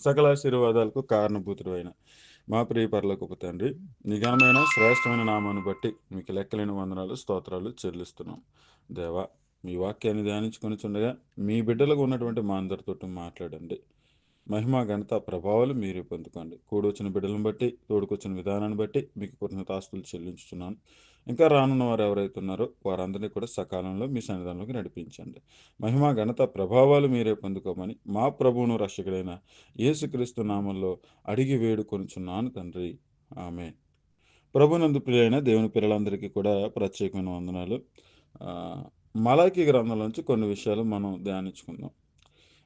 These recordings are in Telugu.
సకల ఆశీర్వాదాలకు కారణభూతుడైన మా ప్రియ పరలోకపు తండ్రి, నిఘనమైన శ్రేష్టమైన నామాన్ని బట్టి మీకు లెక్కలేని వందనాలు స్తోత్రాలు చెల్లిస్తున్నాం. దేవా, మీ వాక్యాన్ని ధ్యానించుకొని చుండగా మీ బిడ్డలకు ఉన్నటువంటి మా అందరితో మాట్లాడండి. మహిమ ఘనత ప్రభావాలు మీరే పొందుకోండి. కూడొచ్చిన బిడ్డలను బట్టి, తోడుకొచ్చిన విధానాన్ని బట్టి మీకు కృతజ్ఞతాస్తులు చెల్లించుతున్నాను. ఇంకా రానున్న వారు ఎవరైతే ఉన్నారో వారందరినీ కూడా సకాలంలో మీ సన్నిధానంలోకి నడిపించండి. మహిమ ఘనత ప్రభావాలు మీరే పొందుకోమని మా ప్రభువును రక్షకుడైన యేసుక్రీస్తు నామంలో అడిగి వేడుకొనుచున్నాను తండ్రి. ఆమె. ప్రభునందు ప్రియులైన దేవుని పిల్లలందరికీ కూడా ప్రత్యేకమైన వందనాలు. ఆ, మలాకీ గ్రంథం నుంచి కొన్ని విషయాలు మనం ధ్యానించుకుందాం.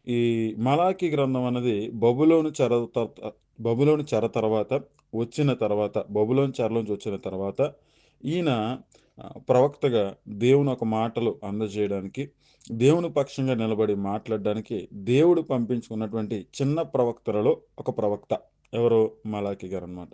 ఈ మలాకీ గ్రంథం అన్నది బబులోను చెర తర్వాత వచ్చిన తర్వాత, బబులోను చెరలోంచి వచ్చిన తర్వాత ఈయన ప్రవక్తగా దేవుని ఒక మాటలు అందజేయడానికి, దేవుని పక్షంగా నిలబడి మాట్లాడడానికి దేవుడు పంపించుకున్నటువంటి చిన్న ప్రవక్తలలో ఒక ప్రవక్త. ఎవరు? మలాకి గారు అనమాట.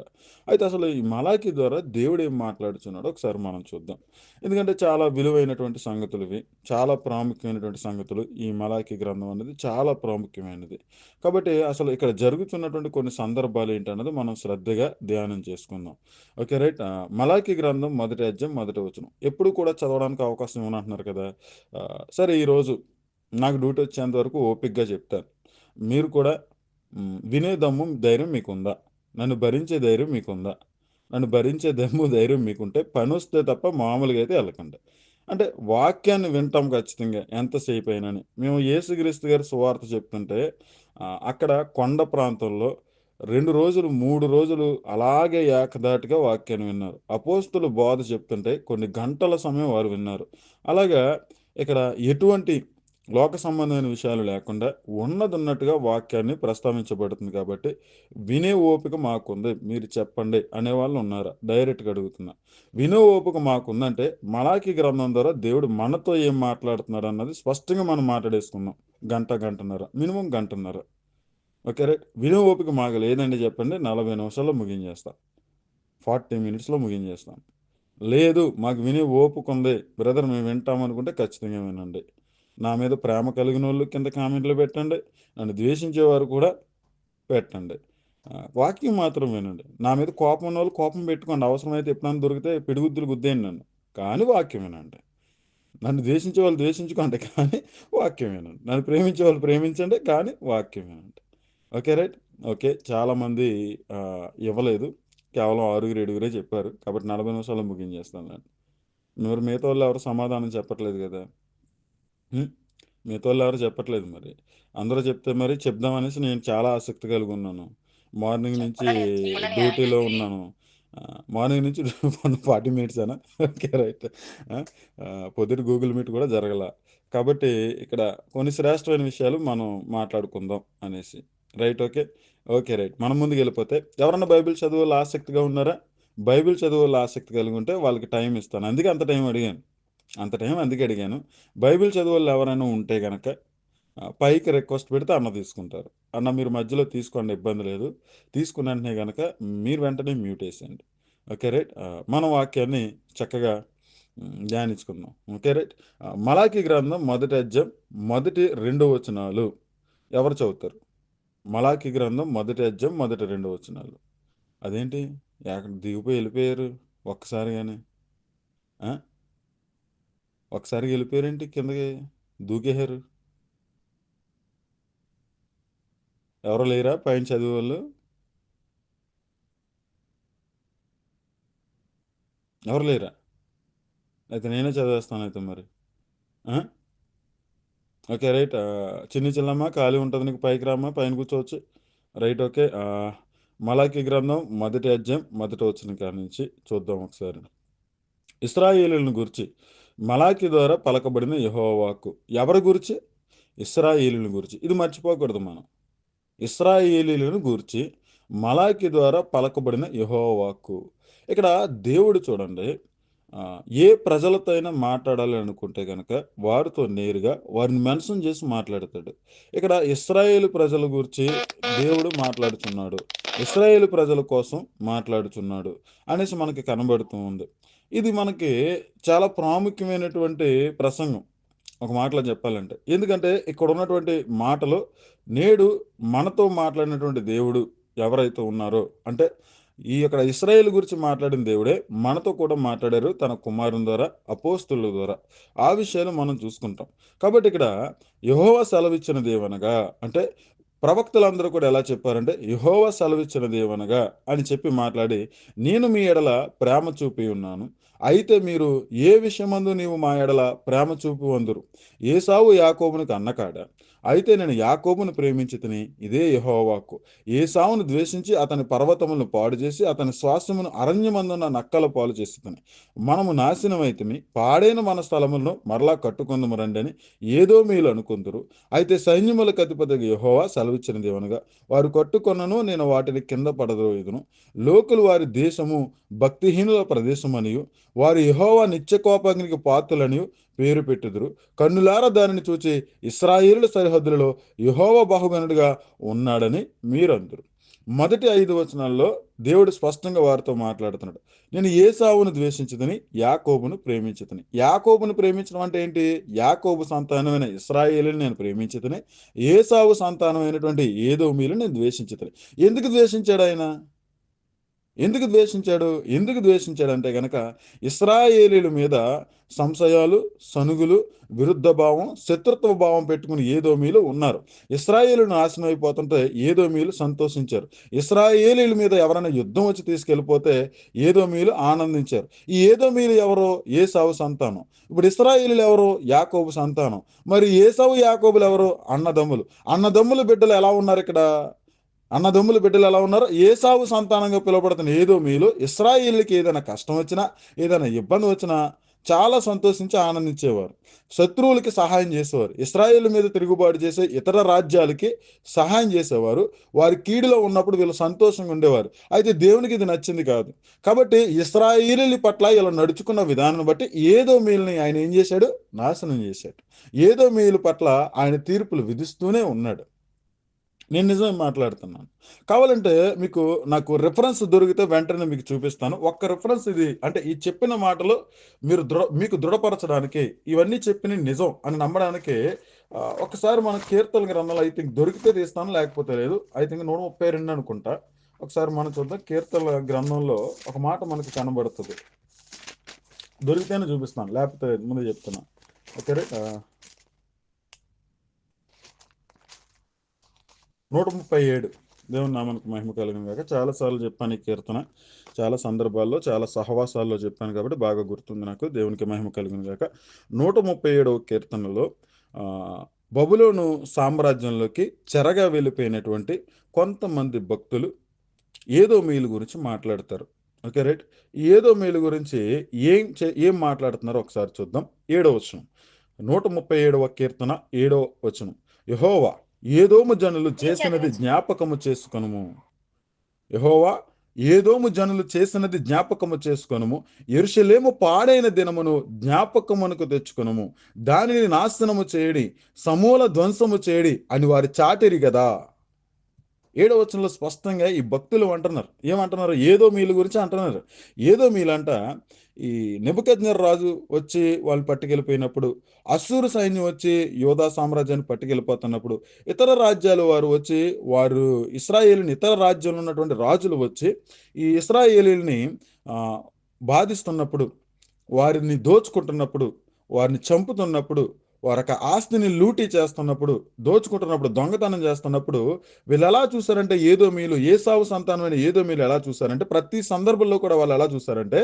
అయితే అసలు ఈ మలాకి ద్వారా దేవుడు ఏం మాట్లాడుతున్నాడో ఒకసారి మనం చూద్దాం. ఎందుకంటే చాలా విలువైనటువంటి సంగతులు ఇవి, చాలా ప్రాముఖ్యమైనటువంటి సంగతులు. ఈ మలాకి గ్రంథం అనేది చాలా ప్రాముఖ్యమైనది. కాబట్టి అసలు ఇక్కడ జరుగుతున్నటువంటి కొన్ని సందర్భాలు ఏంటన్నది మనం శ్రద్ధగా ధ్యానం చేసుకుందాం. Okay, right. మలాకి గ్రంథం మొదటి అధ్యాయం మొదటి వచనం ఎప్పుడు కూడా చదవడానికి అవకాశం ఇవ్వనంటున్నారు కదా. సరే, ఈరోజు నాకు డ్యూటీ వచ్చేంత వరకు ఓపిక్గా చెప్తాను. మీరు కూడా వినే దమ్ము ధైర్యం మీకుందా? నన్ను భరించే ధైర్యం మీకుందా? నన్ను భరించే దమ్ము ధైర్యం మీకుంటే పని వస్తే తప్ప మామూలుగా అయితే వెళ్ళకండి. అంటే వాక్యాన్ని వింటాం ఖచ్చితంగా ఎంతసేపు అయినని. మేము యేసుక్రీస్తు గారి సువార్త చెప్తుంటే అక్కడ కొండ ప్రాంతంలో 2 రోజులు 3 రోజులు అలాగే ఏకధాటిగా వాక్యాన్ని విన్నారు. అపోస్తులు బోధ చెప్తుంటే కొన్ని గంటల సమయం వారు విన్నారు. అలాగా ఇక్కడ ఎటువంటి లోక సంబంధమైన విషయాలు లేకుండా ఉన్నదున్నట్టుగా వాక్యాన్ని ప్రస్తావించబడుతుంది కాబట్టి వినే ఓపిక మాకుంది, మీరు చెప్పండి అనేవాళ్ళు ఉన్నారా? డైరెక్ట్గా అడుగుతున్నా. వినే ఓపిక మాకుందంటే మలాకి గ్రంథం ద్వారా దేవుడు మనతో ఏం మాట్లాడుతున్నాడు అన్నది స్పష్టంగా మనం మాట్లాడేసుకుందాం. గంటన్నర, మినిమం గంటన్నర. Okay, right. వినే ఓపిక మాకు లేదండి చెప్పండి, 40 నిమిషాల్లో ముగించేస్తా, 40 మినిట్స్లో ముగించేస్తాం. లేదు, మాకు వినే ఓపిక ఉంది బ్రదర్, మేము వింటామనుకుంటే ఖచ్చితంగా వినండి. నా మీద ప్రేమ కలిగిన వాళ్ళు కింద కామెంట్లు పెట్టండి, నన్ను ద్వేషించేవారు కూడా పెట్టండి. వాక్యం మాత్రం వినండి. నా మీద కోపం ఉన్న వాళ్ళు కోపం పెట్టుకోండి, అవసరమైతే ఎప్పుడైనా దొరికితే పిడిగుద్దులు గుద్దేయండి నన్ను, కానీ వాక్యం వినండి. నన్ను ద్వేషించే వాళ్ళు ద్వేషించుకోండి, కానీ వాక్యం వినండి. నన్ను ప్రేమించే వాళ్ళు ప్రేమించండి, కానీ వాక్యం వినండి. Okay, right. ఓకే, చాలామంది ఇవ్వలేదు, కేవలం 6-7 చెప్పారు. కాబట్టి 40 నిమిషాల్లో ముగించేస్తాను నేను. మరి మిగతా వాళ్ళు ఎవరు సమాధానం చెప్పట్లేదు కదా. మిగతా వాళ్ళు ఎవరు చెప్పట్లేదు. మరి అందరూ చెప్తే మరి చెప్దామనేసి నేను చాలా ఆసక్తి కలిగి ఉన్నాను. మార్నింగ్ నుంచి డ్యూటీలో ఉన్నాను. మార్నింగ్ నుంచి 40 మినిట్స్ అనా? Okay, right. పొద్దుట గూగుల్ మీట్ కూడా జరగల. కాబట్టి ఇక్కడ కొన్ని శ్రేష్టమైన విషయాలు మనం మాట్లాడుకుందాం అనేసి. రైట్. ఓకే. Okay, right. మనం ముందుకు వెళ్ళిపోతే ఎవరన్నా బైబిల్ చదువులో ఆసక్తిగా ఉన్నారా? బైబిల్ చదువులో ఆసక్తి కలిగి ఉంటే వాళ్ళకి టైం ఇస్తాను. అందుకే అంత టైం అడిగాను. అందుకే అడిగాను. బైబిల్ చదువుల్లో ఎవరైనా ఉంటే గనక పైకి రిక్వెస్ట్ పెడితే అన్న తీసుకుంటారు. అన్న మీరు మధ్యలో తీసుకోండి, ఇబ్బంది లేదు. తీసుకున్న వెంటనే గనక మీరు వెంటనే మ్యూట్ వేసేయండి. Okay, right. మన వాక్యాన్ని చక్కగా ధ్యానించుకుందాం. Okay, right. మలాకి గ్రంథం మొదటి అధ్యాయం మొదటి 2 వచనాలు ఎవరు చదువుతారు? మలాకి గ్రంథం మొదటి అధ్యాయం మొదటి 2 వచనాలు. అదేంటి ఎక్కడ దిగిపోయి వెళ్ళిపోయారు ఒక్కసారిగానే? ఒకసారి వెళ్ళిపోయారేంటి కిందకి? దూకేశారు. ఎవరు లేరా పైన చదివే వాళ్ళు? ఎవరు లేరా? అయితే నేనే చదివేస్తాను అయితే మరి. ఆ? Okay, right. చిన్ని చిల్లమ్మ ఖాళీ ఉంటుంది, నీకు పైకి రామ్మా, పైన కూర్చోవచ్చు. రైట్. ఓకే. మలాకి గ్రంథం మొదటి అధ్యాయం మొదటి వచ్చిన కాడి నుంచి చూద్దాం ఒకసారి. ఇశ్రాయేలులను గురించి మలాకి ద్వారా పలకబడిన యెహోవా వాక్కు. ఎవరి గురించి? ఇశ్రాయేలులను గురించి. ఇది మర్చిపోకూడదు మనం. ఇశ్రాయేలీలను గూర్చి మలాకి ద్వారా పలకబడిన యెహోవా వాక్కు. ఇక్కడ దేవుడు చూడండి, ఏ ప్రజలతో అయినా మాట్లాడాలి అనుకుంటే కనుక వారితో నేరుగా వారిని మెన్షన్ చేసి మాట్లాడతాడు. ఇక్కడ ఇశ్రాయేలు ప్రజల గురించి దేవుడు మాట్లాడుచున్నాడు, ఇశ్రాయేలు ప్రజల కోసం మాట్లాడుచున్నాడు అనేసి మనకి కనబడుతూ ఉంది. ఇది మనకి చాలా ప్రాముఖ్యమైనటువంటి ప్రసంగం. ఒక మాటలో చెప్పాలంటే. ఎందుకంటే ఇక్కడ ఉన్నటువంటి మాటలు నేడు మనతో మాట్లాడినటువంటి దేవుడు ఎవరైతే ఉన్నారో అంటే ఇక్కడ ఇశ్రాయేలు గురించి మాట్లాడిన దేవుడే మనతో కూడా మాట్లాడారు తన కుమారుని ద్వారా, అపోస్తలుల ద్వారా. ఆ విషయాలు మనం చూసుకుంటాం. కాబట్టి ఇక్కడ యెహోవా సెలవిచ్చినదేవనగా అంటే ప్రవక్తలందరూ కూడా ఎలా చెప్పారంటే యెహోవా సెలవిచ్చినదేవనగా అని చెప్పి మాట్లాడి, నేను మీ ఎడల ప్రేమ చూపి ఉన్నాను. అయితే మీరు ఏ విషయమందు నీవు మా ఎడల ప్రేమ చూపువందురు. ఏశావు యాకోబునికి అన్నకాడా? అయితే నేను యాకోబును ప్రేమించితిని. ఇదే యెహోవా వాక్కు. ఏశావును ద్వేషించి అతని పర్వతములను పాడు చేసి అతని స్వాస్థ్యమును అరణ్యమందున్న నక్కల పాలు చేసితిని. మనము నాశనమైతిమి. పాడైన మన స్థలములను మరలా కట్టుకుందుము రండని ఏదోమీయులు అనుకుందురు. అయితే సైన్యములకు అధిపతిగా యెహోవా సెలవిచ్చినదేమనగా, వారు కట్టుకొనను నేను వాటిని కింద పడద్రోయుదును. లోకులు వారి దేశము భక్తిహీనుల ప్రదేశమనియు వారు యెహోవా నిత్యకోపాగ్నికి పాత్రులనియు పేరు పెట్టుదురు. కన్నులారా దానిని చూచి ఇశ్రాయేలుల సరిహద్దులలో యెహోవా బహుగనుడిగా ఉన్నాడని మీరందురు. మొదటి 5 వచనాల్లో దేవుడు స్పష్టంగా వారితో మాట్లాడుతున్నాడు. నేను ఏశావును ద్వేషించుదని యాకోబును ప్రేమించుదని. యాకోబును ప్రేమించడం అంటే ఏంటి? యాకోబు సంతానమైన ఇశ్రాయేలుని నేను ప్రేమించుదని, ఏశావు సంతానమైనటువంటి ఏదోమీయులను నేను ద్వేషించుదని. ఎందుకు ద్వేషించాడు ఆయన? ఎందుకు ద్వేషించాడు? ఎందుకు ద్వేషించాడంటే గనక ఇశ్రాయేలీయుల మీద సంశయాలు, సనుగులు, విరుద్ధ భావం, శత్రుత్వ భావం పెట్టుకుని ఏదోమీయులు ఉన్నారు. ఇశ్రాయేలీయులు నాశనం అయిపోతుంటే ఏదోమీయులు సంతోషించారు. ఇశ్రాయేలీయుల మీద ఎవరైనా యుద్ధం వచ్చి తీసుకెళ్ళిపోతే ఏదోమీయులు ఆనందించారు. ఈ ఏదోమీయులు ఎవరు? ఏశావు సంతానం. ఇప్పుడు ఇశ్రాయేలీయులు ఎవరు? యాకోబు సంతానం. మరి ఏశావు, యాకోబులు ఎవరు? అన్నదమ్ములు. అన్నదమ్ముల బిడ్డలు ఎలా ఉన్నారు ఇక్కడ? అన్నదమ్ముల బిడ్డలు ఎలా ఉన్నారు? ఏశావు సంతానంగా పిలువబడుతున్న ఏదోమీయులు ఇశ్రాయేలుకి ఏదైనా కష్టం వచ్చినా, ఏదైనా ఇబ్బంది వచ్చినా చాలా సంతోషించి ఆనందించేవారు. శత్రువులకి సహాయం చేసేవారు. ఇశ్రాయేలు మీద తిరుగుబాటు చేసే ఇతర రాజ్యాలకి సహాయం చేసేవారు. వారి కీడులో ఉన్నప్పుడు వీళ్ళు సంతోషంగా ఉండేవారు. అయితే దేవునికి ఇది నచ్చింది కాదు. కాబట్టి ఇశ్రాయేలీయుల పట్ల ఇలా నడుచుకున్న విధానం బట్టి ఏదోమీయుల్ని ఆయన ఏం చేశాడు? నాశనం చేశాడు. ఏదోమీయుల పట్ల ఆయన తీర్పులు విధిస్తూనే ఉన్నాడు. నేను నిజమే మాట్లాడుతున్నాను. కావాలంటే నాకు రిఫరెన్స్ దొరికితే వెంటనే మీకు చూపిస్తాను. ఒక్క రిఫరెన్స్ ఇది అంటే ఈ చెప్పిన మాటలు మీకు దృఢపరచడానికి ఇవన్నీ చెప్పినయి నిజం అని నమ్మడానికి ఒకసారి మన కీర్తనల గ్రంథంలో ఐ థింక్ దొరికితే తీస్తాను, లేకపోతే లేదు. ఐ థింక్ 132 అనుకుంటా. ఒకసారి మనం చూద్దాం. కీర్తనల గ్రంథంలో ఒక మాట మనకు కనబడుతది. దొరికితేనే చూపిస్తాను, లేకపోతే ముందే చెప్తున్నా. Okay right. 137 దేవుని నామానికి మహిమ కలుగును గాక. చాలా సార్లు చెప్పాను ఈ కీర్తన. చాలా సందర్భాల్లో, చాలా సహవాసాల్లో చెప్పాను కాబట్టి బాగా గుర్తుంది నాకు. దేవునికి మహిమ కలుగును గాక. 137వ కీర్తనలో బబులోను సామ్రాజ్యంలోకి చెరగా వెళ్ళిపోయినటువంటి కొంతమంది భక్తులు ఏదోమీయుల గురించి మాట్లాడతారు. Okay right. ఏదోమీయుల గురించి ఏం మాట్లాడుతున్నారో ఒకసారి చూద్దాం. 7వ వచనం. 137వ కీర్తన 7వ వచనం. యెహోవా ఏదోము జనులు చేసినది జ్ఞాపకము చేసుకొనుము. యెహోవా ఏదోము జనులు చేసినది జ్ఞాపకము చేసుకొనుము. యెరూషలేము పాడైన దినమును జ్ఞాపకమునకు తెచ్చుకొనుము. దానిని నాశనము చేయడి, సమూల ధ్వంసము చేయడి అని వారి చాటిరి గదా. 7వ వచనంలో స్పష్టంగా ఈ భక్తులు అంటున్నారు. ఏమంటున్నారు? ఏదోమీయుల గురించి అంటున్నారు. ఏదోమీయులంట ఈ నెబుకద్నెజర్ రాజు వచ్చి వాళ్ళని పట్టుకెళ్ళిపోయినప్పుడు, అశ్షూరు సైన్యం వచ్చి యోధా సామ్రాజ్యాన్ని పట్టుకెళ్ళిపోతున్నప్పుడు, ఇతర రాజ్యాల వారు వచ్చి ఇశ్రాయేలుని ఇతర రాజ్యంలో ఉన్నటువంటి రాజులు వచ్చి ఈ ఇశ్రాయేలీయుల్ని బాధిస్తున్నప్పుడు, వారిని దోచుకుంటున్నప్పుడు, వారిని చంపుతున్నప్పుడు, వారొక ఆస్తిని లూటీ చేస్తున్నప్పుడు, దోచుకుంటున్నప్పుడు, దొంగతనం చేస్తున్నప్పుడు వీళ్ళు ఎలా చూసారంటే ఏదోమీయులు, ఏశావు సంతానమైన ఏదోమీయులు ఎలా చూసారంటే ప్రతి సందర్భంలో కూడా వాళ్ళు ఎలా చూసారంటే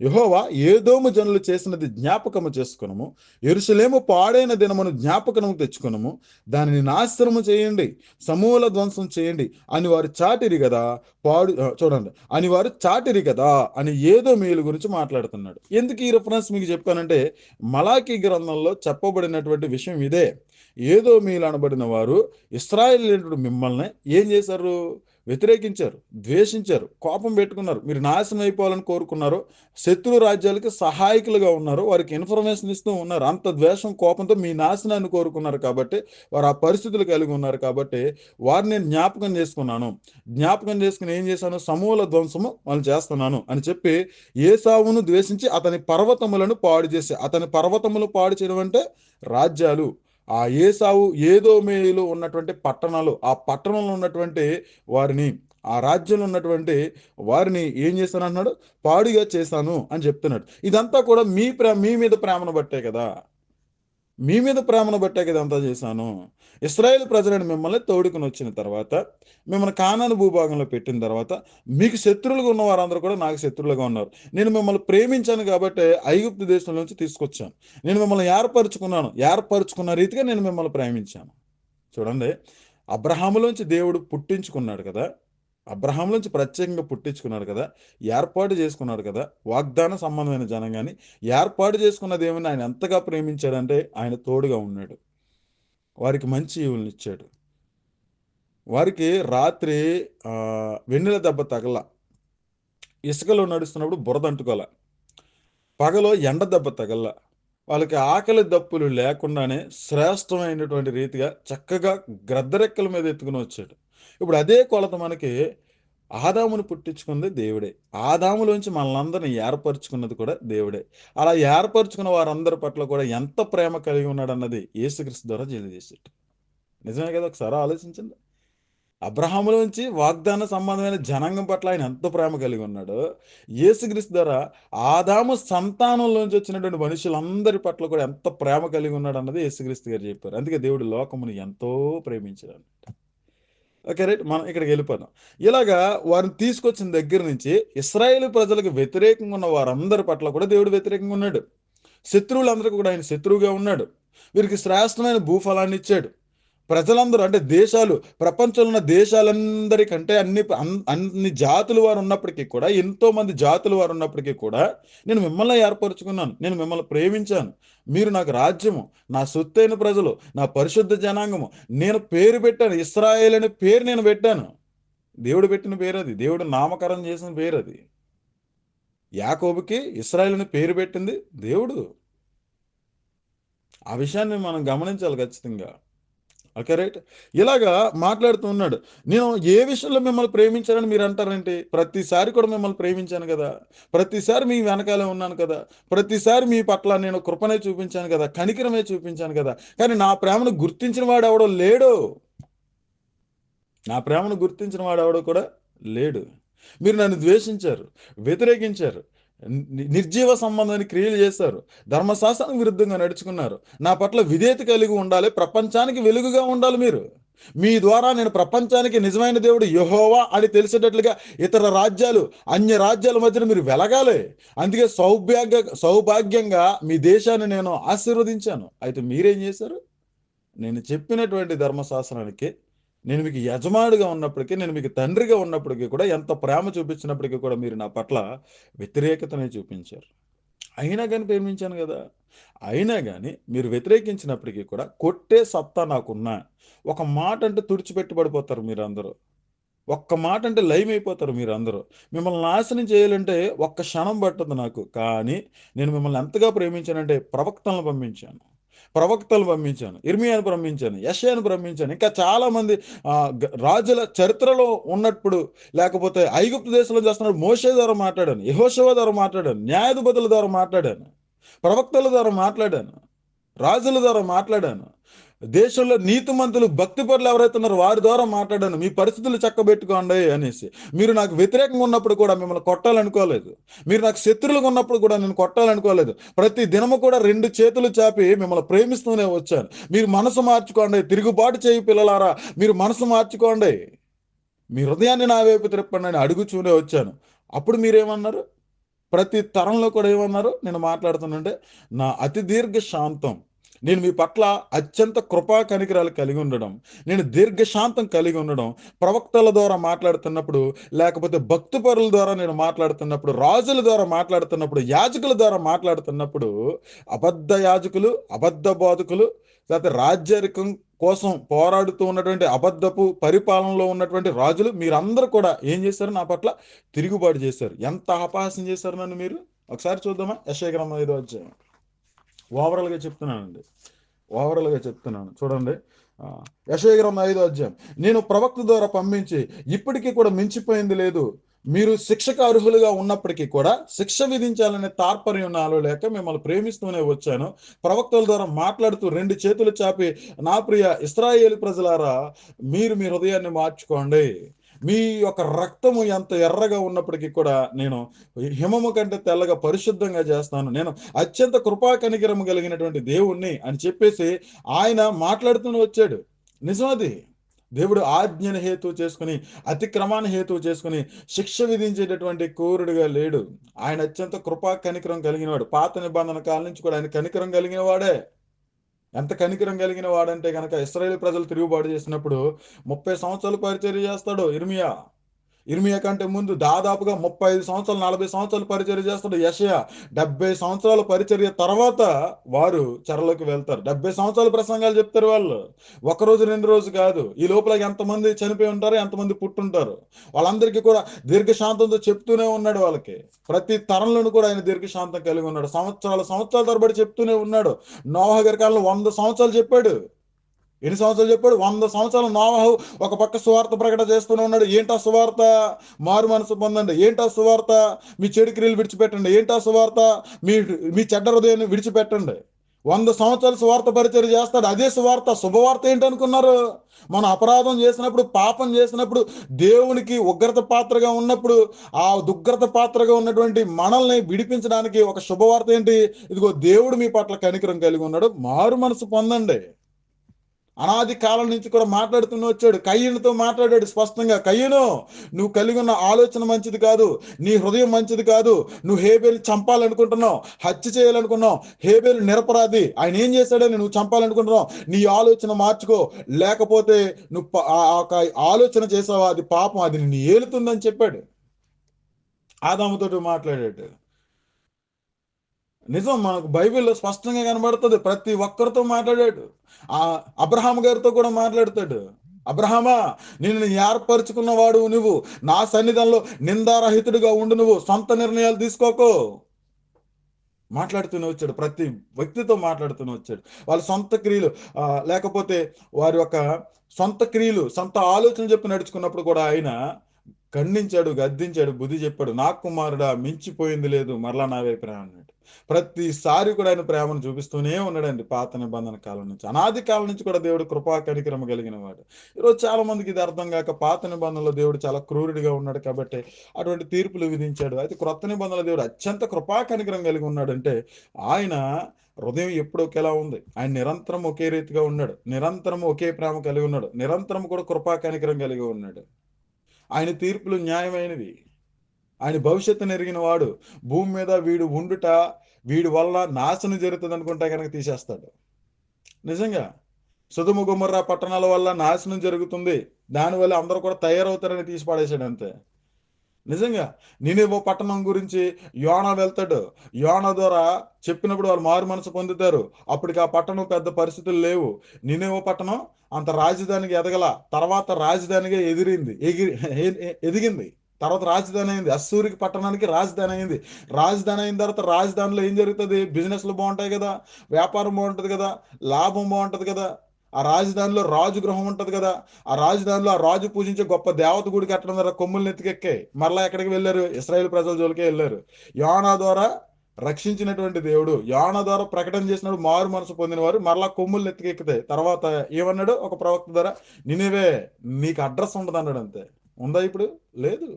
యెహోవా ఏదోము జనులు చేసినది జ్ఞాపకము చేసుకొనుము. యెరూషలేము పాడైన దినమును జ్ఞాపకము తెచ్చుకొనుము. దానిని నాశనము చేయండి, సమూల ధ్వంసం చేయండి అని వారు చాటిరి కదా. చూడండి, అని వారు చాటిరి కదా అని ఏదోమీయుల గురించి మాట్లాడుతున్నాడు. ఎందుకు ఈ రిఫరెన్స్ మీకు చెప్పానంటే మలాకీ గ్రంథంలో చెప్పబడినటువంటి విషయం ఇదే. ఏదోమీయులు అనబడిన వారు ఇశ్రాయేలీయులు మిమ్మల్ని ఏం చేశారు? వ్యతిరేకించారు, ద్వేషించారు, కోపం పెట్టుకున్నారు. మీరు నాశనం అయిపోవాలని కోరుకున్నారు. శత్రు రాజ్యాలకి సహాయకులుగా ఉన్నారు. వారికి ఇన్ఫర్మేషన్ ఇస్తూ ఉన్నారు. అంత ద్వేషం, కోపంతో మీ నాశనాన్ని కోరుకున్నారు కాబట్టి, వారు ఆ పరిస్థితులు కలిగి ఉన్నారు కాబట్టి, వారిని నేను జ్ఞాపకం చేసుకున్నాను. జ్ఞాపకం చేసుకుని ఏం చేశాను? సమూల ధ్వంసము వాళ్ళు చేస్తున్నాను అని చెప్పి ఏసావును ద్వేషించి అతని పర్వతములను పాడు చేసి, అతని పర్వతములు పాడు చేయడం అంటే రాజ్యాలు. ఆ ఏసావు ఏదోమేయులో ఉన్నటువంటి పట్టణాలు, ఆ పట్టణంలో ఉన్నటువంటి వారిని, ఆ రాజ్యంలో ఉన్నటువంటి వారిని ఏం చేశాను అన్నాడు? పాడుగా చేశాను అని చెప్తున్నాడు. ఇదంతా కూడా మీ మీద ప్రేమను బట్టే కదా! మీ మీద ప్రేమను బట్టే కదా ఇదంతా చేశాను. ఇశ్రాయేలు ప్రజలైన మిమ్మల్ని తోడుకొని వచ్చిన తర్వాత, మిమ్మల్ని కానాను భూభాగంలో పెట్టిన తర్వాత, మీకు శత్రువులుగా ఉన్న వారందరూ కూడా నాకు శత్రువులుగా ఉన్నారు. నేను మిమ్మల్ని ప్రేమించాను కాబట్టే ఐగుప్తు దేశం నుంచి తీసుకొచ్చాను. నేను మిమ్మల్ని ఏర్పరచుకున్నాను. ఏర్పరచుకున్న రీతిగా నేను మిమ్మల్ని ప్రేమించాను. చూడండి, అబ్రహాములోంచి దేవుడు పుట్టించుకున్నాడు కదా! అబ్రహాములోంచి ప్రత్యేకంగా పుట్టించుకున్నాడు కదా! ఏర్పాటు చేసుకున్నాడు కదా! వాగ్దాన సంబంధమైన జనంగాని ఏర్పాటు చేసుకున్న దేవుని ఆయన ఎంతగా ప్రేమించాడంటే ఆయన తోడుగా ఉన్నాడు. వారికి మంచి ఈవులనిచ్చాడు. వారికి రాత్రి వెన్నెల దెబ్బ తగల. ఇసుకలో నడుస్తున్నప్పుడు బురద అంటుకోల. పగలో ఎండ దెబ్బ తగల. వాళ్ళకి ఆకలి దప్పులు లేకుండానే శ్రేష్టమైనటువంటి రీతిగా చక్కగా గ్రద్దరెక్కల మీద ఎత్తుకుని వచ్చాడు. ఇప్పుడు అదే కొలత మనకి ఆదామును పుట్టించుకుంది దేవుడే. ఆదాములోంచి మనలందరిని ఏర్పరచుకున్నది కూడా దేవుడే. అలా ఏర్పరచుకున్న వారందరి పట్ల కూడా ఎంత ప్రేమ కలిగి ఉన్నాడన్నది యేసుక్రీస్తు ద్వారా తెలియజేసాడు. నిజమే కదా! ఒకసారి ఆలోచించండి. అబ్రహాములోంచి వాగ్దాన సంబంధమైన జనాంగం పట్ల ఆయన ఎంత ప్రేమ కలిగి ఉన్నాడో, యేసుక్రీస్తు ద్వారా ఆదాము సంతానంలోంచి వచ్చినటువంటి మనుషులందరి పట్ల కూడా ఎంత ప్రేమ కలిగి ఉన్నాడన్నది యేసుక్రీస్తు గారు చెప్పారు. అందుకే దేవుడు లోకమును ఎంతో ప్రేమించాడు. ఓకే. రైట్. మనం ఇక్కడికెళ్ళిపోదాం. ఇలాగా వారిని తీసుకొచ్చిన దగ్గర నుంచి ఇశ్రాయేలు ప్రజలకు వ్యతిరేకంగా ఉన్న వారందరి పట్ల కూడా దేవుడు వ్యతిరేకంగా ఉన్నాడు. శత్రువులందరికీ కూడా ఆయన శత్రువుగా ఉన్నాడు. వీరికి శ్రేష్టమైన భూఫలాన్ని ఇచ్చాడు. ప్రజలందరూ అంటే దేశాలు, ప్రపంచంలో ఉన్న దేశాలందరికంటే అన్ని జాతుల వారు ఉన్నప్పటికీ కూడా, ఎంతో మంది జాతుల వారు ఉన్నప్పటికీ కూడా, నేను మిమ్మల్ని ఏర్పరచుకున్నాను. నేను మిమ్మల్ని ప్రేమించాను. మీరు నాకు రాజ్యము, నా సొత్తైన ప్రజలు, నా పరిశుద్ధ జనాంగము. నేను పేరు పెట్టాను. ఇశ్రాయేలు అనే పేరు నేను పెట్టాను. దేవుడు పెట్టిన పేరది. దేవుడు నామకరణం చేసిన పేరది. యాకోబుకి ఇశ్రాయేలు అనే పేరు పెట్టింది దేవుడు. ఆ విషయాన్ని మనం గమనించాలి ఖచ్చితంగా. ఓకే. రైట్. ఇలాగా మాట్లాడుతూ ఉన్నాడు. నేను ఏ విషయంలో మిమ్మల్ని ప్రేమించానని మీరు అంటారేంటి? ప్రతిసారి కూడా మిమ్మల్ని ప్రేమించాను కదా! ప్రతిసారి మీ వెనకాలే ఉన్నాను కదా! ప్రతిసారి మీ పట్ల నేను కృపనే చూపించాను కదా! కనికరమే చూపించాను కదా! కానీ నా ప్రేమను గుర్తించిన వాడెవడో లేడు. నా ప్రేమను గుర్తించిన వాడెవడో కూడా లేడు. మీరు నన్ను ద్వేషించారు, వ్యతిరేకించారు, నిర్జీవ సంబంధమైన క్రియలు చేశారు, ధర్మశాస్త్రానికి విరుద్ధంగా నడుచుకున్నారు. నా పట్ల విధేయత కలిగి ఉండాలి, ప్రపంచానికి వెలుగుగా ఉండాలి మీరు. మీ ద్వారా నేను ప్రపంచానికి నిజమైన దేవుడు యెహోవా అని తెలిసేటట్లుగా ఇతర రాజ్యాలు, అన్య రాజ్యాల మధ్యన మీరు వెలగాలి. అందుకే సౌభాగ్యంగా మీ దేశాన్ని నేను ఆశీర్వదించాను. అయితే మీరేం చేశారు? నేను చెప్పినటువంటి ధర్మశాస్త్రానికి, నేను మీకు యజమానుడిగా ఉన్నప్పటికీ, నేను మీకు తండ్రిగా ఉన్నప్పటికీ కూడా, ఎంత ప్రేమ చూపించినప్పటికీ కూడా మీరు నా పట్ల వ్యతిరేకతనే చూపించారు. అయినా గాని ప్రేమించాను గదా! అయినా గాని మీరు వ్యతిరేకించినప్పటికీ కూడా కొట్టే సత్తా నాకున్నా, ఒక మాట అంటే తుడిచిపెట్టి పడిపోతారు మీరందరూ. ఒక్క మాట అంటే లయమైపోతారు మీరందరూ. మిమ్మల్ని నాశనం చేయాలంటే ఒక్క క్షణం పట్టదు నాకు. కానీ నేను మిమ్మల్ని ఎంతగా ప్రేమించానంటే ప్రవక్తలను పంపించాను. ప్రవక్తలు పంపించాను. ఇర్మియాను పంపించాను. యెషయాను పంపించాను. ఇంకా చాలామంది రాజుల చరిత్రలో ఉన్నప్పుడు, లేకపోతే ఐగుప్తు దేశంలో చేస్తున్నప్పుడు మోషే ద్వారా మాట్లాడాను. యెహోషువ ద్వారా మాట్లాడాను. న్యాయాధిపతుల ద్వారా మాట్లాడాను. ప్రవక్తల ద్వారా మాట్లాడాను. రాజుల ద్వారా మాట్లాడాను. దేశంలో నీతిమంతులు, భక్తిపరులు ఎవరైతే ఉన్నారో వారి ద్వారా మాట్లాడాను. మీ పరిస్థితులు చక్కబెట్టుకోండి అనేసి. మీరు నాకు వ్యతిరేకంగా ఉన్నప్పుడు కూడా మిమ్మల్ని కొట్టాలనుకోలేదు. మీరు నాకు శత్రువులుగా ఉన్నప్పుడు కూడా నేను కొట్టాలనుకోలేదు. ప్రతి దినము కూడా 2 చేతులు చాపి మిమ్మల్ని ప్రేమిస్తూనే వచ్చాను. మీరు మనసు మార్చుకోండి. తిరుగుబాటు చేయి పిల్లలారా, మీరు మనసు మార్చుకోండి. మీ హృదయాన్ని నా వైపు త్రిప్పండి అని అడుగుచూనే వచ్చాను. అప్పుడు మీరేమన్నారు? ప్రతి తరంలో కూడా ఏమన్నారు? నేను మాట్లాడుతుంటే, నా అతి దీర్ఘ శాంతం, నేను మీ పట్ల అత్యంత కృపా కనికరాలు కలిగి ఉండడం, నేను దీర్ఘశాంతం కలిగి ఉండడం, ప్రవక్తల ద్వారా మాట్లాడుతున్నప్పుడు, లేకపోతే భక్తిపరుల ద్వారా నేను మాట్లాడుతున్నప్పుడు, రాజుల ద్వారా మాట్లాడుతున్నప్పుడు, యాజకుల ద్వారా మాట్లాడుతున్నప్పుడు, అబద్ధ యాజకులు, అబద్ధ బోధకులు, లేకపోతే రాజ్యరికం కోసం పోరాడుతూ ఉన్నటువంటి అబద్ధపు పరిపాలనలో ఉన్నటువంటి రాజులు మీరందరూ కూడా ఏం చేశారు? నా పట్ల తిరుగుబాటు చేశారు. ఎంత అపహాస్యం చేశారు నన్ను మీరు? ఒకసారి చూద్దామా? యెషయా గ్రంథం 5వ అధ్యాయం. ఓవరాల్‌గా చెప్తున్నానండి. ఓవరాల్‌గా చెప్తున్నాను. చూడండి. యెషయా గ్రంథం 5వ అధ్యాయం. నేను ప్రవక్త ద్వారా పంపించి ఇప్పటికి కూడా మించిపోయింది లేదు. మీరు శిక్షకు అర్హులుగా ఉన్నప్పటికీ కూడా శిక్ష విధించాలనే తాత్పర్యం నాలో లేక మిమ్మల్ని ప్రేమిస్తూనే వచ్చాను. ప్రవక్తల ద్వారా మాట్లాడుతూ 2 చేతులు చాపి, నా ప్రియ ఇశ్రాయేలు ప్రజలారా, మీరు మీ హృదయాన్ని మార్చుకోండి. మీ యొక్క రక్తము ఎంత ఎర్రగా ఉన్నప్పటికీ కూడా నేను హిమము కంటే తెల్లగా పరిశుద్ధంగా చేస్తాను. నేను అత్యంత కృపా కనికరము కలిగినటువంటి దేవుణ్ణి అని చెప్పేసి ఆయన మాట్లాడుతూనే వచ్చాడు. నిజం అది. దేవుడు ఆజ్ఞను హేతువు చేసుకొని, అతిక్రమాన్ని హేతువు చేసుకొని, శిక్ష విధించేటటువంటి క్రూరుడుగా లేడు. ఆయన అత్యంత కృపా కనికరం కలిగినవాడు. పాత నిబంధన కాలం నుంచి కూడా ఆయన కనికరం కలిగిన వాడే. ఎంత కనికరం కలిగిన వాడంటే గనక ఇశ్రాయేలు ప్రజలు తిరుగుబాటు చేసినప్పుడు 30 సంవత్సరాలు పరిచర్య చేస్తాడు ఇర్మియా. ఇర్మియా కంటే ముందు దాదాపుగా 35 సంవత్సరాలు, 40 సంవత్సరాలు పరిచర్య చేస్తాడు యెషయా. 70 సంవత్సరాల పరిచర్య తర్వాత వారు చెరలోకి వెళ్తారు. 70 సంవత్సరాల ప్రసంగాలు చెప్తారు వాళ్ళు. ఒకరోజు, 2 రోజు కాదు. ఈ లోపల ఎంతమంది చనిపోయి ఉంటారు, ఎంతమంది పుట్టుంటారు. వాళ్ళందరికీ కూడా దీర్ఘశాంతంతో చెప్తూనే ఉన్నాడు వాళ్ళకి. ప్రతి తరంలోనూ కూడా ఆయన దీర్ఘశాంతం కలిగి ఉన్నాడు. సంవత్సరాల తరబడి చెప్తూనే ఉన్నాడు. నోవహు గారి కాలంలో 100 సంవత్సరాలు చెప్పాడు. ఎన్ని సంవత్సరాలు చెప్పాడు? 100 సంవత్సరాలు నోవహు ఒక పక్క సువార్త ప్రకటన చేస్తూనే ఉన్నాడు. ఏంటా సువార్త? మారు మనసు పొందండి. ఏంటా సువార్త? మీ చెడు క్రియలు విడిచిపెట్టండి. ఏంటా సువార్త? మీ మీ చెడ్డ హృదయాన్ని విడిచిపెట్టండి. 100 సంవత్సరాలు సువార్త పరిచర్య చేస్తాడు. అదే సువార్త. శుభవార్త ఏంటనుకున్నారు? మనం అపరాధం చేసినప్పుడు, పాపం చేసినప్పుడు, దేవునికి ఉగ్రత పాత్రగా ఉన్నప్పుడు, ఆ దుగ్రత పాత్రగా ఉన్నటువంటి మనల్ని విడిపించడానికి ఒక శుభవార్త ఏంటి? ఇదిగో దేవుడు మీ పట్ల కనికరం కలిగి ఉన్నాడు. మారు మనసు పొందండి. అనాది కాలం నుంచి కూడా మాట్లాడుతూనే వచ్చాడు. కయ్యనుతో మాట్లాడాడు స్పష్టంగా. కయ్యను, నువ్వు కలిగి ఉన్న ఆలోచన మంచిది కాదు. నీ హృదయం మంచిది కాదు. నువ్వు హేబేలు చంపాలనుకుంటున్నావు. హత్య చేయాలనుకున్నావు. హేబేలు నిరపరాధి. ఆయన ఏం చేశాడని నువ్వు చంపాలనుకుంటున్నావు. నీ ఆలోచన మార్చుకో. లేకపోతే నువ్వు ఆలోచన చేసావా, అది పాపం, అది నిన్ను ఏలుతుందని చెప్పాడు. ఆదాముతోటి మాట్లాడాడు. నిజం, మనకు బైబిల్లో స్పష్టంగా కనబడుతుంది. ప్రతి ఒక్కరితో మాట్లాడాడు. అబ్రహాం గారితో కూడా మాట్లాడతాడు. అబ్రహామా, నిన్ను ఏర్పరచుకున్న వాడు నువ్వు, నా సన్నిధానంలో నిందారహితుడిగా ఉండు, నువ్వు సొంత నిర్ణయాలు తీసుకోకు. మాట్లాడుతూనే వచ్చాడు. ప్రతి వ్యక్తితో మాట్లాడుతూనే వచ్చాడు. వాళ్ళ సొంత క్రియలు లేకపోతే వారి యొక్క సొంత క్రియలు, సొంత ఆలోచన చెప్పి నడుచుకున్నప్పుడు కూడా ఆయన ఖండించాడు, గద్దించాడు, బుద్ధి చెప్పాడు. నా కుమారుడా, మించిపోయింది లేదు, మరలా నా వైపు రా అన్నాడు. ప్రతిసారి కూడా ఆయన ప్రేమను చూపిస్తూనే ఉన్నాడండి. పాత నిబంధన కాలం నుంచి, అనాది కాలం నుంచి కూడా దేవుడు కృపా కనికరమ కలిగిన వాడు. ఈరోజు చాలా మందికి ఇది అర్థం కాక పాత నిబంధనలో దేవుడు చాలా క్రూరుడిగా ఉన్నాడు కాబట్టి అటువంటి తీర్పులు విధించాడు. అయితే క్రొత్త నిబంధనలో దేవుడు అత్యంత కృపా కనికరం కలిగి ఉన్నాడంటే ఆయన హృదయం ఎప్పుడు ఒకేలా ఉంది. ఆయన నిరంతరం ఒకే రీతిగా ఉన్నాడు. నిరంతరం ఒకే ప్రేమ కలిగి ఉన్నాడు. నిరంతరం కూడా కృపా కనికరం కలిగి ఉన్నాడు. ఆయన తీర్పులు న్యాయమైనవి. ఆయన భవిష్యత్తును ఎరిగిన వాడు. భూమి మీద వీడు ఉండుట, వీడి వల్ల నాశనం జరుగుతుంది అనుకుంటే కనుక తీసేస్తాడు. నిజంగా సొదొమ గొమొర్రా పట్టణాల వల్ల నాశనం జరుగుతుంది, దానివల్ల అందరూ కూడా తయారవుతారని తీసి పడేశాడు అంతే. నిజంగా నినివే పట్టణం గురించి యోనా వెళ్తాడు. యోనా ద్వారా చెప్పినప్పుడు వాళ్ళు మారు మనసు పొందుతారు. అప్పటికి ఆ పట్టణం పెద్ద పరిస్థితులు లేవు. నినివే పట్టణం అంత రాజధానికి ఎదగల. తర్వాత రాజధానిగా ఎదిగింది. తర్వాత రాజధాని అయింది. అస్సూరికి పట్టణానికి రాజధాని అయింది. రాజధాని అయిన తర్వాత రాజధానిలో ఏం జరుగుతుంది? బిజినెస్లు బాగుంటాయి కదా, వ్యాపారం బాగుంటుంది కదా, లాభం బాగుంటుంది కదా. ఆ రాజధానిలో రాజు గృహం ఉంటది కదా. ఆ రాజధానిలో ఆ రాజు పూజించే గొప్ప దేవత గుడి కట్టడం ద్వారా కొమ్ములు నెత్తికెక్కాయి. మరలా ఎక్కడికి వెళ్ళారు? ఇశ్రాయేలు ప్రజల జోలికే వెళ్ళారు. యోనా ద్వారా రక్షించినటువంటి దేవుడు, యోనా ద్వారా ప్రకటన చేసినప్పుడు మారు మనసు పొందిన వారు మరలా కొమ్ములు నెత్తికెక్కుతాయి. తర్వాత ఏమన్నాడు ఒక ప్రవక్త ద్వారా? నినివే, నీకు అడ్రస్ ఉండదు అన్నాడు. అంతే. ఉందా ఇప్పుడు? లేదు.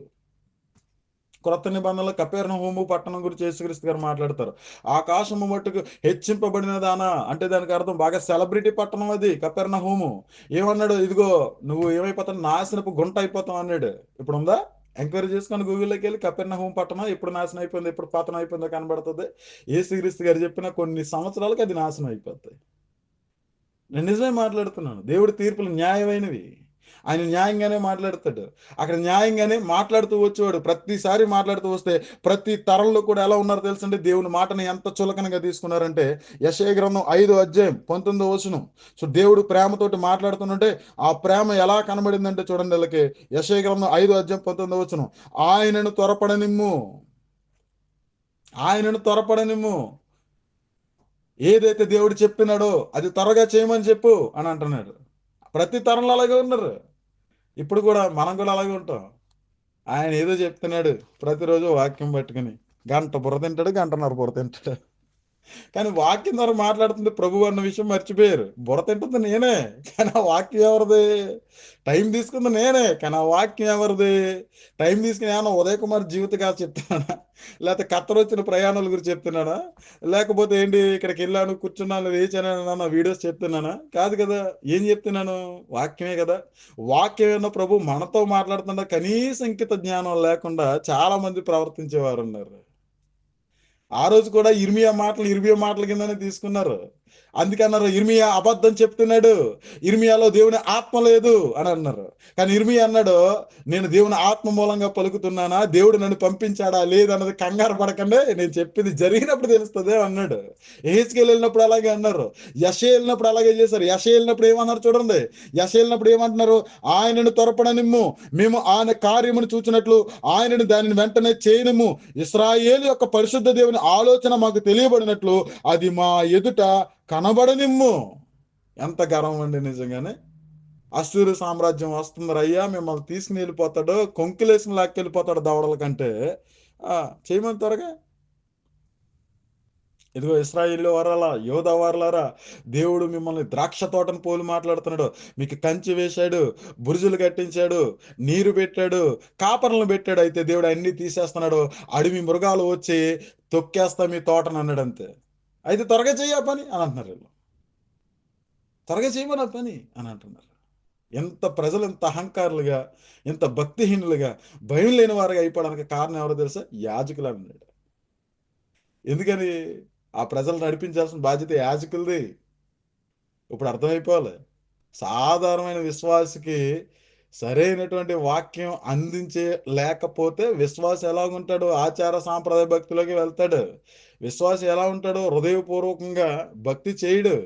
క్రొత్త నిబంధనలో కపెర్నహూము పట్టణం గురించి యేసుక్రీస్తు గారు మాట్లాడతారు. ఆకాశము మట్టుకు హెచ్చింపబడిన దానా అంటే దానికి అర్థం బాగా సెలబ్రిటీ పట్టణం అది కపెర్నహూము. ఏమన్నాడు? ఇదిగో నువ్వు ఏమైపోతావు, నాశనపు గుంట అయిపోతావు అన్నాడు. ఇప్పుడు ఉందా? ఎంక్వైరీ చేసుకొని గూగుల్లోకి వెళ్ళి కపెర్నహూము పట్టణం ఎప్పుడు నాశనం అయిపోయింది, ఎప్పుడు పతనం అయిపోయిందో కనబడుతుంది. యేసుక్రీస్తు గారు చెప్పిన కొన్ని సంవత్సరాలకి అది నాశనం అయిపోతుంది. నేను నిజమే మాట్లాడుతున్నాను. దేవుడి తీర్పులు న్యాయమైనవి. ఆయన న్యాయంగానే మాట్లాడతాడు. అక్కడ న్యాయంగానే మాట్లాడుతూ వచ్చేవాడు. ప్రతిసారి మాట్లాడుతూ వస్తే ప్రతి తరంలో కూడా ఎలా ఉన్నారో తెలుసండి? దేవుని మాటని ఎంత చులకనగా తీసుకున్నారంటే యెషయా గ్రంథం 5 అధ్యాయం 19 వచనం. సో, దేవుడు ప్రేమతోటి మాట్లాడుతుంటే ఆ ప్రేమ ఎలా కనబడిందంటే చూడండి ఈళ్ళకి యెషయా గ్రంథం 5 అధ్యాయం 19 వచనం. ఆయనను త్వరపడనిమ్ము. ఆయనను త్వరపడనిమ్ము. ఏదైతే దేవుడు చెప్పినాడో అది త్వరగా చేయమని చెప్పు అని అంటున్నాడు. ప్రతి తరంలో అలాగే ఉన్నారు. ఇప్పుడు కూడా మనం కూడా అలాగే ఉంటాం. ఆయన ఏదో చెప్తున్నాడు ప్రతిరోజు వాక్యం పట్టుకుని. గంట బుర్ర తింటాడు, గంటన్నర బుర్ర తింటాడు. కానీ వాక్యం ద్వారా మాట్లాడుతుంది ప్రభువు అన్న విషయం మర్చిపోయారు. బుర్ర తింటుంది నేనే. కానీ ఆ వాక్యం ఎవరిది? టైం తీసుకుంది నేనే. కానీ ఆ వాక్యం ఎవరిది? టైం తీసుకుని ఏమన్నా ఉదయ్ కుమార్ జీవిత గాథ చెప్తున్నానా? లేకపోతే కత్తరొచ్చిన ప్రయాణాల గురించి చెప్తున్నానా? లేకపోతే ఏంటి ఇక్కడికెళ్ళాను, కూర్చున్నాను, లేచాను వీడియోస్ చెప్తున్నానా? కాదు కదా! ఏం చెప్తున్నాను? వాక్యమే కదా! వాక్యం విన్న ప్రభు మనతో మాట్లాడుతుండ కనీస ఇంకిత జ్ఞానం లేకుండా చాలా మంది ప్రవర్తించేవారున్నారు. ఆ రోజు కూడా ఇర్మియా మాటల కిందనే తీసుకున్నారు. అందుకన్నారు ఇర్మియా అబద్ధం చెప్తున్నాడు. ఇర్మియాలో దేవుని ఆత్మ లేదు అని అన్నారు. కానీ ఇర్మియా అన్నాడు, నేను దేవుని ఆత్మ మూలంగా పలుకుతున్నానా? దేవుడు నన్ను పంపించాడా? లేదన్నది కంగారు పడకండి. నేను చెప్పింది జరిగినప్పుడు తెలుస్తది అన్నాడు. యెహెజ్కేలు వెళ్ళినప్పుడు అలాగే అన్నారు. యెషయా వెళ్ళినప్పుడు అలాగే చేశారు. యెషయా వెళ్ళినప్పుడు ఏమన్నారు చూడండి. యెషయా వెళ్ళినప్పుడు ఏమంటున్నారు? ఆయనను త్వరపడనిమ్ము. మేము ఆయన కార్యమును చూచినట్లు ఆయనను దానిని వెంటనే చేయనిమ్ము. ఇశ్రాయేలు యొక్క పరిశుద్ధ దేవుని ఆలోచన మాకు తెలియబడినట్లు అది మా ఎదుట కనబడనిమ్ము. ఎంత గర్వం అండి నిజంగానే. అశ్షూరు సామ్రాజ్యం వస్తుందిరయ్యా మిమ్మల్ని తీసుకుని వెళ్ళిపోతాడు, కొంకిలేసిన లాక్కెళ్ళిపోతాడు దవడల కంటే చేయమని త్వరగా. ఇదిగో ఇశ్రాయేలు వారాలా, యోధా వారలారా, దేవుడు మిమ్మల్ని ద్రాక్ష తోటను పోలి మాట్లాడుతున్నాడు. మీకు కంచె వేశాడు, బురుజులు కట్టించాడు, నీరు పెట్టాడు, కాపర్లను పెట్టాడు. అయితే దేవుడు అన్నీ తీసేస్తున్నాడు. అడవి మృగాలు వచ్చి తొక్కేస్తా మీ తోటను అన్నాడంతే. అయితే త్వరగా చెయ్యి ఆ పని అని అంటున్నారు వీళ్ళు. త్వరగా చేయమని ఆ పని అని అంటున్నారు. ఎంత ప్రజలు ఎంత అహంకారులుగా, ఎంత భక్తిహీనులుగా, భయం లేని వారుగా అయిపోవడానికి కారణం ఎవరో తెలుసా? యాజకులు అన్నాడు. ఎందుకని? ఆ ప్రజలు నడిపించాల్సిన బాధ్యత యాజకులది. ఇప్పుడు అర్థమైపోవాలి. సాధారణమైన విశ్వాసికి సరైనటువంటి వాక్యం అందించే లేకపోతే విశ్వాసి ఎలాగుంటాడు? ఆచార సాంప్రదాయ భక్తిలోకి వెళ్తాడు. విశ్వాసి ఎలా ఉంటాడు? హృదయపూర్వకంగా భక్తి చేయడు.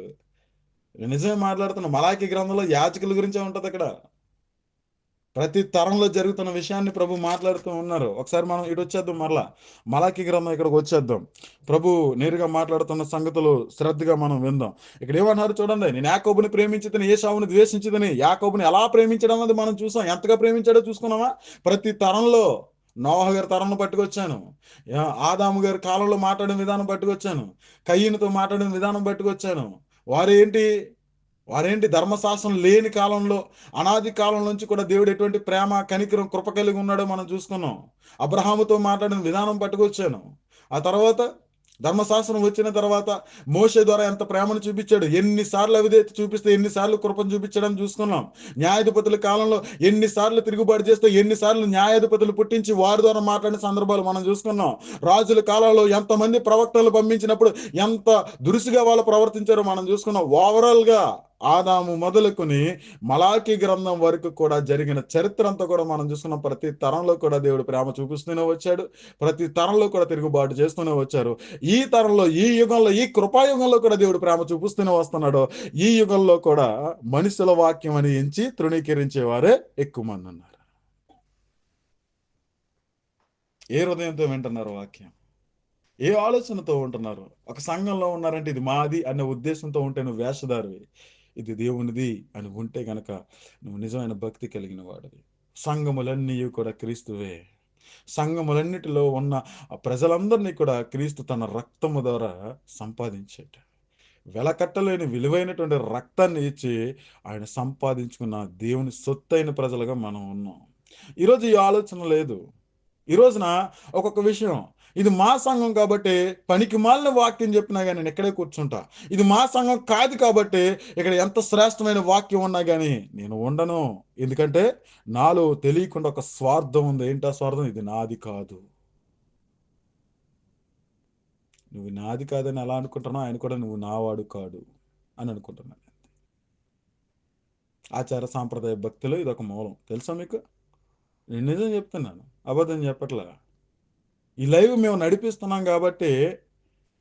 నిజమే మాట్లాడుతున్నా. మలాకీ గ్రంథంలో యాజకుల గురించే ఉంటదక్కడ. ప్రతి తరంలో జరుగుతున్న విషయాన్ని ప్రభు మాట్లాడుతూ ఉన్నారు. ఒకసారి మనం ఇటొచ్చేద్దాం మరలా. మలాకీ గ్రంథం ఇక్కడికొచ్చేద్దాం. ప్రభు నేరుగా మాట్లాడుతున్న సంగతులు శ్రద్ధగా మనం విందాం. ఇక్కడ ఏమన్నారు చూడండి. నేను యాకోబుని ప్రేమించితిని, ఏశావుని ద్వేషించితిని. యాకోబుని ఎలా ప్రేమించడం అన్నది మనం చూసాం. ఎంతగా ప్రేమించాడో చూసుకున్నామా? ప్రతి తరంలో నోవహు గారి తరంను పట్టుకొచ్చాను. ఆదాము గారి కాలంలో మాట్లాడిన విధానం పట్టుకొచ్చాను. కయీనుతో మాట్లాడిన విధానం పట్టుకొచ్చాను. వారేంటి వారేంటి ధర్మశాస్త్రం లేని కాలంలో అనాది కాలం నుంచి కూడా దేవుడు ఎటువంటి ప్రేమ కనికరం కృప కలిగి ఉన్నాడో మనం చూసుకున్నాం. అబ్రహాముతో మాట్లాడిన విధానం పట్టుకొచ్చాను. ఆ తర్వాత ధర్మశాస్త్రం వచ్చిన తర్వాత మోషే ద్వారా ఎంత ప్రేమను చూపించాడు, ఎన్నిసార్లు అవిధేయత చూపిస్తే ఎన్నిసార్లు కృపను చూపించడం చూసుకున్నాం. న్యాయాధిపతుల కాలంలో ఎన్నిసార్లు తిరుగుబాటు చేస్తే ఎన్నిసార్లు న్యాయాధిపతులు పుట్టించి వారి ద్వారా మాట్లాడిన సందర్భాలు మనం చూసుకున్నాం. రాజుల కాలంలో ఎంతమంది ప్రవక్తలు పంపించినప్పుడు ఎంత దురుసుగా వాళ్ళు ప్రవర్తించారో మనం చూసుకున్నాం. ఓవరాల్ గా ఆదాము మొదలుకొని మలాకీ గ్రంథం వరకు కూడా జరిగిన చరిత్ర అంతా కూడా మనం చూసుకున్న ప్రతి తరంలో కూడా దేవుడు ప్రేమ చూపిస్తూనే వచ్చాడు. ప్రతి తరంలో కూడా తిరుగుబాటు చేస్తూనే వచ్చారు. ఈ తరంలో ఈ యుగంలో ఈ కృపాయుగంలో కూడా దేవుడు ప్రేమ చూపిస్తూనే వస్తున్నాడు. ఈ యుగంలో కూడా మనుషుల వాక్యం అని ఎంచి తృణీకరించే వారే ఎక్కువ మంది ఉన్నారు. ఏ హృదయంతో వింటున్నారు వాక్యం? ఏ ఆలోచనతో ఉంటున్నారు? ఒక సంఘంలో ఉన్నారంటే ఇది మాది అనే ఉద్దేశంతో ఉంటే నువ్వు వేషధారివి. ఇది దేవునిది అని ఉంటే గనక నువ్వు నిజమైన భక్తి కలిగిన వాడివి. సంఘములన్నీ కూడా క్రీస్తువే. సంఘములన్నిటిలో ఉన్న ఆ ప్రజలందరినీ కూడా క్రీస్తు తన రక్తము ద్వారా సంపాదించాడు. వెలకట్టలేని విలువైనటువంటి రక్తాన్ని ఇచ్చి ఆయన సంపాదించుకున్న దేవుని సొత్తైన ప్రజలుగా మనం ఉన్నాం. ఈరోజు ఈ ఆలోచన లేదు. ఈ రోజున ఒక్కొక్క విషయం ఇది మా సంఘం కాబట్టి పనికి మాలిన వాక్యం చెప్పినా కానీ నేను ఇక్కడే కూర్చుంటా. ఇది మా సంఘం కాదు కాబట్టి ఇక్కడ ఎంత శ్రేష్టమైన వాక్యం ఉన్నా కానీ నేను ఉండను. ఎందుకంటే నాలో తెలియకుండా ఒక స్వార్థం ఉంది. ఏంటా స్వార్థం? ఇది నాది కాదు. నువ్వు నాది కాదని ఎలా అనుకుంటున్నావు ఆయన కూడా నువ్వు నావాడు కాడు అని అనుకుంటున్నాను. ఆచార సాంప్రదాయ భక్తిలో ఇదొక మూలం. తెలుసా మీకు? నేను నిజం చెప్తున్నాను. అబద్ధం చెప్పట్లా. ఈ లైవ్ మేము నడిపిస్తున్నాం కాబట్టి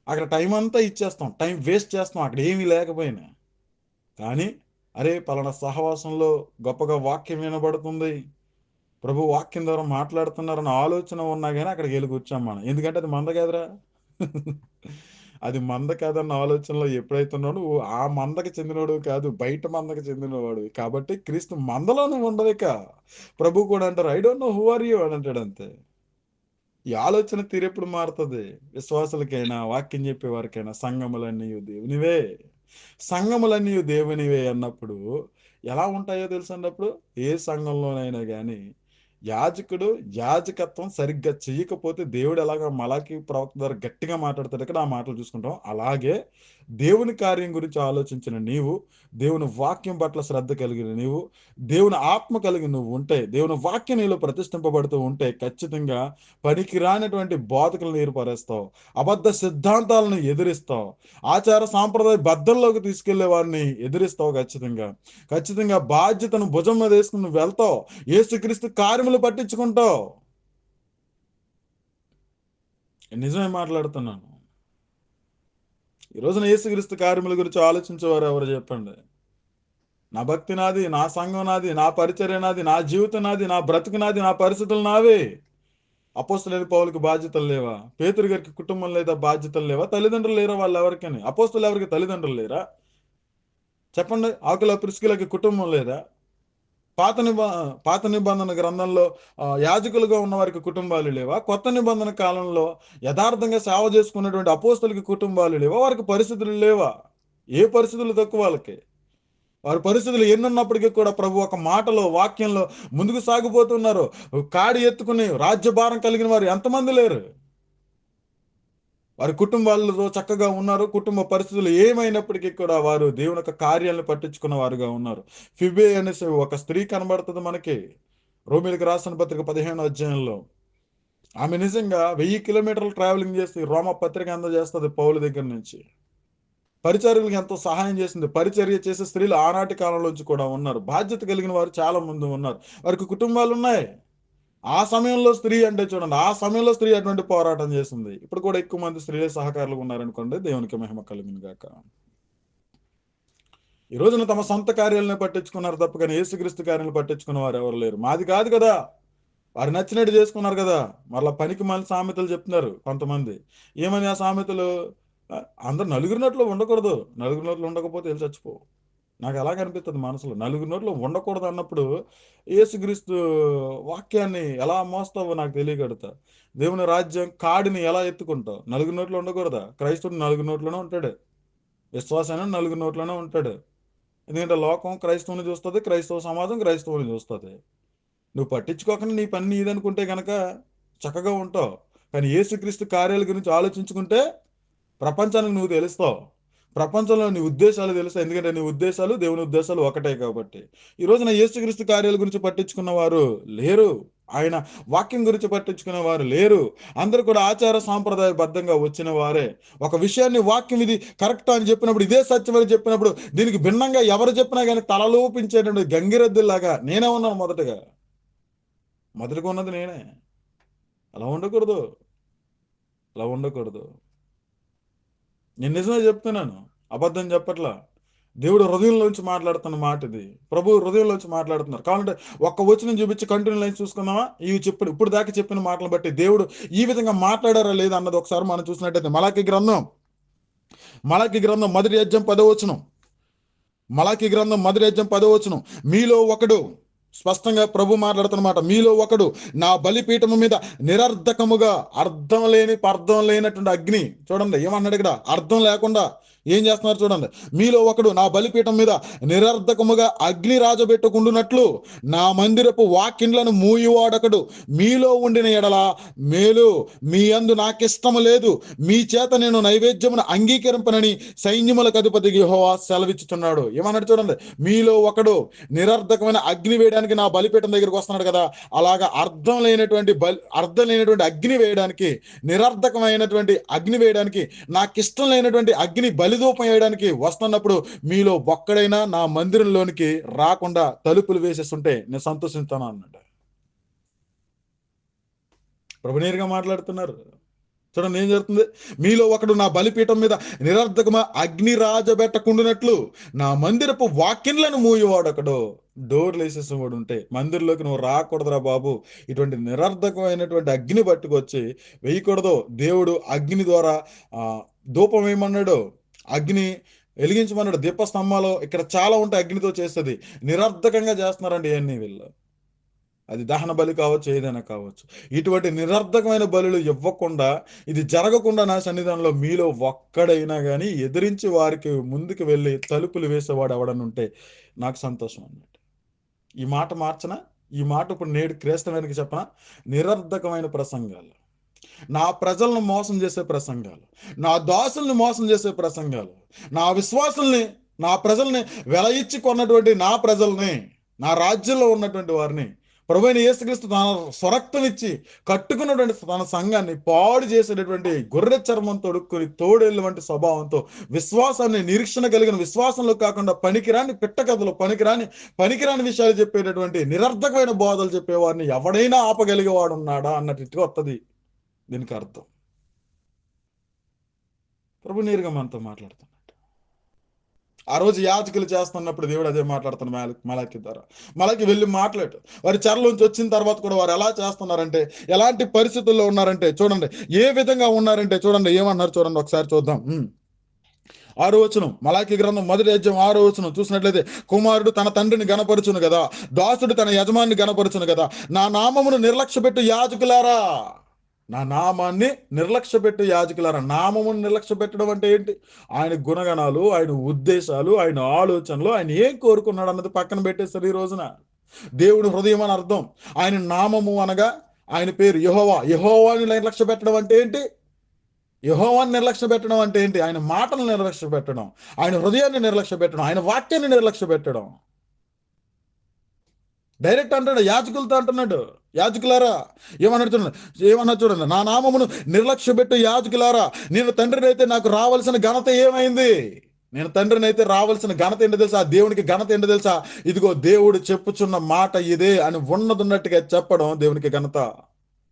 అక్కడ టైం అంతా ఇచ్చేస్తాం. టైం వేస్ట్ చేస్తాం అక్కడ ఏమీ లేకపోయినా. కానీ అరే పలానా సహవాసంలో గొప్పగా వాక్యం వినబడుతుంది. ప్రభు వాక్యం ద్వారా మాట్లాడుతున్నారన్న ఆలోచన ఉన్నా గానీ అక్కడికెళ్ళి కూర్చోం మనం. ఎందుకంటే అది మంద కాదురా. అది మంద కాదన్న ఆలోచనలో ఎప్పుడైతే ఉన్నావో నువ్వు ఆ మందకి చెందినోడివి కాదు. బయట మందకి చెందినవాడివి. కాబట్టి క్రీస్తు మందలో నువ్వు ఉండవిక. ప్రభు కూడా అంటారు, I don't know who are you అని అంటాడు అంతే. ఈ ఆలోచన తీరెప్పుడు మారుతుంది? విశ్వాసులకైనా, వాక్యం చెప్పేవారికైనా సంఘములన్నీయు దేవునివే. సంఘములన్నీయు దేవునివే అన్నప్పుడు ఎలా ఉంటాయో తెలుసండి అప్పుడు? ఏ సంఘంలోనైనా గాని యాజకుడు యాజకత్వం సరిగ్గా చెయ్యకపోతే దేవుడు ఎలాగ మలాకి ప్రవక్త ద్వారా గట్టిగా మాట్లాడతాడు ఇక్కడ ఆ మాటలు చూసుకుంటాం. అలాగే దేవుని కార్యం గురించి ఆలోచించిన నీవు, దేవుని వాక్యం పట్ల శ్రద్ధ కలిగిన నీవు, దేవుని ఆత్మ కలిగి నువ్వు ఉంటే, దేవుని వాక్యం నీలో ప్రతిష్ఠింపబడుతూ ఉంటే ఖచ్చితంగా పనికిరానటువంటి బోధకులను ఏర్పరేస్తావు. అబద్ధ సిద్ధాంతాలను ఎదిరిస్తావు. ఆచార సాంప్రదాయ బద్ధంలోకి తీసుకెళ్లే వారిని ఎదిరిస్తావు ఖచ్చితంగా. ఖచ్చితంగా బాధ్యతను భుజం మీద వేసుకుని నువ్వు వెళ్తావు. యేసుక్రీస్తు కార్యములు పట్టించుకుంటావు. నిజమే మాట్లాడుతున్నాను. ఈ రోజున యేసుక్రీస్తు కార్యముల గురించి ఆలోచించేవారు ఎవరు చెప్పండి? నా భక్తి నాది, నా సంఘం నాది, నా పరిచర్య నాది, నా జీవితం నాది, నా బ్రతుకు నాది, నా పరిస్థితులు నావే. అపోస్తలుడైన పౌలుకి బాధ్యతలు లేవా? పేతురు గారికి కుటుంబం లేదా? బాధ్యతలు లేవా? తల్లిదండ్రులు లేరా వాళ్ళు ఎవరికని? అపోస్తలు ఎవరికి తల్లిదండ్రులు లేరా? చెప్పండి. ఆకుల ప్రిస్కిలకి కుటుంబం లేదా? పాత నిబంధన గ్రంథంలో యాజకులుగా ఉన్న వారికి కుటుంబాలు లేవా? కొత్త నిబంధన కాలంలో యథార్థంగా సేవ చేసుకున్నటువంటి అపోస్తలకి కుటుంబాలు లేవా? వారికి పరిస్థితులు లేవా? ఏ పరిస్థితులు తక్కువ వాళ్ళకి? వారి పరిస్థితులు ఎన్నున్నప్పటికీ కూడా ప్రభు ఒక మాటలో వాక్యంలో ముందుకు సాగిపోతున్నారు. కాడి ఎత్తుకుని రాజ్యభారం కలిగిన వారు ఎంతమంది లేరు? వారి కుటుంబాలతో చక్కగా ఉన్నారు. కుటుంబ పరిస్థితులు ఏమైనప్పటికీ కూడా వారు దేవుని యొక్క కార్యాలను పట్టించుకున్న వారుగా ఉన్నారు. ఫిబే అనేసి ఒక స్త్రీ కనబడుతుంది మనకి. రోమిలికి రాసిన పత్రిక 15వ అధ్యాయంలో. ఆమె నిజంగా 1000 కిలోమీటర్లు ట్రావెలింగ్ చేసి రోమ పత్రిక అందజేస్తుంది పౌలు దగ్గర నుంచి. పరిచారకులకు ఎంతో సహాయం చేసింది. పరిచర్య చేసే స్త్రీలు ఆనాటి కాలంలోంచి కూడా ఉన్నారు. బాధ్యత కలిగిన వారు చాలా మంది ఉన్నారు. వారికి కుటుంబాలు ఉన్నాయి. ఆ సమయంలో స్త్రీ అంటే చూడండి, ఆ సమయంలో స్త్రీ అటువంటి పోరాటం చేసింది. ఇప్పుడు కూడా ఎక్కువ మంది స్త్రీలే సహకారులుగా ఉన్నారనుకోండి. దేవునికి మహిమ కలుగును గాక. ఈ రోజున తమ సొంత కార్యాలను పట్టించుకున్నారు తప్ప కానీ యేసుక్రీస్తు కార్యాలను పట్టించుకున్న వారు ఎవరు లేరు. మాది కాదు కదా, వారు నచ్చినట్టు చేసుకున్నారు కదా. మరలా పనికి మళ్ళీ సామెతలు చెప్తున్నారు కొంతమంది. ఏమని ఆ సామెతలు? అందరు నలుగురి నోట్లో ఉండకూడదు. నలుగురి నోట్లో ఉండకపోతే వెళ్ళి చచ్చిపో. నాకు అలాగ అనిపిస్తుంది మనసులో. నలుగురి నోట్లో ఉండకూడదు అన్నప్పుడు యేసుక్రీస్తు వాక్యాన్ని ఎలా మోస్తావో నాకు తెలియకడతా. దేవుని రాజ్యం కాడిని ఎలా ఎత్తుకుంటావు? నలుగురి నోట్లో ఉండకూడదా? క్రైస్తవుడు నలుగురి నోట్లోనే ఉంటాడు. విశ్వాసైన నలుగురి నోట్లోనే ఉంటాడు. ఎందుకంటే లోకం క్రైస్తవుని చూస్తుంది, క్రైస్తవ సమాజం క్రైస్తవుని చూస్తుంది. నువ్వు పట్టించుకోకుండా నీ పని నీదనుకుంటే గనక చక్కగా ఉంటావు. కానీ యేసుక్రీస్తు కార్యాల గురించి ఆలోచించుకుంటే ప్రపంచానికి నువ్వు తెలుస్తావు. ప్రపంచంలో నీ ఉద్దేశాలు తెలుస్తాయి. ఎందుకంటే నీ ఉద్దేశాలు దేవుని ఉద్దేశాలు ఒకటే కాబట్టి. ఈ రోజున యేసుక్రీస్తు కార్యాల గురించి పట్టించుకున్న వారు లేరు. ఆయన వాక్యం గురించి పట్టించుకున్న వారు లేరు. అందరూ కూడా ఆచార సాంప్రదాయ బద్ధంగా వచ్చిన వారే. ఒక విషయాన్ని వాక్యం ఇది కరెక్ట్ అని చెప్పినప్పుడు, ఇదే సత్యం అని చెప్పినప్పుడు దీనికి భిన్నంగా ఎవరు చెప్పినా కానీ తలలోపించేటువంటి గంగిరెద్దులాగా నేనే ఉన్నాను మొదటగా ఉన్నది నేనే. అలా ఉండకూడదు. అలా ఉండకూడదు. నేను నిజమే చెప్తున్నాను. అబద్ధం చెప్పట్లా. దేవుడు హృదయంలోంచి మాట్లాడుతున్న మాట ఇది. ప్రభు హృదయంలోంచి మాట్లాడుతున్నారు. కావాలంటే ఒక్క వచనం చూపించి కంటిన్యూ లైన్ చూసుకుందామా? ఇవి ఇప్పుడు దాకా చెప్పిన మాటలు బట్టి దేవుడు ఈ విధంగా మాట్లాడారా లేదా అన్నది ఒకసారి మనం చూసినట్టయితే మలాకి గ్రంథం మొదటి అధ్యాయం 10వ వచనం. మలాకి గ్రంథం మొదటి అధ్యాయం 10వ వచనం. మీలో ఒకడు, స్పష్టంగా ప్రభు మాట్లాడుతున్నమాట, మీలో ఒకడు నా బలిపీఠము మీద నిరర్ధకముగా అర్థం లేనటువంటి అగ్ని. చూడండి ఏమన్నాడు ఇక్కడ? అర్థం లేకుండా ఏం చేస్తున్నారు చూడండి. మీలో ఒకడు నా బలిపీఠం మీద నిరర్ధకముగా అగ్ని రాజబెట్టుకుంటున్నట్లు నా మందిరపు వాకిండ్లను మూయివాడకడు మీలో ఉండిన ఎడల మేలు, మీ యందు నాకిష్టము లేదు, మీ చేత నేను నైవేద్యమును అంగీకరింపనని సైన్యములకు అధిపతి యెహోవా సెలవిచ్చుచున్నాడు. ఏమన్నాడు చూడండి. మీలో ఒకడు నిరర్ధకమైన అగ్ని వేయడానికి నా బలిపీఠం దగ్గరికి వస్తున్నాడు కదా, అలాగా అర్థం లేనటువంటి అగ్ని వేయడానికి, నిరర్ధకమైనటువంటి అగ్ని వేయడానికి, నాకు ఇష్టం లేనటువంటి అగ్ని బలి బలిధూపం వేయడానికి వస్తున్నప్పుడు మీలో ఒక్కడైనా నా మందిరంలోనికి రాకుండా తలుపులు వేసేస్తుంటే నేను సంతోషిస్తాను అన్నాడు. ప్రభు నేరుగా మాట్లాడుతున్నారు. చూడండి ఏం జరుగుతుంది. మీలో ఒకడు నా బలిపీఠం మీద నిరర్ధకమా అగ్ని రాజబెట్టకుండునట్లు నా మందిరపు వాక్యలను మూయవాడొకడు. డోర్లు వేసేసిన వాడు ఉంటే మందిరంలోకి నువ్వు రాకూడదురా బాబు, ఇటువంటి నిరర్ధకమైనటువంటి అగ్ని పట్టుకొచ్చి వేయకూడదు. దేవుడు అగ్ని ద్వారా ధూపం వేయమన్నాడు, అగ్ని వెలిగించమన్నాడు. దీపస్తంభాలు ఇక్కడ చాలా ఉంటాయి, అగ్నితో చేస్తుంది. నిరర్ధకంగా చేస్తున్నారండి ఇవన్నీ వీళ్ళు. అది దహన బలి కావచ్చు, ఏదైనా కావచ్చు. ఇటువంటి నిరర్ధకమైన బలులు ఇవ్వకుండా, ఇది జరగకుండా నా సన్నిధానంలో మీలో ఒక్కడైనా కానీ ఎదిరించి వారికి ముందుకు వెళ్ళి తలుపులు వేసేవాడు ఎవడనుంటే నాకు సంతోషం అన్నట్టు. ఈ మాట మార్చనా? ఈ మాట ఇప్పుడు నేడు క్రైస్తవానికి చెప్పనా? నిరర్ధకమైన ప్రసంగాలు, నా ప్రజలను మోసం చేసే ప్రసంగాలు, నా దాసుల్ని మోసం చేసే ప్రసంగాలు, నా విశ్వాసుల్ని, నా ప్రజల్ని వెల ఇచ్చి కొన్నటువంటి నా ప్రజల్ని, నా రాజ్యంలో ఉన్నటువంటి వారిని ప్రభువైన యేసుక్రీస్తు తన స్వరక్తం ఇచ్చి కట్టుకున్నటువంటి తన సంఘాన్ని పాడు చేసేటటువంటి గొర్రె చర్మం తొడుక్కుని తోడేళ్ళ వంటి స్వభావంతో విశ్వాసాన్ని, నిరీక్షణ కలిగిన విశ్వాసంలో కాకుండా పనికిరాని పిట్టకథలు, పనికిరాని విషయాలు చెప్పేటటువంటి నిరర్ధకమైన బోధలు చెప్పేవారిని ఎవడైనా ఆపగలిగేవాడు ఉన్నాడా అన్నట్టుగా వస్తుంది దీనికి అర్థం. ప్రభు నేరుగా మనతో మాట్లాడుతున్నాడు. ఆ రోజు యాజకులు చేస్తున్నప్పుడు దేవుడు అదే మాట్లాడుతున్న మలాకి ద్వారా. మలాకి వెళ్ళి మాట్లాడు. వారి చెరలోంచి వచ్చిన తర్వాత కూడా వారు ఎలా చేస్తున్నారంటే, ఎలాంటి పరిస్థితుల్లో ఉన్నారంటే చూడండి, ఏ విధంగా ఉన్నారంటే చూడండి, ఏమన్నారు చూడండి, ఒకసారి చూద్దాం. 6వ వచనం, మలాకి గ్రంథం 1వ అధ్యాయం 6వ వచనం చూసినట్లయితే, కుమారుడు తన తండ్రిని గణపరచును కదా, దాసుడు తన యజమాని గణపరచును కదా, నా నామమును నిర్లక్ష్యపెట్టు యాజకులారా. నా నామాన్ని నిర్లక్ష్యపెట్టు యాజకులారా. నామమును నిర్లక్ష్య పెట్టడం అంటే ఏంటి? ఆయన గుణగణాలు, ఆయన ఉద్దేశాలు, ఆయన ఆలోచనలు, ఆయన ఏం కోరుకున్నాడు అన్నది పక్కన పెట్టేస్తారు ఈ రోజున. దేవుడు హృదయం అని అర్థం. ఆయన నామము అనగా ఆయన పేరు యెహోవా. యెహోవాని నిర్లక్ష్య పెట్టడం అంటే ఏంటి? యెహోవాని నిర్లక్ష్య పెట్టడం అంటే ఏంటి? ఆయన మాటలను నిర్లక్ష్య పెట్టడం, ఆయన హృదయాన్ని నిర్లక్ష్య పెట్టడం, ఆయన వాక్యాన్ని నిర్లక్ష్య పెట్టడం. డైరెక్ట్ అంటాడు, యాజకులతో అంటున్నాడు, యాజకులారా. ఏమన్నా చూడండి, నా నామమును నిర్లక్ష్య పెట్టు యాజకులారా. నేను తండ్రిని అయితే నాకు రావాల్సిన ఘనత ఏమైంది? నేను తండ్రిని అయితే రావాల్సిన ఘనత ఏంటో తెలుసా? దేవునికి ఘనత ఏంటో తెలుసా? ఇదిగో దేవుడు చెప్పుచున్న మాట ఇదే అని ఉన్నట్టుగా చెప్పడం దేవునికి ఘనత.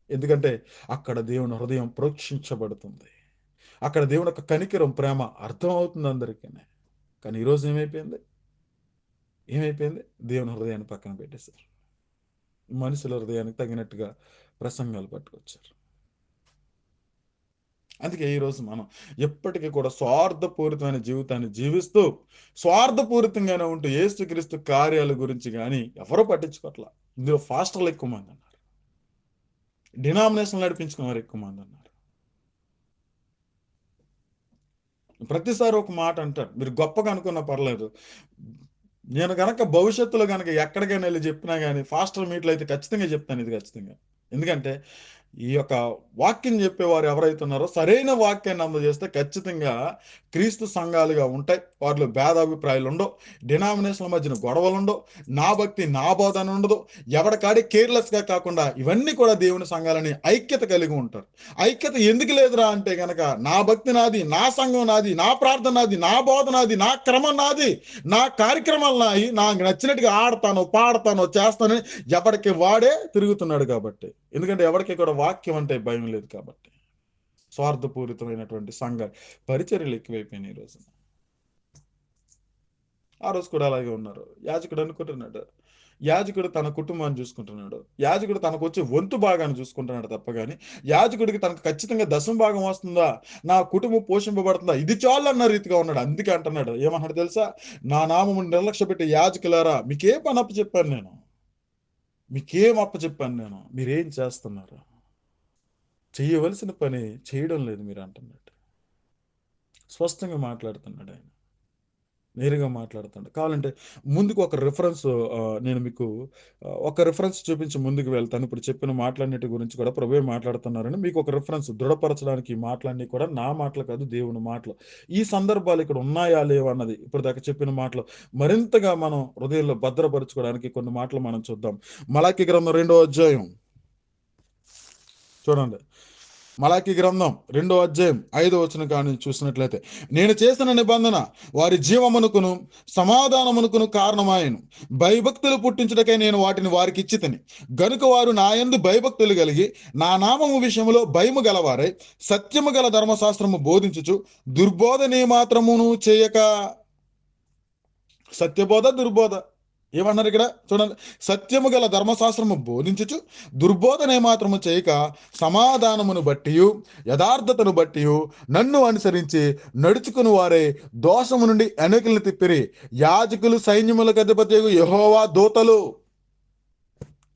ఎందుకంటే అక్కడ దేవుని హృదయం ప్రోక్షించబడుతుంది, అక్కడ దేవుని యొక్క కనికరం, ప్రేమ అర్థం అవుతుంది అందరికీ. కానీ ఈరోజు ఏమైపోయింది? దేవుని హృదయాన్ని పక్కన పెట్టేశారు, మనుషుల హృదయానికి తగినట్టుగా ప్రసంగాలు పట్టుకొచ్చారు. అందుకే ఈరోజు మనం ఎప్పటికీ కూడా స్వార్థపూరితమైన జీవితాన్ని జీవిస్తూ, స్వార్థపూరితంగానే ఉంటూ యేసుక్రీస్తు కార్యాల గురించి కానీ ఎవరో పట్టించుకోవట్లా. ఇందులో ఫాస్టర్లు ఎక్కువ మంది అన్నారు, డినామినేషన్ నడిపించుకున్న వారు ఎక్కువ మంది అన్నారు. ప్రతిసారి ఒక మాట అంటారు, మీరు గొప్పగా అనుకున్నా పర్లేదు, నేను కనుక భవిష్యత్తులో కనుక ఎక్కడికైనా వెళ్ళి చెప్పినా కానీ ఫాస్టర్ మీట్లో అయితే ఖచ్చితంగా చెప్తాను ఇది ఖచ్చితంగా. ఎందుకంటే ఈ యొక్క వాక్యం చెప్పేవారు ఎవరైతే ఉన్నారో సరైన వాక్యాన్ని అందజేస్తే ఖచ్చితంగా క్రీస్తు సంఘాలుగా ఉంటాయి. వాటిలో భేదాభిప్రాయాలు ఉండవు, డినామినేషన్ల మధ్యన గొడవలు ఉండవు, నా భక్తి నా బోధన ఉండదు, ఎవరికాడి కేర్లెస్గా కాకుండా ఇవన్నీ కూడా దేవుని సంఘాలని ఐక్యత కలిగి ఉంటారు. ఐక్యత ఎందుకు లేదురా అంటే కనుక, నా భక్తి నాది, నా సంఘం నాది, నా ప్రార్థన నాది, నా బోధ నాది, నా క్రమం నాది, నా కార్యక్రమాలు నాయి, నాకు నచ్చినట్టుగా ఆడతాను, పాడతాను, చేస్తానని ఎవరికి వాడే తిరుగుతున్నాడు కాబట్టి. ఎందుకంటే ఎవరికి కూడా వాక్యం అంటే భయం లేదు కాబట్టి. స్వార్థపూరితమైనటువంటి సంఘ పరిచర్యలు ఎక్కువైపోయినాయి ఈ రోజున. ఆ రోజు కూడా అలాగే ఉన్నారు. యాజకుడు అనుకుంటున్నాడు, యాజకుడు తన కుటుంబాన్ని చూసుకుంటున్నాడు, యాజకుడు తనకు వచ్చే వంతు భాగాన్ని చూసుకుంటున్నాడు తప్ప కానీ యాజకుడికి తనకు ఖచ్చితంగా దశమ భాగం వస్తుందా, నా కుటుంబం పోషింపబడుతుందా, ఇది చాలు అన్న రీతిగా ఉన్నాడు. అందుకే అంటున్నాడు, ఏమన్నాడు తెలుసా? నా నామము నిర్లక్ష్య పెట్టి యాజకులారా, మీకే పని అప్పచెప్పాను నేను, మీకేం అప్పచెప్పాను నేను, మీరేం చేస్తున్నారు? చేయవలసిన పని చేయడం లేదు మీరు అంటున్నాడు. స్పష్టంగా మాట్లాడుతున్నాడు ఆయన, నేరుగా మాట్లాడుతున్నాడు. కావాలంటే ముందుకు ఒక రిఫరెన్స్, నేను మీకు ఒక రిఫరెన్స్ చూపించి ముందుకు వెళ్తాను. ఇప్పుడు చెప్పిన మాటలన్నిటి గురించి కూడా ప్రభువే మాట్లాడుతున్నారని మీకు ఒక రిఫరెన్స్ దృఢపరచడానికి. ఈ మాటలన్నీ కూడా నా మాటలు కాదు, దేవుని మాటలు. ఈ సందర్భాలు ఇక్కడ ఉన్నాయా లేవా అన్నది ఇప్పుడు దాకా చెప్పిన మాటలు మరింతగా మనం హృదయంలో భద్రపరచుకోవడానికి కొన్ని మాటలు మనం చూద్దాం. మలాకి గ్రంథం 2వ అధ్యాయం చూడండి, మలాకి గ్రంథం 2వ అధ్యాయం 5వ వచనం కానీ చూసినట్లయితే, నేను చేసిన నిబంధన వారి జీవమునకును సమాధానమునకును కారణమాయను, భయభక్తులు పుట్టించుటకై నేను వాటిని వారికి ఇచ్చితిని, గనుక వారు నా యందు భయభక్తులు కలిగి నా నామము విషయములో భయము గలవారై సత్యము గల ధర్మశాస్త్రము బోధించుచు దుర్బోధనే మాత్రమును చేయక. సత్యబోధ దుర్బోధ ఏమన్నారు ఇక్కడ చూడండి, సత్యము గల ధర్మశాస్త్రము బోధించుచు దుర్బోధనే మాత్రము చేయక సమాధానమును బట్టి యథార్థతను బట్టి నన్ను అనుసరించి నడుచుకుని వారే దోషము నుండి అనేకులను తిప్పిరి. యాజకులు, సైన్యములకు అధిపతి యెహోవా దూతలు.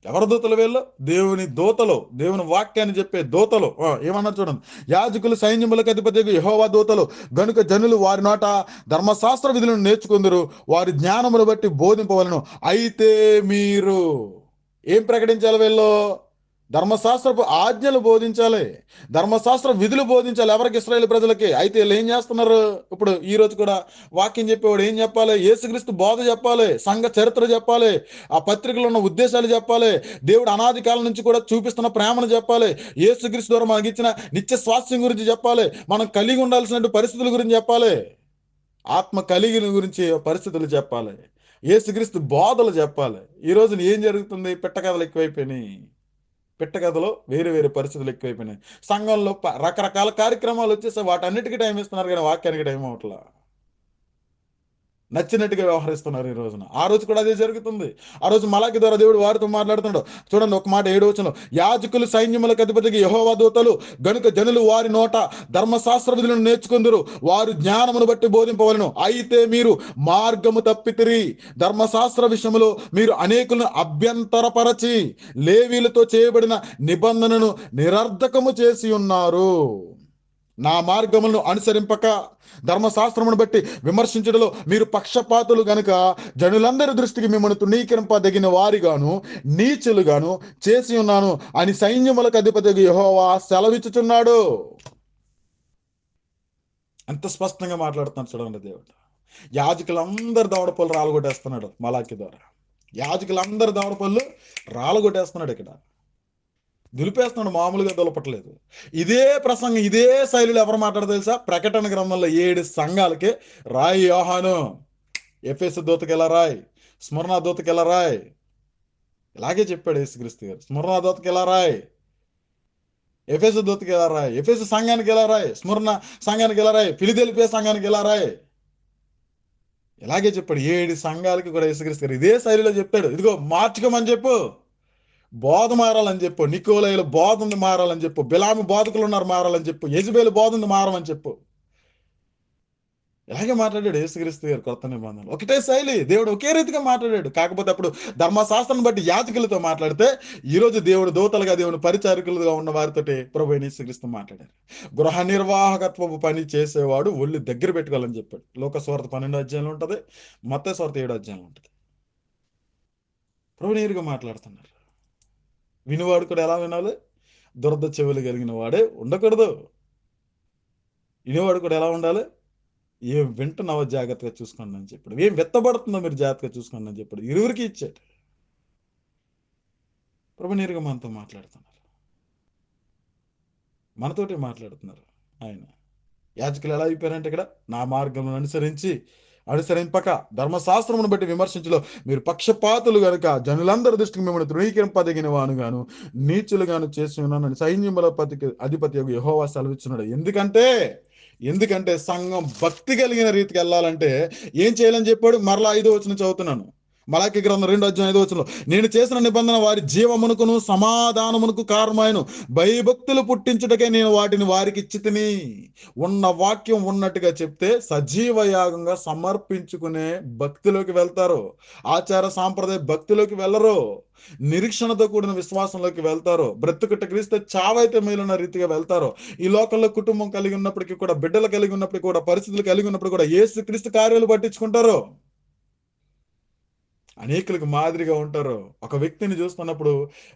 ఎవరి దూతలు వీళ్ళు? దేవుని దూతలు, దేవుని వాక్యాన్ని చెప్పే దూతలు. ఏమన్నారు చూడండి, యాజకులు, సైన్యములకు అధిపతి యెహోవా దూతలు, గనుక జనులు వారి నోట ధర్మశాస్త్ర విధులను నేర్చుకుందరు, వారి జ్ఞానమును బట్టి బోధింపవలను. అయితే మీరు ఏం ప్రకటించాలి? వీళ్ళు ధర్మశాస్త్రపు ఆజ్ఞలు బోధించాలి, ధర్మశాస్త్ర విధులు బోధించాలి. ఎవరికి? ఇశ్రాయేలు ప్రజలకి. అయితే వీళ్ళు ఏం చేస్తున్నారు? ఇప్పుడు ఈ రోజు కూడా వాక్యం చెప్పేవాడు ఏం చెప్పాలి? యేసుక్రీస్తు బోధ చెప్పాలి, సంఘ చరిత్ర చెప్పాలి, ఆ పత్రికలో ఉన్న ఉద్దేశాలు చెప్పాలి, దేవుడు అనాది కాలం నుంచి కూడా చూపిస్తున్న ప్రేమను చెప్పాలి, యేసుక్రీస్తు ద్వారా మనకి ఇచ్చిన నిత్య స్వాస్థ్యం గురించి చెప్పాలి, మనం కలిగి ఉండాల్సిన పరిస్థితుల గురించి చెప్పాలి, ఆత్మ కలిగిన గురించి పరిస్థితులు చెప్పాలి, యేసుక్రీస్తు బోధలు చెప్పాలి. ఈ రోజున ఏం జరుగుతుంది? పిట్టకథలు ఎక్కువైపోయినాయి, పిట్టకథలో వేరే వేరే పరిస్థితులు ఎక్కువైపోయినాయి. సంఘంలో రకరకాల కార్యక్రమాలు వచ్చేసి వాటన్నిటికీ టైం ఇస్తున్నారు, కానీ వాక్యానికి టైం అవట్లా. నచ్చినట్టుగా వ్యవహరిస్తున్నారు ఈ రోజున. ఆ రోజు కూడా అదే జరుగుతుంది. ఆ రోజు మలాకి ద్వారా దేవుడు వారితో మాట్లాడుతున్నాడు. చూడండి ఒక మాట 7వ వచనం, యాజకులు, సైన్యములకు అధిపతికి యెహోవా దూతలు, గనుక జనులు వారి నోట ధర్మశాస్త్ర విధులను నేర్చుకుందరు, వారు జ్ఞానమును బట్టి బోధింపవలను. అయితే మీరు మార్గము తప్పితిరి, ధర్మశాస్త్ర విషయములో మీరు అనేకులను అభ్యంతరపరచి లేవీలతో చేయబడిన నిబంధనను నిరర్ధకము చేసి ఉన్నారు. నా మార్గములను అనుసరింపక ధర్మశాస్త్రమును బట్టి విమర్శించడంలో మీరు పక్షపాతులు గనుక జనులందరి దృష్టికి మిమ్మల్ని తృణీకరింపదగిన వారిగాను నీచులుగాను చేసి ఉన్నాను అని సైన్యములకు అధిపతి యెహోవా సెలవిచ్చుచున్నాడు. ఎంత స్పష్టంగా మాట్లాడుతున్నాడు చూడండి దేవుడు. యాజకులందరి దవడపళ్ళు రాలగొట్టేస్తున్నాడు మలాకి ద్వారా. యాజకులందరి దవడపళ్ళు రాలగొట్టేస్తున్నాడు, ఇక్కడ దులిపేస్తున్నాడు, మామూలుగా దులపట్లేదు. ఇదే ప్రసంగం, ఇదే శైలిలో ఎవరు మాట్లాడదు తెలుసా? ప్రకటన గ్రంథంలో 7 సంఘాలకి రాయి యోహాను, ఎఫెసు దూతకి ఎలా రాయి, స్మరణ దూతకి ఎలా రాయి, ఇలాగే చెప్పాడు యేసుక్రీస్తు గారు. స్మరణ దూతకి ఎలా రాయి, ఎఫెసు దూతకి ఎలా రాయి, ఎఫెసు సంఘానికి ఎలా రాయి, స్మరణ సంఘానికి ఎలా రాయి, ఫిలిదెల్ఫియా సంఘానికి ఎలా రాయి, ఇలాగే చెప్పాడు. 7 సంఘాలకి కూడా యేసుక్రీస్తు గారు ఇదే శైలిలో చెప్పాడు. ఇదిగో మార్చుకోమని చెప్పు, బోధ మారాలని చెప్పు, నికోలైల బోధ ఉంది మారాలని చెప్పు, బిలాము బోధకులు ఉన్నారు మారాలని చెప్పు, యెజబేలు బోధ ఉంది మారమని చెప్పు. ఇలాగే మాట్లాడాడు యేసుక్రీస్తు గారు కొత్త నిబంధనలు. ఒకటే శైలి, దేవుడు ఒకే రీతిగా మాట్లాడాడు. కాకపోతే అప్పుడు ధర్మశాస్త్రం బట్టి యాజకులతో మాట్లాడితే, ఈరోజు దేవుడు దూతలుగా, దేవుని పరిచారకులుగా ఉన్న వారితోటి ప్రభు యేసుక్రీస్తు మాట్లాడారు. గృహ నిర్వాహకత్వపు పని చేసేవాడు ఒళ్ళు దగ్గర పెట్టుకోవాలని చెప్పాడు. లోకసువార్త 12వ అధ్యాయంలో ఉంటుంది, మత్తయి సువార్త 7వ అధ్యాయంలో ఉంటుంది. ప్రభు నేరుగా మాట్లాడుతున్నారు. వినివాడు కూడా ఎలా వినాలి? దురద చెవులు కలిగిన వాడే ఉండకూడదు. వినేవాడు కూడా ఎలా ఉండాలి? ఏం వింటున్నావో జాగ్రత్తగా చూసుకోండి అని చెప్పాడు, ఏం వెత్తబడుతుందో మీరు జాగ్రత్తగా చూసుకోండి అని చెప్పాడు. ఇరువురికి ఇచ్చాడు. ప్రభు నేరుగా మనతో మాట్లాడుతున్నారు, మనతోటి మాట్లాడుతున్నారు ఆయన. యాజకులు ఎలా అయిపోయారంటే ఇక్కడ, నా మార్గమును అనుసరింపక ధర్మశాస్త్రమును బట్టి విమర్శించలో మీరు పక్షపాతులు గనుక జనులందరి దృష్టికి మిమ్మల్ని తృణీకరింపదగిన వానుగాను నీచులుగాను చేసి ఉన్నానని సైన్యముల అధిపతి యెహోవా సెలవిచ్చున్నాడు. ఎందుకంటే సంఘం భక్తి కలిగిన రీతికి వెళ్ళాలంటే ఏం చేయాలని చెప్పాడు? మరలా 5వ వచనం చదువుతున్నాను. మలాకి గ్రంథం 2వ అధ్యాయం 5వ వచనంలో, నేను చేసిన నిబంధన వారి జీవమునకును సమాధానమునకు కారణమైన భయభక్తులు పుట్టించుటకే నేను వాటిని వారికి ఇచ్చితిని. ఉన్న వాక్యం ఉన్నట్టుగా చెప్తే సజీవ యాగంగా సమర్పించుకునే భక్తిలోకి వెళ్తారు. ఆచార సాంప్రదాయ భక్తిలోకి వెళ్ళరు. నిరీక్షణతో కూడిన విశ్వాసంలోకి వెళ్తారు. బ్రతుకుట క్రీస్తు చావైతే మేలున్న రీతిగా వెళ్తారు. ఈ లోకంలో కుటుంబం కలిగి ఉన్నప్పటికీ కూడా, బిడ్డలు కలిగి ఉన్నప్పటికీ కూడా, పరిస్థితులు కలిగి ఉన్నప్పుడు కూడా యేసు క్రీస్తు కార్యాలు పట్టించుకుంటారు. అనేకులకు మాదిరిగా ఉంటారు. ఒక వ్యక్తిని చూస్తున్నప్పుడు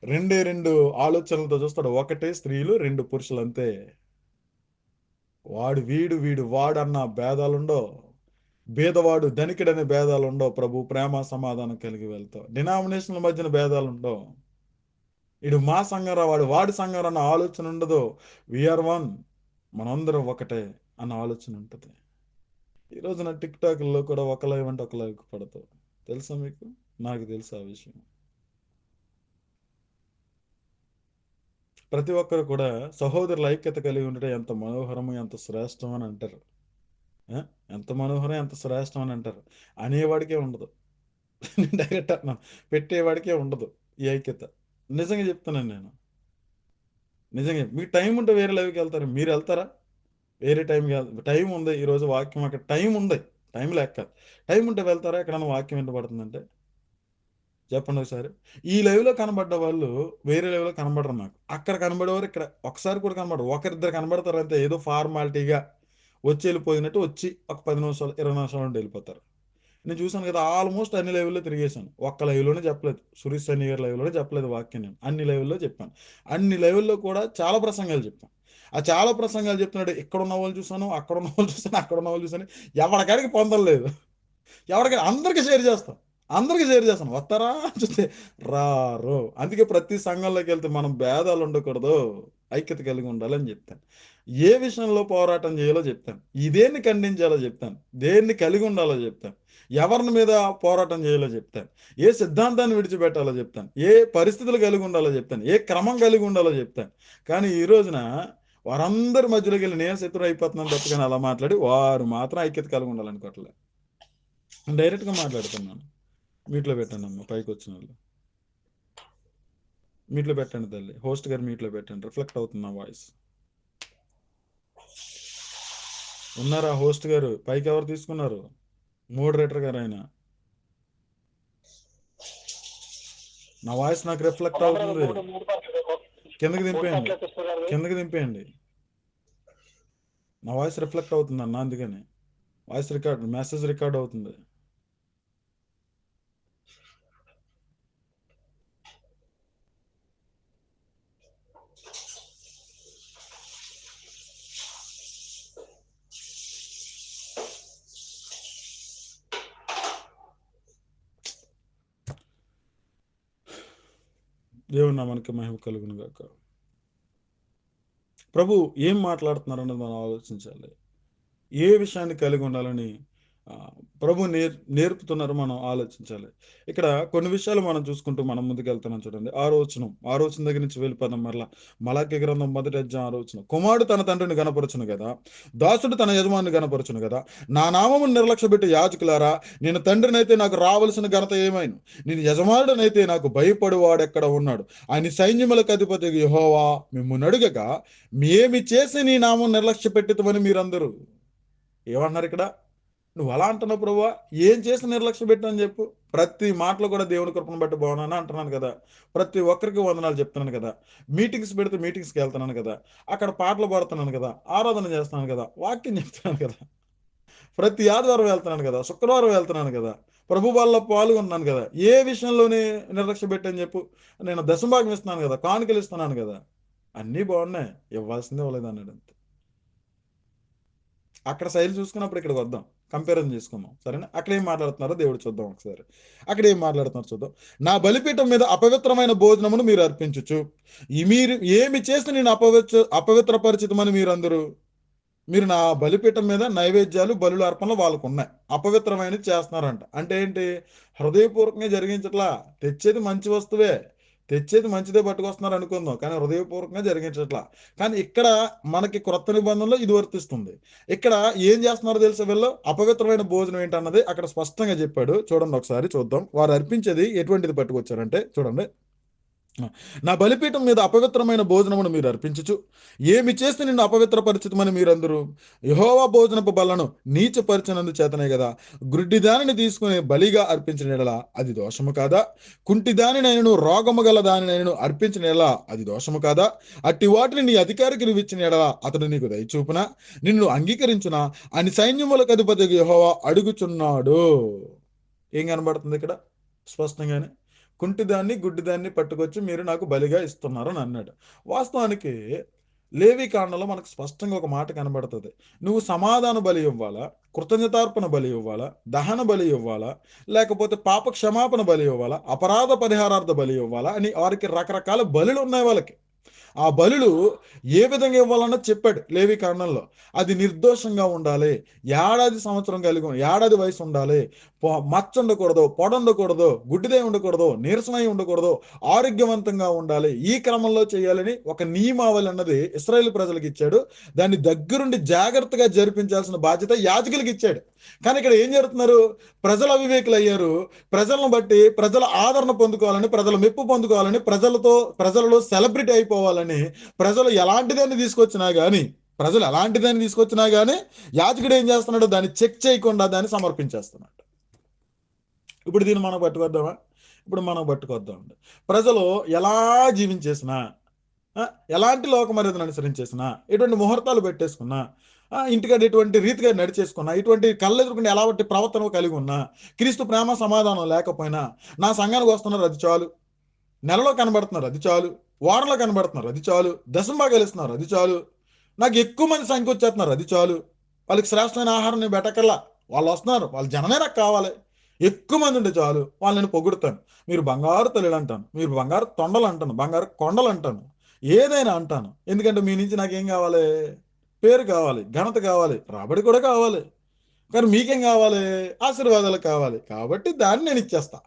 2 ఆలోచనలతో చూస్తాడు. ఒకటే స్త్రీలు, 2 పురుషులు, అంతే. వీడు వాడన్న భేదాలుండో, భేదవాడు ధనికుడనే భేదాలుండో. ప్రభు ప్రేమ సమాధానం కలిగి వెళ్తావు. డినామినేషన్ల మధ్యన భేదాలుండో. ఇడు మా సంఘంరా, వాడి సంఘంరా అన్న ఆలోచన ఉండదు. వీఆర్ వన్, మనందరం ఒకటే అన్న ఆలోచన ఉంటుంది. ఈ రోజున టిక్ టాక్లో కూడా ఒక లైవ్ అంటే ఒక లైవ్ పడతావు. తెలుసా మీకు? నాకు తెలుసు ఆ విషయం. ప్రతి ఒక్కరు కూడా సహోదరుల ఐక్యత కలిగి ఉండటం ఎంత మనోహరము, ఎంత శ్రేష్టం అని అంటారు. ఆ? ఎంత మనోహరం, ఎంత శ్రేష్టం అని అంటారు. అనేవాడికే ఉండదు. డైరెక్ట్ అన్నాను, పెట్టేవాడికే ఉండదు ఈ ఐక్యత. నిజంగా చెప్తున్నాను నేను. నిజంగా మీకు టైం ఉంటే వేరే లైవ్కి వెళ్తారు, మీరు వెళ్తారా? వేరే టైంకి టైం ఉంది, ఈరోజు వాక్యం అక్కడ టైం ఉంది, టైం లేక టైం ఉంటే వెళ్తారా ఎక్కడన్నా వాక్యం వినపడుతుందంటే? చెప్పండి ఒకసారి. ఈ లైవ్లో కనబడ్డ వాళ్ళు వేరే లైవ్లో కనబడరు నాకు. అక్కడ కనబడేవారు ఇక్కడ ఒకసారి కూడా కనబడరు. ఒకరిద్దరు కనబడతారు అంతే, ఏదో ఫార్మాలిటీగా వచ్చి వెళ్ళిపోయినట్టు వచ్చి ఒక 10 నిమిషాలు 20 నిమిషాలు ఉండి వెళ్ళిపోతారు. నేను చూసాను కదా, ఆల్మోస్ట్ అన్ని లైవ్లో తిరిగేశాను. ఒక్క లైవ్లోనే చెప్పలేదు, సురేష్ సన్ని గారి లైవ్లోనే చెప్పలేదు వాక్యం. నేను అన్ని లైవ్లో చెప్పాను. అన్ని లైవ్ల్లో కూడా చాలా ప్రసంగాలు చెప్పాను. ఆ చాలా ప్రసంగాలు చెప్తున్నాడు, ఇక్కడ ఉన్న వాళ్ళు చూసాను, అక్కడ ఉన్న వాళ్ళు చూసాను, అక్కడ ఉన్న వాళ్ళు చూసాను, ఎవరికాడికి పొందలేదు. ఎవరికైనా అందరికీ షేర్ చేస్తాం, అందరికీ షేర్ చేస్తాను. వస్తారా చూస్తే రారు. అందుకే ప్రతి సంఘంలోకి వెళ్తే మనం భేదాలు ఉండకూడదు, ఐక్యత కలిగి ఉండాలని చెప్తాను. ఏ విషయంలో పోరాటం చేయాలో చెప్తాను, దేన్ని ఖండించాలో చెప్తాను, దేన్ని కలిగి ఉండాలో చెప్తాను, ఎవరిని మీద పోరాటం చేయాలో చెప్తాను, ఏ సిద్ధాంతాన్ని విడిచిపెట్టాలో చెప్తాను, ఏ పరిస్థితులు కలిగి ఉండాలో చెప్తాను, ఏ క్రమం కలిగి ఉండాలో చెప్తాను. కానీ ఈ రోజున వారందరి మధ్యలోకి వెళ్ళి నేను శత్రువు అయిపోతున్నాను తప్ప అలా మాట్లాడి వారు మాత్రం ఐక్యత కలిగి ఉండాలనుకోవట్లేదు. డైరెక్ట్గా మాట్లాడుతున్నాను. మీట్లో పెట్టండి అమ్మ, పైకి వచ్చిన వాళ్ళు మీట్లో పెట్టండి తల్లి. హోస్ట్ గారు మీట్లో పెట్టండి, రిఫ్లెక్ట్ అవుతుంది నా వాయిస్. ఉన్నారా హోస్ట్ గారు? పైకి ఎవరు తీసుకున్నారు? మోడరేటర్ గారు ఆయన. నా వాయిస్ నాకు రిఫ్లెక్ట్ అవుతుంది. కిందకి దింపేయండి, కిందకి దింపేయండి. నా వాయిస్ రిఫ్లెక్ట్ అవుతుంది అన్న, అందుకని వాయిస్ రికార్డ్, మెసేజ్ రికార్డ్ అవుతుంది. దేవుని నామానికి మహిమ కలుగును గాక. ప్రభు ఏం మాట్లాడుతున్నారన్నది మనం ఆలోచించాలి. ఏ విషయాన్ని కలిగి ఉండాలని ప్రభు నేర్పుతున్నారు మనం ఆలోచించాలి. ఇక్కడ కొన్ని విషయాలు మనం చూసుకుంటూ మనం ముందుకు వెళ్తున్నాం చూడండి. ఆరోచన దగ్గర నుంచి వెళ్ళిపోదాం. మలాకి గ్రంథం 1వ అధ్యాయం 6వ వచనం. కుమారుడు తన తండ్రిని గనపరచును కదా, దాసుడు తన యజమాని గనపరచును కదా. నా నామమును నిర్లక్ష్యపెట్టి యాజకులారా, నేను తండ్రినైతే నాకు రావలసిన ఘనత ఏమైను? నేను యజమానుడనైతే నాకు భయపడువాడెక్కడ ఉన్నాడు? ఆయన సైన్యములకు అధిపతి యెహోవా మిమ్మును అడుగగా, మేమి చేసి నీ నామం నిర్లక్ష్య పెట్టితమని మీరందరూ ఏమన్నారు ఇక్కడ? నువ్వు అలా అంటున్నావు ప్రభువా, ఏం చేసి నిర్లక్ష్య పెట్టని చెప్పు. ప్రతి మాటలో కూడా దేవుని కృపను బట్టి బాగున్నాను అంటున్నాను కదా, ప్రతి ఒక్కరికి వందనాలు చెప్తున్నాను కదా, మీటింగ్స్ పెడితే మీటింగ్స్కి వెళ్తున్నాను కదా, అక్కడ పాటలు పాడుతున్నాను కదా, ఆరాధన చేస్తున్నాను కదా, వాక్యం చెప్తున్నాను కదా, ప్రతి ఆదివారం వెళ్తున్నాను కదా, శుక్రవారం వెళ్తున్నాను కదా, ప్రభు వాళ్ళ పాల్గొన్నాను కదా. ఏ విషయంలోనే నిర్లక్ష్య పెట్టని చెప్పు. నేను దశభాగం ఇస్తున్నాను కదా, కానుకలు ఇస్తున్నాను కదా, అన్నీ బాగున్నాయి, ఇవ్వాల్సిందే ఇవ్వలేదు అన్నాడు అంతే. అక్కడ శైలి చూసుకున్నప్పుడు ఇక్కడికి వద్దాం, కంపారిజన్ చేసుకుందాం, సరేనా? అక్కడ ఏం మాట్లాడుతున్నారో దేవుడు చూద్దాం ఒకసారి. అక్కడ ఏం మాట్లాడుతున్నారో చూద్దాం. నా బలిపీఠం మీద అపవిత్రమైన భోజనమును మీరు అర్పించుచు, మీరు ఏమి చేసి నేను అపవిత్రపరిచితమని మీరు నా బలిపీఠం మీద నైవేద్యాలు, బలుల అర్పణలు వాళ్ళకు ఉన్నాయి, అపవిత్రమైనది చేస్తున్నారంట. అంటే ఏంటి? హృదయపూర్వకంగా జరిగించట్లా. తెచ్చేది మంచి వస్తువే, తెచ్చేది మంచిదే పట్టుకొస్తున్నారు అనుకుందాం, కానీ హృదయపూర్వకంగా జరిగించట్లా. కానీ ఇక్కడ మనకి క్రొత్త నిబంధనలో ఇది వర్తిస్తుంది. ఇక్కడ ఏం చేస్తున్నారో తెలుసా వీళ్ళు? అపవిత్రమైన భోజనం ఏంటన్నది అక్కడ స్పష్టంగా చెప్పాడు. చూడండి ఒకసారి చూద్దాం. వారు అర్పించేది ఎటువంటిది పట్టుకొచ్చారంటే చూడండి. నా బలిపీఠం మీద అపవిత్రమైన భోజనమును మీరు అర్పించుచు, ఏమి చేస్తే నిన్ను అపవిత్రపరిచితమని మీరందరూ యెహోవా భోజనపు బలను నీచపరిచినందు చేతనే కదా. గుడ్డి దానిని తీసుకుని బలిగా అర్పించిన ఎడల అది దోషము కాదా? కుంటి దానినైనను, రోగము గల దానినైనను అర్పించిన ఎడల అది దోషము కాదా? అట్టి వాటిని నీ అధికారికి నువ్వు ఇచ్చిన ఎడల అతడు నీకు దయచూపునా, నిన్ను అంగీకరించునా అని సైన్యములకు అధిపతి యెహోవా అడుగుచున్నాడు. ఏం కనబడుతుంది ఇక్కడ స్పష్టంగానే? కుంటిదాన్ని, గుడ్డిదాన్ని పట్టుకొచ్చి మీరు నాకు బలిగా ఇస్తున్నారు అని అన్నాడు. వాస్తవానికి లేవికాండంలో మనకు స్పష్టంగా ఒక మాట కనబడుతుంది. నువ్వు సమాధాన బలి ఇవ్వాలా, కృతజ్ఞతార్పణ బలి ఇవ్వాలా, దహన బలి ఇవ్వాలా, లేకపోతే పాప క్షమాపణ బలి ఇవ్వాలా, అపరాధ పరిహారార్థ బలి ఇవ్వాలా అని వారికి రకరకాల బలులు ఉన్నాయి వాళ్ళకి. ఆ బలులు ఏ విధంగా ఇవ్వాలన్నది చెప్పాడు లేవి కాండంలో. అది నిర్దోషంగా ఉండాలి, ఏడాది సంవత్సరం కలిగి ఏడాది వయసు ఉండాలి, మచ్చ ఉండకూడదు, పొడ ఉండకూడదు, గుడ్డిదై ఉండకూడదు, నీరసమై ఉండకూడదు, ఆరోగ్యవంతంగా ఉండాలి. ఈ క్రమంలో చేయాలని ఒక నియమావళి అన్నది ఇశ్రాయేలు ప్రజలకు ఇచ్చాడు. దాన్ని దగ్గరుండి జాగ్రత్తగా జరిపించాల్సిన బాధ్యత యాజకులకు ఇచ్చాడు. కానీ ఇక్కడ ఏం జరుగుతున్నారు? ప్రజలు అవివేకులు అయ్యారు. ప్రజలను బట్టి ప్రజల ఆదరణ పొందుకోవాలని, ప్రజల మెప్పు పొందుకోవాలని, ప్రజలలో సెలబ్రిటీ అయిపోవాలని ప్రజలు ఎలాంటిదాన్ని తీసుకొచ్చినా కానీ యాజకుడు ఏం చేస్తున్నాడు? దాన్ని చెక్ చేయకుండా దాన్ని సమర్పించేస్తున్నాడు. ఇప్పుడు దీన్ని మనం పట్టుకొద్దామా? ఇప్పుడు మనం పట్టుకొద్దామండి. ప్రజలు ఎలా జీవించేసినా, ఎలాంటి లోక మర్యాదను అనుసరించేసినా, ఎటువంటి ముహూర్తాలు పెట్టేసుకున్నా, ఇంటికాడ ఎటువంటి రీతిగా నడిచేసుకున్నా, ఇటువంటి కళ్ళెదురుకుండా ఎలాంటి ప్రవర్తన కలిగి ఉన్నా, క్రీస్తు ప్రేమ సమాధానం లేకపోయినా, నా సంఘానికి వస్తున్నారు అది చాలు, నెలలో కనబడుతున్నారు అది చాలు, వారంలో కనబడుతున్నారు అది చాలు, దశంభాగాలు ఇస్తున్నారు అది చాలు, నాకు ఎక్కువ మంది సంఖ్య వచ్చేస్తున్నారు అది చాలు, వాళ్ళకి శ్రేష్టమైన ఆహారం నేను పెట్టకల్లా, వాళ్ళు వస్తున్నారు, వాళ్ళ జనమే నాకు కావాలి, ఎక్కువ మంది ఉంటే చాలు, వాళ్ళు నేను పొగుడుతాను, మీరు బంగారు తల్లులు అంటాను, మీరు బంగారు తొండలు అంటాను, బంగారు కొండలు అంటాను, ఏదైనా అంటాను. ఎందుకంటే మీ నుంచి నాకేం కావాలి? పేరు కావాలి, ఘనత కావాలి, రాబడి కూడా కావాలి. కానీ మీకేం కావాలి? ఆశీర్వాదాలు కావాలి. కాబట్టి దాన్ని నేను ఇచ్చేస్తా,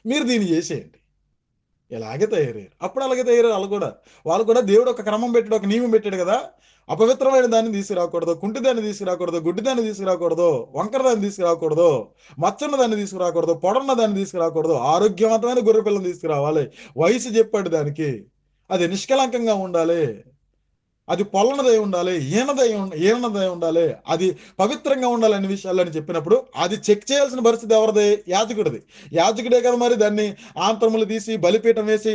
మీరు దీన్ని చేసేయండి. ఇలాగే తయారయ్యారు. అప్పుడు అలాగే తయారయ్యారు వాళ్ళు కూడా దేవుడు ఒక క్రమం పెట్టాడు, ఒక నియమం పెట్టాడు కదా. అపవిత్రమైన దాన్ని తీసుకురాకూడదు, కుంటి దాన్ని తీసుకురాకూడదు, గుడ్డి దాన్ని తీసుకురాకూడదు, వంకర దాన్ని తీసుకురాకూడదు, మచ్చన్న దాన్ని తీసుకురాకూడదు, పొడన్న దాన్ని తీసుకురాకూడదు, ఆరోగ్యవంతమైన గొర్రె పిల్లని తీసుకురావాలి. వయసు చెప్పాడు దానికి, అది నిష్కలంకంగా ఉండాలి, అది పొల్లనదై ఉండాలి, ఈనదై ఉండాలి, అది పవిత్రంగా ఉండాలి అనే విషయాలని చెప్పినప్పుడు అది చెక్ చేయాల్సిన పరిస్థితి ఎవరిది? యాజకుడిది. యాజకుడే కదా మరి దాన్ని ఆంతరములు తీసి బలిపీఠం వేసి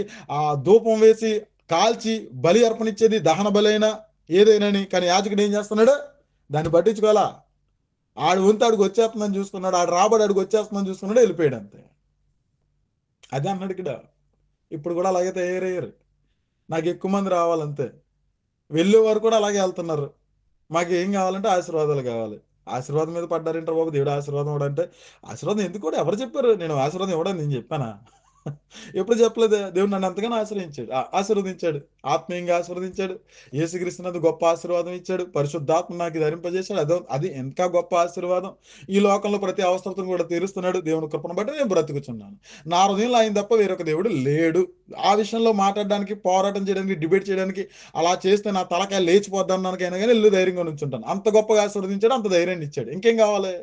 ధూపం వేసి కాల్చి బలి అర్పణిచ్చేది, దహన బలి అయినా ఏదైనాని. కానీ యాజకుడు ఏం చేస్తున్నాడు? దాన్ని పట్టించుకోవాలా. ఆడు వంతు అడుగు వచ్చేస్తుందని చూసుకున్నాడు, ఆడు రాబడి అడుగు వచ్చేస్తుందని చూసుకున్నాడు, వెళ్ళిపోయాడు అంతే. అదే అన్నాడు ఇక్కడ. ఇప్పుడు కూడా అలాగే తయారయ్యారు. నాకు ఎక్కువ మంది రావాలంతే. వెళ్ళేవారు కూడా అలాగే వెళ్తున్నారు. మాకు ఏం కావాలంటే ఆశీర్వాదాలు కావాలి. ఆశీర్వాదం మీద పడ్డారేంటారు బాబు, దేవుడు ఆశీర్వాదం ఇవ్వడంటే. ఆశీర్వాదం ఎందుకు కూడా ఎవరు చెప్పారు? నేను ఆశీర్వాదం ఇవ్వడం నేను చెప్పానా? ఎప్పుడు చెప్పలేదు. దేవుడు నన్ను ఎంతగానో ఆశీర్వదించాడు, ఆత్మీయంగా ఆశీర్వదించాడు. యేసుక్రీస్తునందు గొప్ప ఆశీర్వాదం ఇచ్చాడు, పరిశుద్ధాత్మ నాకు ధరింపజేశాడు. అది ఇంకా గొప్ప ఆశీర్వాదం. ఈ లోకంలో ప్రతి అవసరతను కూడా తీరుస్తున్నాడు. దేవుని కృపను బట్టి నేను బ్రతుకుచున్నాను. నా హృదయంలో ఆయన తప్ప వేరొక దేవుడు లేడు. ఆ విషయంలో మాట్లాడడానికి, పోరాటం చేయడానికి, డిబేట్ చేయడానికి, అలా చేస్తే నా తలకాయ లేచిపోద్దన్నానికైనా కానీ ఇల్లు ధైర్యంగా నుంచుంటాను. అంత గొప్పగా ఆశీర్వదించాడు, అంత ధైర్యాన్ని ఇచ్చాడు. ఇంకేం కావాలి?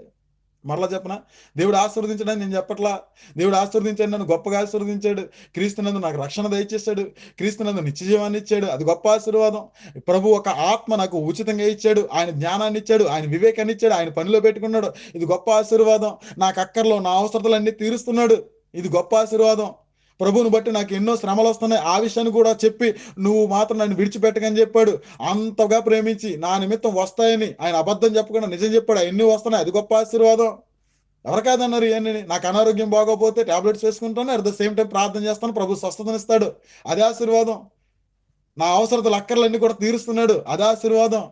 మరలా చెప్పనా? దేవుడు ఆశీర్వదించడని నేను చెప్పట్లా. దేవుడు ఆశీర్వదించాడు, నన్ను గొప్పగా ఆశీర్వదించాడు. క్రీస్తునందు నాకు రక్షణ దయచేశాడు, క్రీస్తునందు నిత్యజీవాన్ని ఇచ్చాడు, అది గొప్ప ఆశీర్వాదం. ప్రభు ఒక ఆత్మ నాకు ఉచితంగా ఇచ్చాడు, ఆయన జ్ఞానాన్ని ఇచ్చాడు, ఆయన వివేకాన్ని ఇచ్చాడు, ఆయన పనిలో పెట్టుకున్నాడు, ఇది గొప్ప ఆశీర్వాదం. నాకు అక్కర్లో నా అవసరతలన్నీ తీరుస్తున్నాడు, ఇది గొప్ప ఆశీర్వాదం. ప్రభువుని బట్టి నాకు ఎన్నో శ్రమలు వస్తున్నాయి, ఆ విషయాన్ని కూడా చెప్పి నువ్వు మాత్రం నన్ను విడిచిపెట్టకని చెప్పాడు. అంతగా ప్రేమించి నా నిమిత్తం వస్తాయని ఆయన అబద్ధం చెప్పకుండా నిజం చెప్పాడు, ఎన్ని వస్తున్నాయి, అది గొప్ప ఆశీర్వాదం. ఎవరు కాదన్నారు ఇవన్నీ? నాకు అనారోగ్యం బాగోపోతే టాబ్లెట్స్ వేసుకుంటాను, అట్ ద సేమ్ టైం ప్రార్థన చేస్తాను, ప్రభు స్వస్థతనిస్తాడు, అదే ఆశీర్వాదం. నా అవసరతలు అక్కర్లన్నీ కూడా తీరుస్తున్నాడు, అదే ఆశీర్వాదం.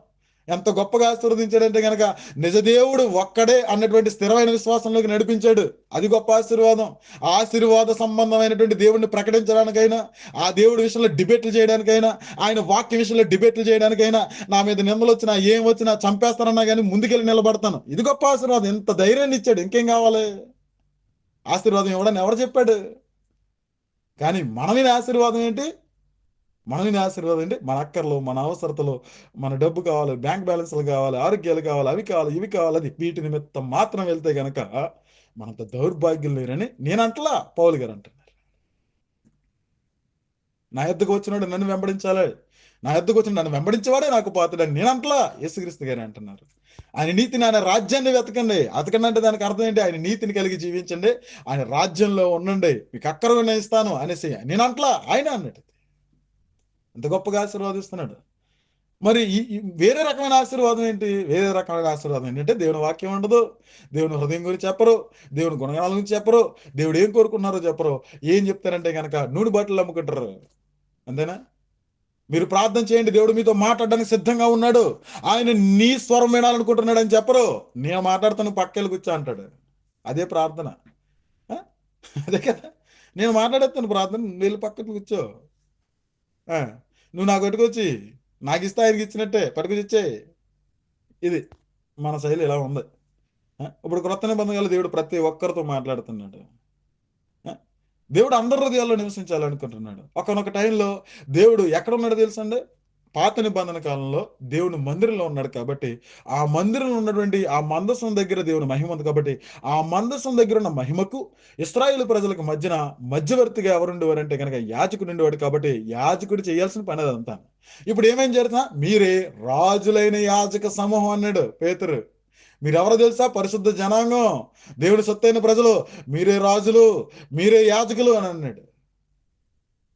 ఎంత గొప్పగా ఆశీర్వదించాడంటే గనక నిజదేవుడు ఒక్కడే అన్నటువంటి స్థిరమైన విశ్వాసంలోకి నడిపించాడు, అది గొప్ప ఆశీర్వాదం. ఆశీర్వాద సంబంధమైనటువంటి దేవుడిని ప్రకటించడానికైనా, ఆ దేవుడి విషయంలో డిబేట్లు చేయడానికైనా, ఆయన వాక్య విషయంలో డిబేట్లు చేయడానికైనా, నా మీద నిందలు వచ్చినా ఏం వచ్చినా చంపేస్తానన్నా కానీ ముందుకెళ్ళి నిలబడతాను, ఇది గొప్ప ఆశీర్వాదం. ఎంత ధైర్యాన్ని ఇచ్చాడు, ఇంకేం కావాలి? ఆశీర్వాదం ఇవ్వడని ఎవరు చెప్పాడు? కానీ మనమిని ఆశీర్వాదం ఏంటి? మన అక్కర్లు, మన అవసరతలు, మన డబ్బు కావాలి, బ్యాంక్ బ్యాలెన్స్లు కావాలి, ఆరోగ్యాలు కావాలి, అవి కావాలి, ఇవి కావాలి, అది వీటి నిమిత్తం మాత్రం వెళ్తే గనక మనంత దౌర్భాగ్యం లేరని నేనంటలా, పౌలు గారు అంటున్నారు. నా ఎద్దుకు వచ్చినాడు నన్ను వెంబడించాలి, నా ఎద్దుకు వచ్చిన నన్ను వెంబడించేవాడే నాకు పాత్రుడని నేనంటలా, యేసుక్రీస్తు గారు అంటున్నారు. ఆయన నీతిని, ఆయన రాజ్యాన్ని వెతకండి. అతకండి అంటే దానికి అర్థం ఏంటి? ఆయన నీతిని కలిగి జీవించండి, ఆయన రాజ్యంలో ఉండండి, మీకు అక్కర ఇస్తాను అనేసి నేనంటలా, ఆయన అన్నట్టు ఎంత గొప్పగా ఆశీర్వాదిస్తున్నాడు. మరి వేరే రకమైన ఆశీర్వాదం ఏంటి? వేరే రకమైన ఆశీర్వాదం ఏంటంటే దేవుని వాక్యం ఉండదు, దేవుని హృదయం గురించి చెప్పరు, దేవుని గుణగణాల గురించి చెప్పరు, దేవుడు ఏం కోరుకున్నారో చెప్పరు. ఏం చెప్తారంటే కనుక నూనె బాటిల్ అమ్ముకుంటారు, అంతేనా? మీరు ప్రార్థన చేయండి, దేవుడు మీతో మాట్లాడడానికి సిద్ధంగా ఉన్నాడు, ఆయన నీ స్వరం వినాలనుకుంటున్నాడు అని చెప్పరు. నేను మాట్లాడుతాను, పక్కెళ్ళి కూర్చో అంటాడు. అదే ప్రార్థన. ఆ? అదే కదా. నేను మాట్లాడేస్తాను ప్రార్థన, నువ్వు వెళ్ళి పక్కకు కూర్చో. ఆ, నువ్వు నాకు పట్టుకొచ్చి, నాకు ఇస్తే ఆయనకి ఇచ్చినట్టే పట్టుకొచ్చి ఇచ్చేయి. ఇది మన శైలి ఇలా ఉంది. ఇప్పుడు క్రొత్త నిబంధనలు దేవుడు ప్రతి ఒక్కరితో మాట్లాడుతున్నాడు. ఆ, దేవుడు అందరి హృదయాల్లో నివసించాలనుకుంటున్నాడు. ఒకనొక టైంలో దేవుడు ఎక్కడ ఉన్నాడో తెలుసండి? పాత నిబంధన కాలంలో దేవుడు మందిరంలో ఉన్నాడు కాబట్టి, ఆ మందిరంలో ఉన్నటువంటి ఆ మందసం దగ్గర దేవుని మహిమ ఉంది కాబట్టి, ఆ మందసం దగ్గర ఉన్న మహిమకు ఇశ్రాయేలు ప్రజలకు మధ్యన మధ్యవర్తిగా ఎవరుండేవారంటే కనుక యాజకుడు ఉండేవాడు కాబట్టి, యాజకుడు చేయాల్సిన పని అదంతా. ఇప్పుడు ఏమేం జరుగుతున్నా, మీరే రాజులైన యాజక సమూహం అన్నాడు పేతురు. మీరెవరో తెలుసా? పరిశుద్ధ జనాంగం, దేవుని సొత్తైన ప్రజలు, మీరే రాజులు, మీరే యాజకులు అని అన్నాడు.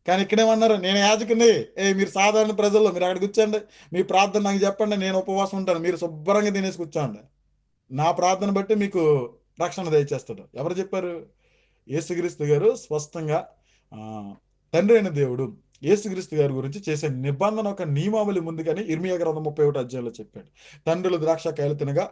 కానీ ఇక్కడేమన్నారు? నేను యాజకుని, మీరు సాధారణ ప్రజల్లో, మీరు అక్కడ కూర్చోండి, మీ ప్రార్థన నాకు చెప్పండి, నేను ఉపవాసం ఉంటాను, మీరు శుభ్రంగా తినేసి కూర్చోండి, నా ప్రార్థన బట్టి మీకు రక్షణ దయచేస్తాడు. ఎవరు చెప్పారు? యేసుక్రీస్తు గారు స్పష్టంగా ఆ, తండ్రి అయిన దేవుడు యేసుక్రీస్తు గారి గురించి చేసే నిబంధన ఒక నియమావళి ముందుగానే ఇర్మియా గ్రంథం 31 అధ్యాయంలో చెప్పాడు. తండ్రులు ద్రాక్ష కాయలు తినగా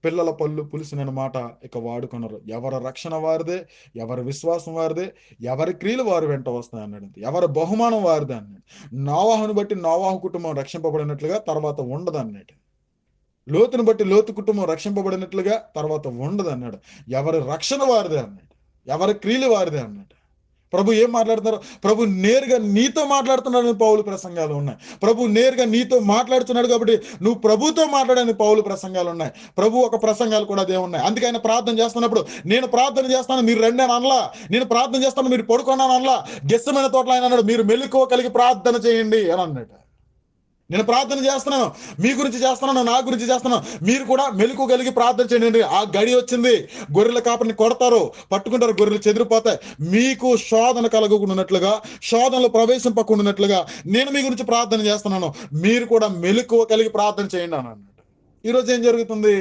పిల్లల పళ్ళు పులిసిన మాట ఇక వాడుకున్నారు. ఎవరి రక్షణ వారిదే, ఎవరి విశ్వాసం వారిదే, ఎవరి క్రియలు వారు వెంట వస్తాయి అన్నాడు. ఎవరి బహుమానం వారిదే అన్నాడు. నోవాహును బట్టి నోవాహు కుటుంబం రక్షింపబడినట్లుగా తర్వాత ఉండదు అన్నాడు. లోతును బట్టి లోతు కుటుంబం రక్షింపబడినట్లుగా తర్వాత ఉండదు అన్నాడు. ఎవరి రక్షణ వారిదే అన్నాడు, ఎవరి క్రియలు వారిదే అన్నాడు. ప్రభు ఏం మాట్లాడుతున్నారు? ప్రభు నేరుగా నీతో మాట్లాడుతున్నాడని పౌలు ప్రసంగాలు ఉన్నాయి. ప్రభు నేరుగా నీతో మాట్లాడుతున్నాడు కాబట్టి నువ్వు ప్రభుతో మాట్లాడని పౌలు ప్రసంగాలు ఉన్నాయి. ప్రభు ఒక ప్రసంగాలు కూడా అదే ఉన్నాయి. అందుకే ఆయన ప్రార్థన చేస్తున్నప్పుడు, నేను ప్రార్థన చేస్తాను మీరు రండి అని అనలా, నేను ప్రార్థన చేస్తాను మీరు పడుకున్నాను అనలా. గెస్సమైన తోటలో ఆయన అన్నాడు, మీరు మెలుకోగలిగి ప్రార్థన చేయండి అని అన్నాడు. నేను ప్రార్థన చేస్తున్నాను, మీ గురించి చేస్తున్నాను, నా గురించి చేస్తున్నాను, మీరు కూడా మెలుకోగలిగి ప్రార్థన చేయండి. ఆ గడి వచ్చింది, గొర్రెల కాపరిని కొడతారు, పట్టుకుంటారు, గొర్రెలు చెదిరిపోతాయి. మీకు శోధన కలగకుండానట్లుగా, శోధనలో ప్రవేశింపకుండానట్లుగా నేను మీ గురించి ప్రార్థన చేస్తున్నాను, మీరు కూడా మెలుకోగలిగి ప్రార్థన చేయండి అని అన్నాడు. ఈరోజు ఏం జరుగుతుంది?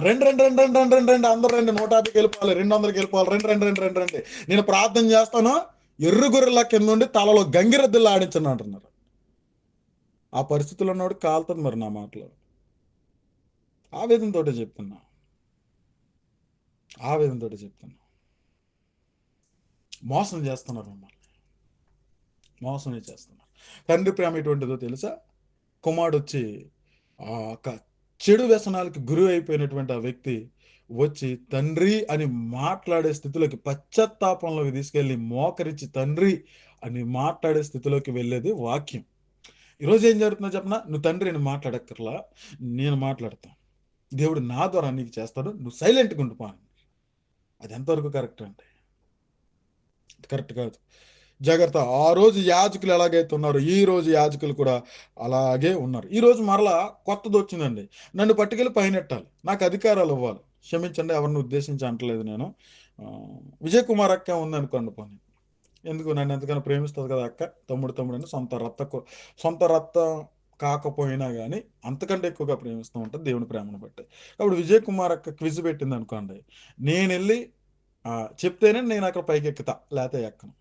రెండు రెండు రెండు రెండు రెండు రెండు రెండు అందరూ రండి, 150కి వెళ్ళిపోవాలి, 200కి వెళ్ళిపోవాలి, రెండు రెండు రెండు రెండు రండి, నేను ప్రార్థన చేస్తాను, ఎర్రు గొర్రెల కింద నుండి తలలో గంగిరెద్దులు ఆడించను అంటున్నారు. ఆ పరిస్థితుల్లో ఉన్నవాడు కాలుతుంది మరి నా మాటలో. ఆవేదనతోటే చెప్తున్నా, ఆవేదనతోటే చెప్తున్నా. మోసం చేస్తున్నారు మమ్మల్ని, మోసమే చేస్తున్నారు. తండ్రి ప్రేమ ఎటువంటిదో తెలుసా? కుమారుడు వచ్చి ఆ ఒక చెడు వ్యసనాలకి గురి అయిపోయినటువంటి ఆ వ్యక్తి వచ్చి తండ్రి అని మాట్లాడే స్థితిలోకి, పశ్చాత్తాపంలోకి తీసుకెళ్ళి మోకరించి తండ్రి అని మాట్లాడే స్థితిలోకి వెళ్ళేది వాక్యం. ఈరోజు ఏం జరుగుతుందో చెప్పనా? నువ్వు తండ్రి అని మాట్లాడక్కర్లా, నేను మాట్లాడతాను, దేవుడు నా ద్వారా నీకు చేస్తాడు, నువ్వు సైలెంట్గా ఉండిపో. అది ఎంతవరకు కరెక్ట్ అంటే కరెక్ట్ కాదు. జాగ్రత్త. ఆ రోజు యాజకులు ఎలాగైతే ఉన్నారో ఈ రోజు యాజకులు కూడా అలాగే ఉన్నారు. ఈ రోజు మరలా కొత్తది వచ్చిందండి, నన్ను పట్టుకెళ్ళి పైనెట్టాలి, నాకు అధికారాలు ఇవ్వాలి. క్షమించండి, ఎవరిని ఉద్దేశించి అంటలేదు నేను. విజయ్ కుమార్ అక్క ఉంది అనుకోండి పోనీ, ఎందుకు నన్ను ఎంతగానో ప్రేమిస్తుంది కదా అక్క, తమ్ముడు తమ్ముడు అని సొంత రక్తం కాకపోయినా కానీ అంతకంటే ఎక్కువగా ప్రేమిస్తూ ఉంటుంది దేవుని ప్రేమను బట్టి. కాబట్టి విజయ్ కుమార్ అక్క క్విజ్ పెట్టింది అనుకోండి, నేను వెళ్ళి చెప్తేనే నేను అక్కడ పైకి ఎక్కుతా, లేకపోతే ఎక్కను.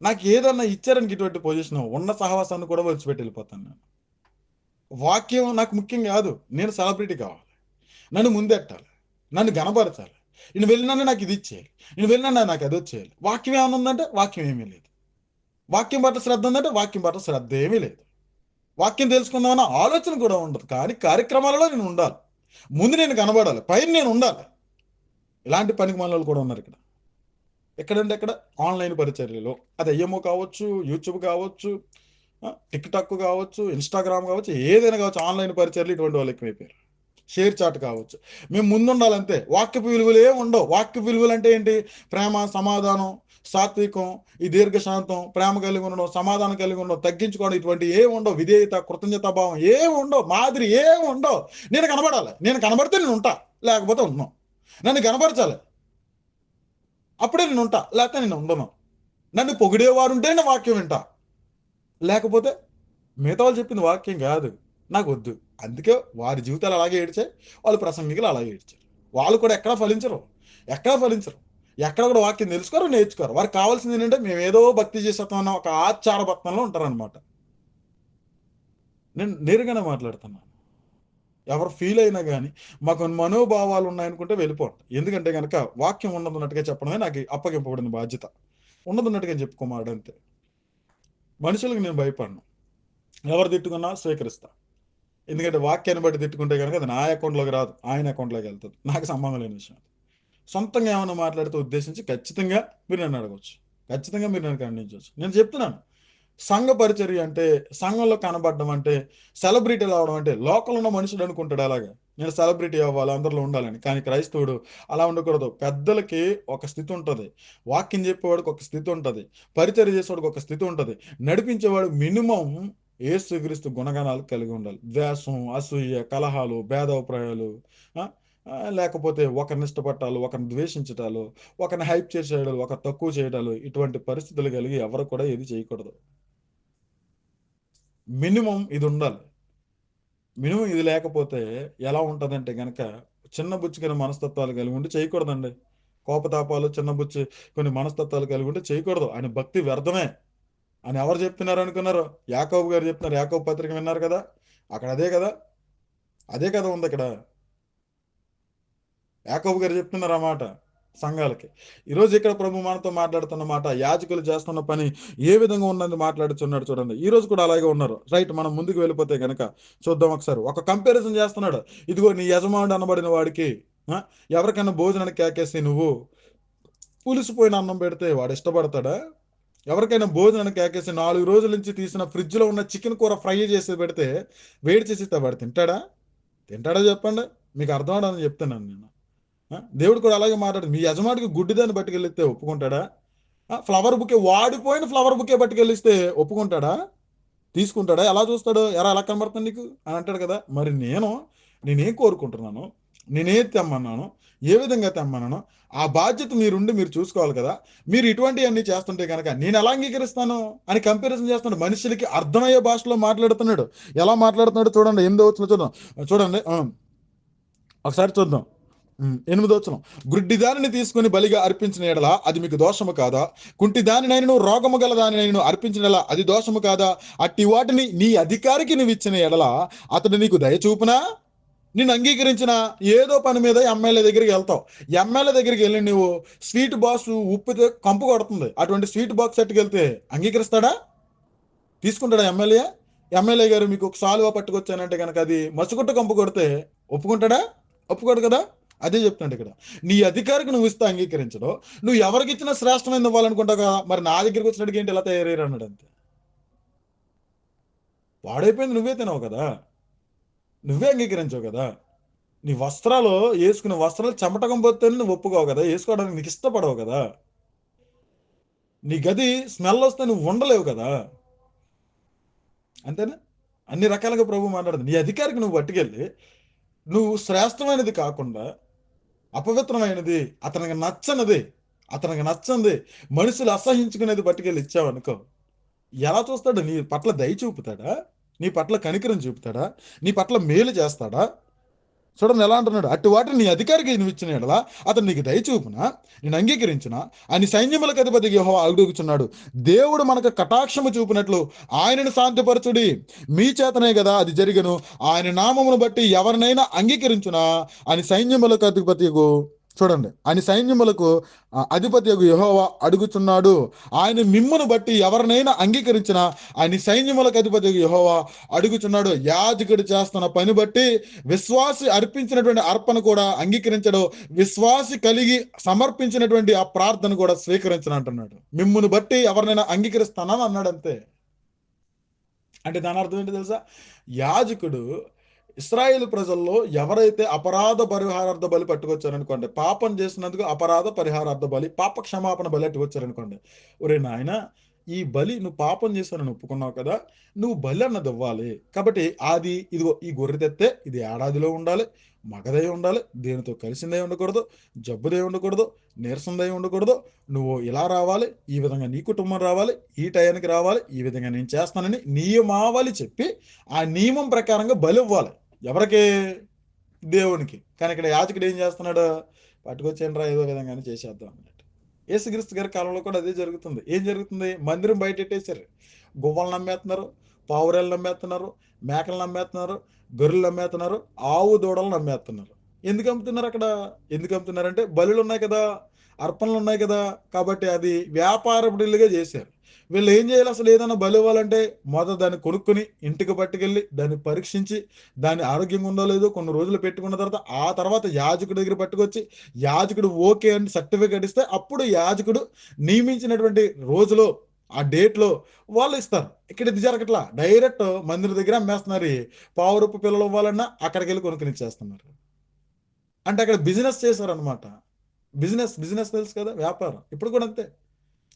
నాకు ఏదన్నా ఇచ్చారని ఇటువంటి పొజిషన్ ఉన్న సహవాసాన్ని కూడా వదిలిపెట్టి వెళ్ళిపోతాను నేను. వాక్యం నాకు ముఖ్యం కాదు, నేను సెలబ్రిటీ కావాలి, నన్ను ముందెట్టాలి, నన్ను గనపరచాలి, నేను వెళ్ళినా నాకు ఇది ఇచ్చేయాలి, నేను వెళ్ళినా నాకు అది వచ్చేయాలి. వాక్యం ఏమైనా ఉందంటే వాక్యం ఏమీ లేదు. వాక్యం పట్ల శ్రద్ధ ఉందంటే వాక్యం పట్ల శ్రద్ధ ఏమీ లేదు. వాక్యం తెలుసుకుందామన్న ఆలోచన కూడా ఉండదు. కానీ కార్యక్రమాలలో నేను ఉండాలి, ముందు నేను కనబడాలి, పైన నేను ఉండాలి. ఇలాంటి పనికి మనలు కూడా ఉన్నారు ఇక్కడ. ఎక్కడంటే ఎక్కడ ఆన్లైన్ పరిచర్యలు, అది అయ్యమో కావచ్చు, యూట్యూబ్ కావచ్చు, టిక్ టాక్ కావచ్చు, ఇన్స్టాగ్రామ్ కావచ్చు, ఏదైనా కావచ్చు, ఆన్లైన్ పరిచర్యలు ఇటువంటి వాళ్ళు ఎక్కువైపోయారు. షేర్ చాట్ కావచ్చు, మేము ముందుండాలంతే. వాక్యపు విలువలు ఏమి ఉండవు. వాక్యపు విలువలు అంటే ఏంటి? ప్రేమ, సమాధానం, సాత్వికం, ఈ దీర్ఘశాంతం, ప్రేమ కలిగి ఉండడం, సమాధానం కలిగి ఉండడం, తగ్గించుకోవడం, ఇటువంటి ఏమి ఉండవు. విధేయత, కృతజ్ఞతా భావం ఏమి ఉండవు. మాదిరి ఏమి ఉండవు. నేను కనబడాలి, నేను కనబడితే నేను ఉంటా, లేకపోతే ఉన్నాను. నన్ను కనబరచాలి, అప్పుడే నేను ఉంటా, లేకపోతే నేను ఉండను. నన్ను పొగిడేవారు ఉంటే నేను వాక్యం వింటా, లేకపోతే మిగతా వాళ్ళు చెప్పింది వాక్యం కాదు, నాకు వద్దు. అందుకే వారి జీవితాలు అలాగే ఏడ్చాయి, వాళ్ళు ప్రసంగికులు అలాగే ఏడ్చారు. వాళ్ళు కూడా ఎక్కడా ఫలించరు, ఎక్కడా ఫలించరు, ఎక్కడ కూడా వాక్యం తెలుసుకోరు, నేర్చుకోరు. వారికి కావాల్సింది ఏంటంటే మేము ఏదో భక్తి చేసేస్తామన్న ఒక ఆచార భక్తంలో ఉంటారనమాట. నేను నేరుగానే మాట్లాడుతున్నాను. ఎవరు ఫీల్ అయినా గానీ, మాకు మనోభావాలు ఉన్నాయనుకుంటే వెళ్ళిపోండి. ఎందుకంటే గనక వాక్యం ఉన్నదున్నట్టుగా చెప్పడమే నాకు అప్పగింపబడిన బాధ్యత. ఉన్నదున్నట్టుగా చెప్పుకోమాడు అంతే. మనుషులకు నేను భయపడను. ఎవరు తిట్టుకున్నా స్వీకరిస్తా. ఎందుకంటే వాక్యాన్ని బట్టి తిట్టుకుంటే గనక అది నా అకౌంట్‌లోకి రాదు. ఆయన అకౌంట్‌లోకి ఎళ్తది. నాకు సంబంధం లేని విషయం. సొంతంగా ఏమన్నా మాట్లాడితే ఉద్దేశించి ఖచ్చితంగా మీరు నన్ను అడగొచ్చు. ఖచ్చితంగా మీరు నన్ను ఖండించొచ్చు. నేను చెప్తున్నాను. సంఘ పరిచర్య అంటే, సంఘంలో కనబడడం అంటే, సెలబ్రిటీలు అవ్వడం అంటే, లోకంలో ఉన్న మనుషుడు అనుకుంటాడు అలాగా. నేను సెలబ్రిటీ అవ్వాలి, అందరిలో ఉండాలని. కానీ క్రైస్తవుడు అలా ఉండకూడదు. పెద్దలకి ఒక స్థితి ఉంటది. వాక్యం చెప్పేవాడికి ఒక స్థితి ఉంటది. పరిచర్య చేసేవాడికి ఒక స్థితి ఉంటది. నడిపించేవాడు మినిమమ్ యేసుక్రీస్తు గుణగణాలు కలిగి ఉండాలి. ద్వేషం, అసూయ, కలహాలు, భేదాభిప్రాయాలు, ఆ! లేకపోతే ఒకరిని ఇష్టపట్టాలు, ఒకరిని ద్వేషించటాలు, ఒకరిని హైప్ చేసేయడాలు, ఒకరు తక్కువ చేయడాలు, ఇటువంటి పరిస్థితులు కలిగి ఎవరు కూడా ఏది చేయకూడదు. మినిమమ్ ఇది ఉండాలి. మినిమమ్ ఇది లేకపోతే ఎలా ఉంటదంటే గనక, చిన్నబుచ్చుకునే మనస్తత్వాలు కలిగి ఉండి చేయకూడదండి. కోపతాపాలు, చిన్నబుచ్చి కొన్ని మనస్తత్వాలు కలిగి ఉంటే చేయకూడదు. ఆయన భక్తి వ్యర్థమే అని ఎవరు చెప్తున్నారనుకున్నారు? యాకోబు గారు చెప్తున్నారు. యాకోబు పత్రిక విన్నారు కదా! అక్కడ అదే కదా! అదే కదా ఉందక్కడ. యాకోబు గారు చెప్తున్నారు ఆ మాట సంఘాలకి. ఈరోజు ఇక్కడ ప్రభు మనతో మాట్లాడుతున్న మాట, యాజకులు చేస్తున్న పని ఏ విధంగా ఉన్నది మాట్లాడుచున్నాడు చూడండి. ఈరోజు కూడా అలాగే ఉన్నారు. రైట్, మనం ముందుకు వెళ్ళిపోతే గనక చూద్దాం ఒకసారి. ఒక కంపారిజన్ చేస్తున్నాడు. ఇదిగో నీ యజమానుడు అనబడిన వాడికి ఆ, ఎవరికైనా భోజనానికి కేకేసి నువ్వు పులిసిపోయిన అన్నం పెడితే వాడు ఇష్టపడతాడా? ఎవరికైనా భోజనానికి కేకేసి 4 రోజుల నుంచి తీసిన ఫ్రిడ్జ్‌లో ఉన్న చికెన్ కూర ఫ్రై చేసి పెడితే, వేడి చేసి ఇస్తే వాడు తింటాడా? తింటాడా చెప్పండి? మీకు అర్థం అవ్వడానికి చెప్తున్నాను నేను. దేవుడు కూడా అలాగే మాట్లాడు. మీ యజమానికి గుడ్డిదాన్ని పట్టుకెళ్ళిస్తే ఒప్పుకుంటాడా? ఫ్లవర్ బుకే వాడిపోయిన ఫ్లవర్ బుకే పట్టుకెళ్ళిస్తే ఒప్పుకుంటాడా? తీసుకుంటాడా? ఎలా చూస్తాడు? ఎరా ఎలా కనబడుతుంది నీకు? అని అంటాడు కదా! మరి నేనేం కోరుకుంటున్నాను? నేనేది తెమ్మన్నాను? ఏ విధంగా తెమ్మన్నాను? ఆ బాధ్యత మీరుండి మీరు చూసుకోవాలి కదా! మీరు ఇటువంటియన్నీ చేస్తుంటే గనక నేనెలా అంగీకరిస్తాను? అని కంపారిజన్ చేస్తున్నాడు. మనుషులకి అర్థమయ్యే భాషలో మాట్లాడుతున్నాడు. ఎలా మాట్లాడుతున్నాడో చూడండి. 8దో వచనం చూద్దాం. చూడండి. ఒకసారి చూద్దాం. 8దో వచనం. గుడ్డి దానిని తీసుకొని బలిగా అర్పించిన ఎడల అది మీకు దోషము కాదా? కుంటి దానినైనను రోగము గల దానినైనను అర్పించిన ఎడల అది దోషము కాదా? అట్టి వాటిని నీ అధికారికి నువ్వు ఇచ్చిన ఎడల అతడు నీకు దయ చూపునా? నిన్ను అంగీకరించిన ఏదో పని మీద ఎమ్మెల్యే దగ్గరికి వెళ్తావు. ఎమ్మెల్యే దగ్గరికి వెళ్ళి నువ్వు స్వీట్ బాక్స్ ఉప్పితే కంపు కొడుతుంది. అటువంటి స్వీట్ బాక్స్ వెళ్తే అంగీకరిస్తాడా? తీసుకుంటాడా ఎమ్మెల్యే? ఎమ్మెల్యే గారు మీకు ఒక సాలువా పట్టుకొచ్చానంటే గనక అది మసుగుట్ట కంపు కొడితే ఒప్పుకుంటాడా? ఒప్పుకోడు కదా! అదే చెప్తున్నాడు ఇక్కడ. నీ అధికారికి నువ్వు ఇస్తే అంగీకరించడు. నువ్వు ఎవరికిచ్చినా శ్రేష్టమైనది ఇవ్వాలనుకుంటావు కదా! మరి నా దగ్గరికి వచ్చినట్టుగా ఏంటి ఇలా తయారయ్యారు అన్నాడు అంతే. పాడైపోయింది నువ్వే తినవు కదా! నువ్వే అంగీకరించవు కదా! నీ వస్త్రాలు ఏసుకునే వస్త్రాలు చెమటకం పోతేనే నువ్వు ఒప్పుకోవు కదా! ఏసుకోవడానికి నీకు ఇష్టపడవు కదా! నీ గది స్మెల్ వస్తే నువ్వు ఉండలేవు కదా! అంతేనా? అన్ని రకాలుగా ప్రభు మాట్లాడుతుంది. నీ అధికారికి నువ్వు పట్టుకెళ్ళి, నువ్వు శ్రేష్టమైనది కాకుండా అపవిత్రమైనది, అతనికి నచ్చనిది, మనుషులు అసహించుకునేది పట్టుకెళ్ళి ఇచ్చావనుకో, ఎలా చూస్తాడు? నీ పట్ల దయ చూపుతాడా? నీ పట్ల కనికరం చూపుతాడా? నీ పట్ల మేలు చేస్తాడా? చూడండి ఎలా అంటున్నాడు. అట్టి వాటిని నీ అధికారికి నువ్వు ఇచ్చిన యెడల అతడు నీకు దయ చూపునా? నిన్ను అంగీకరించునా? అని సైన్యములకు అధిపతికి యెహోవా అడుగుచున్నాడు. దేవుడు మనకు కటాక్షము చూపినట్లు ఆయనను శాంతిపరచుడి. మీ చేతనే కదా అది జరిగెను. ఆయన నామమును బట్టి ఎవరినైనా అంగీకరించునా? అని సైన్యములకు అధిపతియగు చూడండి. అని సైన్యములకు అధిపతియగు యెహోవా అడుగుచున్నాడు. ఆయన మిమ్మును బట్టి ఎవరినైనా అంగీకరించిన ఆయన సైన్యములకు అధిపతియగు యెహోవా అడుగుచున్నాడు. యాజకుడు చేస్తున్న పని బట్టి విశ్వాసి అర్పించినటువంటి అర్పణ కూడా అంగీకరించడు. విశ్వాసి కలిగి సమర్పించినటువంటి ఆ ప్రార్థన కూడా స్వీకరించను అంటున్నాడు. మిమ్మును బట్టి ఎవరినైనా అంగీకరిస్తానని అన్నాడు అంతే. అంటే దాని అర్థం ఏంటి తెలుసా? యాజకుడు ఇశ్రాయేలు ప్రజల్లో ఎవరైతే అపరాధ పరిహారార్థ బలి పట్టుకొచ్చారనుకోండి, పాపం చేసినందుకు అపరాధ పరిహారార్థ బలి, పాప క్షమాపణ బలి అట్టుకొచ్చారనుకోండి, ఒరే నాయన, ఈ బలి నువ్వు పాపం చేశానని ఒప్పుకున్నావు కదా, నువ్వు బలి అన్నది ఇవ్వాలి. కాబట్టి అది ఇదిగో ఈ గొర్రె తెత్తే ఇది ఏడాదిలో ఉండాలి, మగదై ఉండాలి, దేనితో కలిసిందై ఉండకూడదు, జబ్బుదై ఉండకూడదు, నీరసందై ఉండకూడదు, నువ్వు ఇలా రావాలి, ఈ విధంగా నీ కుటుంబం రావాలి, ఈ టయానికి రావాలి, ఈ విధంగా నేను చేస్తానని నియమావళి చెప్పి ఆ నియమం ప్రకారంగా బలి ఇవ్వాలి. ఎవరికి? దేవునికి. కానీ ఇక్కడ యాజకుడు ఏం చేస్తున్నాడు? పట్టుకొచ్చేయండిరా ఏదో విధంగానే చేసేద్దాం అన్నట్టు. యేసుక్రీస్తు గారి కాలంలో కూడా అదే జరుగుతుంది. ఏం జరుగుతుంది? మందిరం బయటెట్టేశారు. గువ్వలను నమ్మేస్తున్నారు. పావురాలను నమ్మేస్తున్నారు, మేకలను నమ్మేస్తున్నారు, గొర్రెలు నమ్మేస్తున్నారు, ఆవు దూడలను నమ్మేస్తున్నారు. ఎందుకు అమ్ముతున్నారు అక్కడ? ఎందుకు అమ్ముతున్నారంటే బలులు ఉన్నాయి కదా, అర్పణలు ఉన్నాయి కదా, కాబట్టి అది వ్యాపారపుడిలుగా చేశారు. వీళ్ళు ఏం చేయాలి? అసలు ఏదైనా బలి ఇవ్వాలంటే మొదట దాన్ని కొనుక్కొని ఇంటికి పట్టుకెళ్ళి దాన్ని పరీక్షించి దాన్ని ఆరోగ్యంగా ఉందో లేదో కొన్ని రోజులు పెట్టుకున్న తర్వాత ఆ తర్వాత యాజకుడి దగ్గర పట్టుకొచ్చి యాజకుడు ఓకే అని సర్టిఫికేట్ ఇస్తే అప్పుడు యాజకుడు నియమించినటువంటి రోజులో ఆ డేట్లో వాళ్ళు ఇస్తారు. ఇక్కడ ఇది జరగట్లా, డైరెక్ట్ మందిర దగ్గర అమ్మేస్తున్నారు. పావు రూపాయి పిల్లలు ఇవ్వాలన్నా అక్కడికి వెళ్ళి కొనుక్కొని ఇచ్చేస్తున్నారు. అంటే అక్కడ బిజినెస్ చేశారనమాట. బిజినెస్ బిజినెస్ తెలుసు కదా, వ్యాపారం. ఇప్పుడు కూడా అంతే.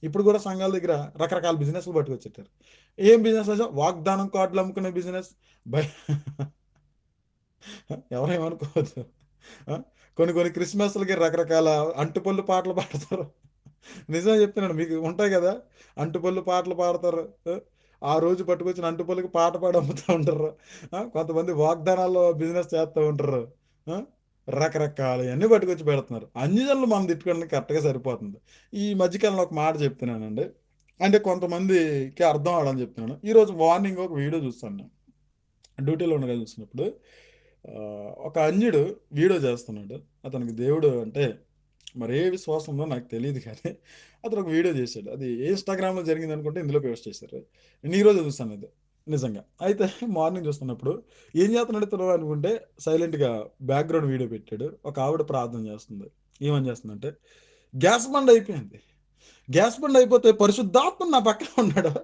ఇప్పుడు కూడా సంఘాల దగ్గర రకరకాల బిజినెస్లు పట్టుకొచ్చేటారు. ఏం బిజినెస్ అంటే వాగ్దానం కార్డులు అమ్ముకునే బిజినెస్. బై ఎవరేమనుకోవద్దు. ఆ, కొన్ని కొన్ని క్రిస్మస్లకి రకరకాల అంటుపళ్ళు పాటలు పాడతారు. నిజమే చెప్తున్నాను, మీకు ఉంటాయి కదా అంటుపళ్ళు పాటలు పాడతారు. ఆ రోజు పట్టుకొచ్చిన అంటుపళ్ళకి పాట పాడి అమ్ముతూ ఉంటారు. కొంతమంది వాగ్దానాల్లో బిజినెస్ చేస్తూ ఉంటారు. ఆ, రకరకాల అన్నీ పట్టుకొచ్చి పెడుతున్నారు. అన్యజనులు మనం తిట్టుకోవడానికి కరెక్ట్గా సరిపోతుంది. ఈ మధ్యకాలంలో ఒక మాట చెప్తున్నానండి, అంటే కొంతమందికి అర్థం అవడానికి చెప్తున్నాను. ఈరోజు మార్నింగ్ ఒక వీడియో చూస్తాను నేను, డ్యూటీలో ఉండగా చూసినప్పుడు. ఒక అన్యుడు వీడియో చేస్తున్నాడు. అతనికి దేవుడు అంటే మరి ఏ విశ్వాసం ఉందో నాకు తెలియదు, కానీ అతను ఒక వీడియో చేశాడు. అది ఇన్స్టాగ్రామ్లో జరిగింది అనుకుంటే ఇందులో పోస్ట్ చేశారు. నేను ఈరోజు చూస్తాను అది నిజంగా. అయితే మార్నింగ్ చూస్తున్నప్పుడు ఏం చేస్తున్నాడు ఇతను అనుకుంటే సైలెంట్గా బ్యాక్గ్రౌండ్ వీడియో పెట్టాడు. ఒక ఆవిడ ప్రార్థన చేస్తుంది. ఏమని చేస్తుందంటే, గ్యాస్ బండ్ అయిపోయింది, గ్యాస్ బండ్ అయిపోతే పరిశుద్ధాత్మ నా పక్కన ఉన్నాడు